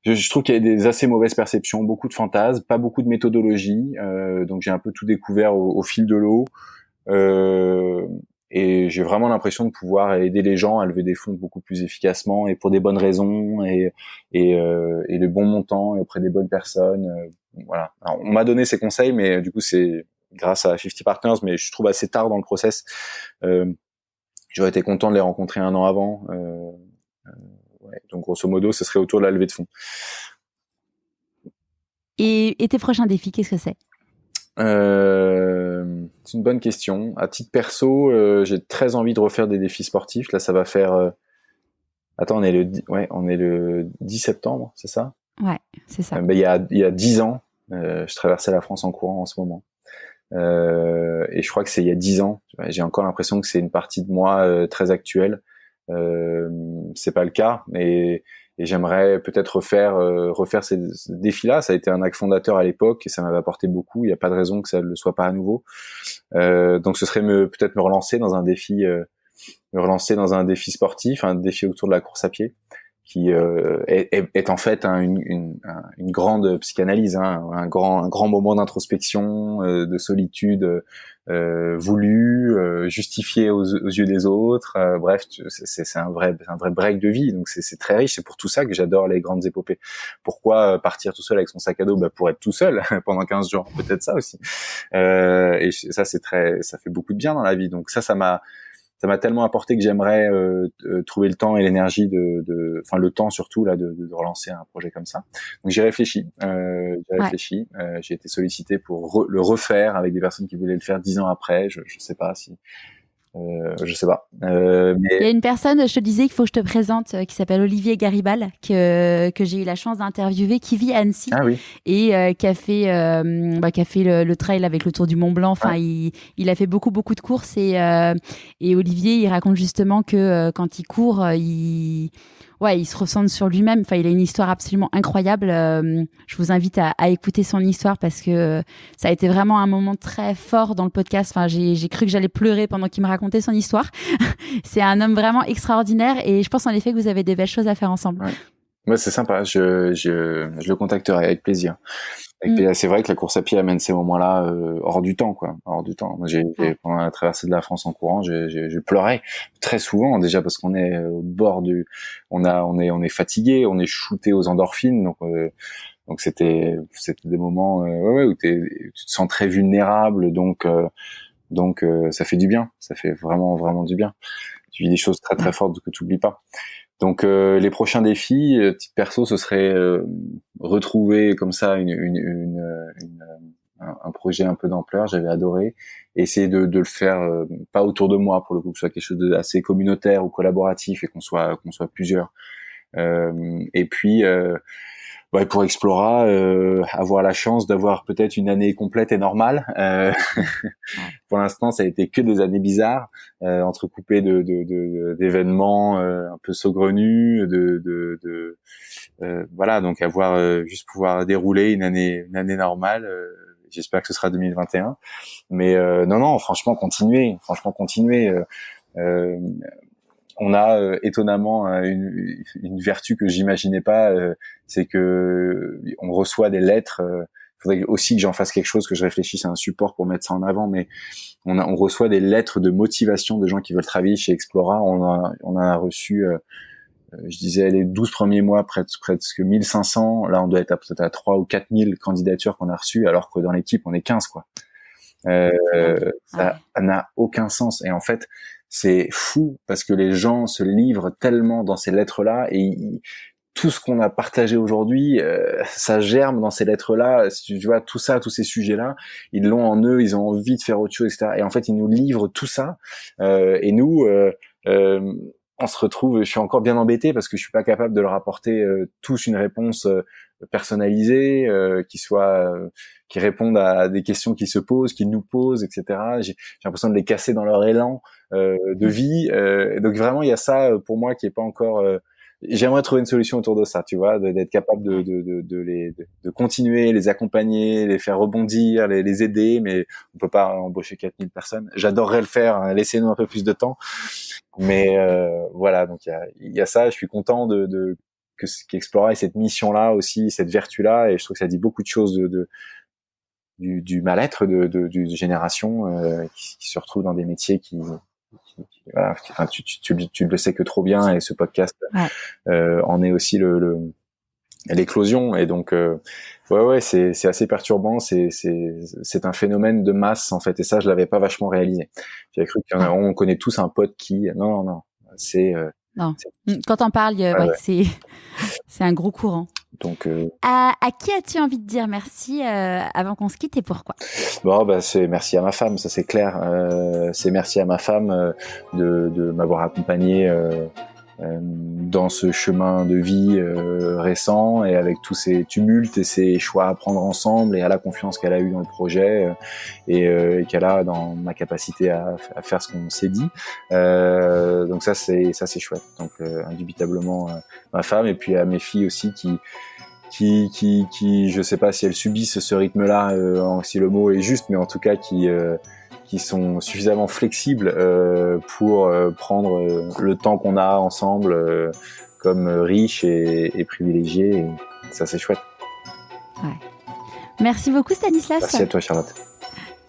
je trouve qu'il y a des assez mauvaises perceptions, beaucoup de fantasmes, pas beaucoup de méthodologie, donc j'ai un peu tout découvert au fil de l'eau, et j'ai vraiment l'impression de pouvoir aider les gens à lever des fonds beaucoup plus efficacement et pour des bonnes raisons et les bons montants et auprès des bonnes personnes. Voilà. Alors, on m'a donné ces conseils, mais du coup c'est grâce à 50 Partners, mais je trouve assez tard dans le process. J'aurais été content de les rencontrer 1 an avant. Ouais. Donc grosso modo, ce serait autour de la levée de fonds. Et tes prochains défis, qu'est-ce que c'est ? C'est une bonne question. À titre perso, j'ai très envie de refaire des défis sportifs. Là, ça va faire. Attends, on est le 10 septembre, c'est ça ? Ouais, c'est ça. Il y a 10 ans, je traversais la France en courant en ce moment. Et je crois que c'est il y a 10 ans. J'ai encore l'impression que c'est une partie de moi très actuelle. C'est pas le cas, et j'aimerais peut-être refaire ces défis-là. Ça a été un acte fondateur à l'époque et ça m'avait apporté beaucoup. Il n'y a pas de raison que ça ne le soit pas à nouveau. Donc ce serait peut-être me relancer dans un défi, sportif, un défi autour de la course à pied, qui est en fait une grande psychanalyse, un grand moment d'introspection, de solitude voulue, justifiée aux yeux des autres. Bref, c'est un vrai break de vie. Donc c'est très riche. C'est pour tout ça que j'adore les grandes épopées. Pourquoi partir tout seul avec son sac à dos ? Pour être tout seul pendant 15 jours, peut-être ça aussi. Et ça ça fait beaucoup de bien dans la vie. Donc ça m'a tellement apporté que j'aimerais trouver le temps et l'énergie le temps surtout là de relancer un projet comme ça. Donc j'ai réfléchi. J'ai été sollicité pour le refaire avec des personnes qui voulaient le faire 10 ans après. Je sais pas si. Je sais pas. Mais il y a une personne, je te disais qu'il faut que je te présente, qui s'appelle Olivier Garibal, que j'ai eu la chance d'interviewer, qui vit à Annecy. Ah oui. Et qui a fait le trail avec le Tour du Mont Blanc. Enfin, ouais. il a fait beaucoup de courses et Olivier, il raconte justement que quand il court, il se ressent sur lui-même. Enfin, il a une histoire absolument incroyable. Je vous invite à écouter son histoire parce que ça a été vraiment un moment très fort dans le podcast. Enfin, j'ai cru que j'allais pleurer pendant qu'il me racontait son histoire. C'est un homme vraiment extraordinaire et je pense en effet que vous avez des belles choses à faire ensemble. Ouais, c'est sympa. Je le contacterai avec plaisir. C'est vrai que la course à pied amène ces moments-là hors du temps, quoi. Hors du temps. Moi, pendant la traversée de la France en courant, je pleurais très souvent déjà parce qu'on est au bord on est fatigué, on est shooté aux endorphines, donc c'était des moments où tu te sens très vulnérable, donc ça fait du bien. Ça fait vraiment vraiment du bien. Tu vis des choses très très fortes que tu oublies pas. Donc les prochains défis, titre perso, ce serait retrouver comme ça un projet un peu d'ampleur. J'avais adoré essayer de le faire pas autour de moi pour le coup, que ce soit quelque chose d'assez communautaire ou collaboratif et qu'on soit plusieurs. Et puis pour Explora, avoir la chance d'avoir peut-être une année complète et normale. Pour l'instant, ça a été que des années bizarres, entrecoupées d'événements un peu saugrenus, voilà. Donc juste pouvoir dérouler une année normale. J'espère que ce sera 2021. Mais non, franchement, continuer. On a étonnamment une vertu que j'imaginais pas, c'est que on reçoit des lettres. Faudrait aussi que j'en fasse quelque chose, que je réfléchisse à un support pour mettre ça en avant, mais on reçoit des lettres de motivation de gens qui veulent travailler chez Explora. On a reçu, je disais, les 12 premiers mois, presque 1500. Là, on doit être peut-être à 3 ou 4000 candidatures qu'on a reçues, alors que dans l'équipe, on est 15, quoi. Ça n'a aucun sens. Et en fait, c'est fou parce que les gens se livrent tellement dans ces lettres-là et tout ce qu'on a partagé aujourd'hui, ça germe dans ces lettres-là. Tu vois, tout ça, tous ces sujets-là, ils l'ont en eux, ils ont envie de faire autre chose, etc. Et en fait, ils nous livrent tout ça. Et nous, on se retrouve. Je suis encore bien embêté parce que je suis pas capable de leur apporter tous une réponse personnalisée, qui répondent à des questions qui se posent, qui nous posent, etc. J'ai l'impression de les casser dans leur élan de vie. Donc vraiment, il y a ça pour moi qui est pas encore. J'aimerais trouver une solution autour de ça, tu vois, d'être capable de continuer, les accompagner, les faire rebondir, les aider, mais on peut pas embaucher 4000 personnes. J'adorerais le faire, hein, laissez-nous un peu plus de temps. Mais voilà, donc il y a ça. Je suis content qu'Explora ait cette mission-là aussi, cette vertu-là, et je trouve que ça dit beaucoup de choses du mal-être d'une génération qui se retrouve dans des métiers voilà, enfin, tu le sais que trop bien, et ce podcast en est aussi l'éclosion. Et donc ouais, c'est assez perturbant. C'est un phénomène de masse en fait, et ça je l'avais pas vachement réalisé. J'avais cru qu'on connaît tous un pote qui non, c'est non. Quand on parle, c'est un gros courant. Donc à qui as-tu envie de dire merci avant qu'on se quitte, et pourquoi? Bon, c'est merci à ma femme, ça c'est clair. C'est merci à ma femme de m'avoir accompagné dans ce chemin de vie récent, et avec tous ces tumultes et ces choix à prendre ensemble, et à la confiance qu'elle a eue dans le projet et qu'elle a dans ma capacité à faire ce qu'on s'est dit. Donc ça c'est chouette. Donc indubitablement ma femme, et puis à mes filles aussi qui je sais pas si elles subissent ce rythme-là, si le mot est juste, mais en tout cas qui sont suffisamment flexibles pour prendre le temps qu'on a ensemble comme riche et privilégié. Et ça, c'est chouette. Ouais. Merci beaucoup, Stanislas. Merci à toi, Charlotte.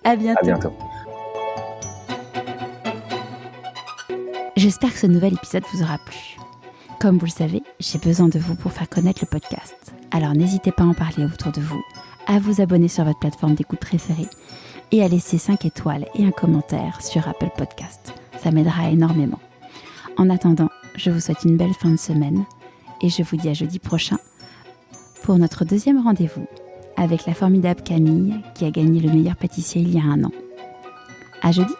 À bientôt. À bientôt. J'espère que ce nouvel épisode vous aura plu. Comme vous le savez, j'ai besoin de vous pour faire connaître le podcast. Alors n'hésitez pas à en parler autour de vous, à vous abonner sur votre plateforme d'écoute préférée et à laisser 5 étoiles et un commentaire sur Apple Podcast. Ça m'aidera énormément. En attendant, je vous souhaite une belle fin de semaine et je vous dis à jeudi prochain pour notre deuxième rendez-vous avec la formidable Camille qui a gagné le meilleur pâtissier il y a 1 an. À jeudi!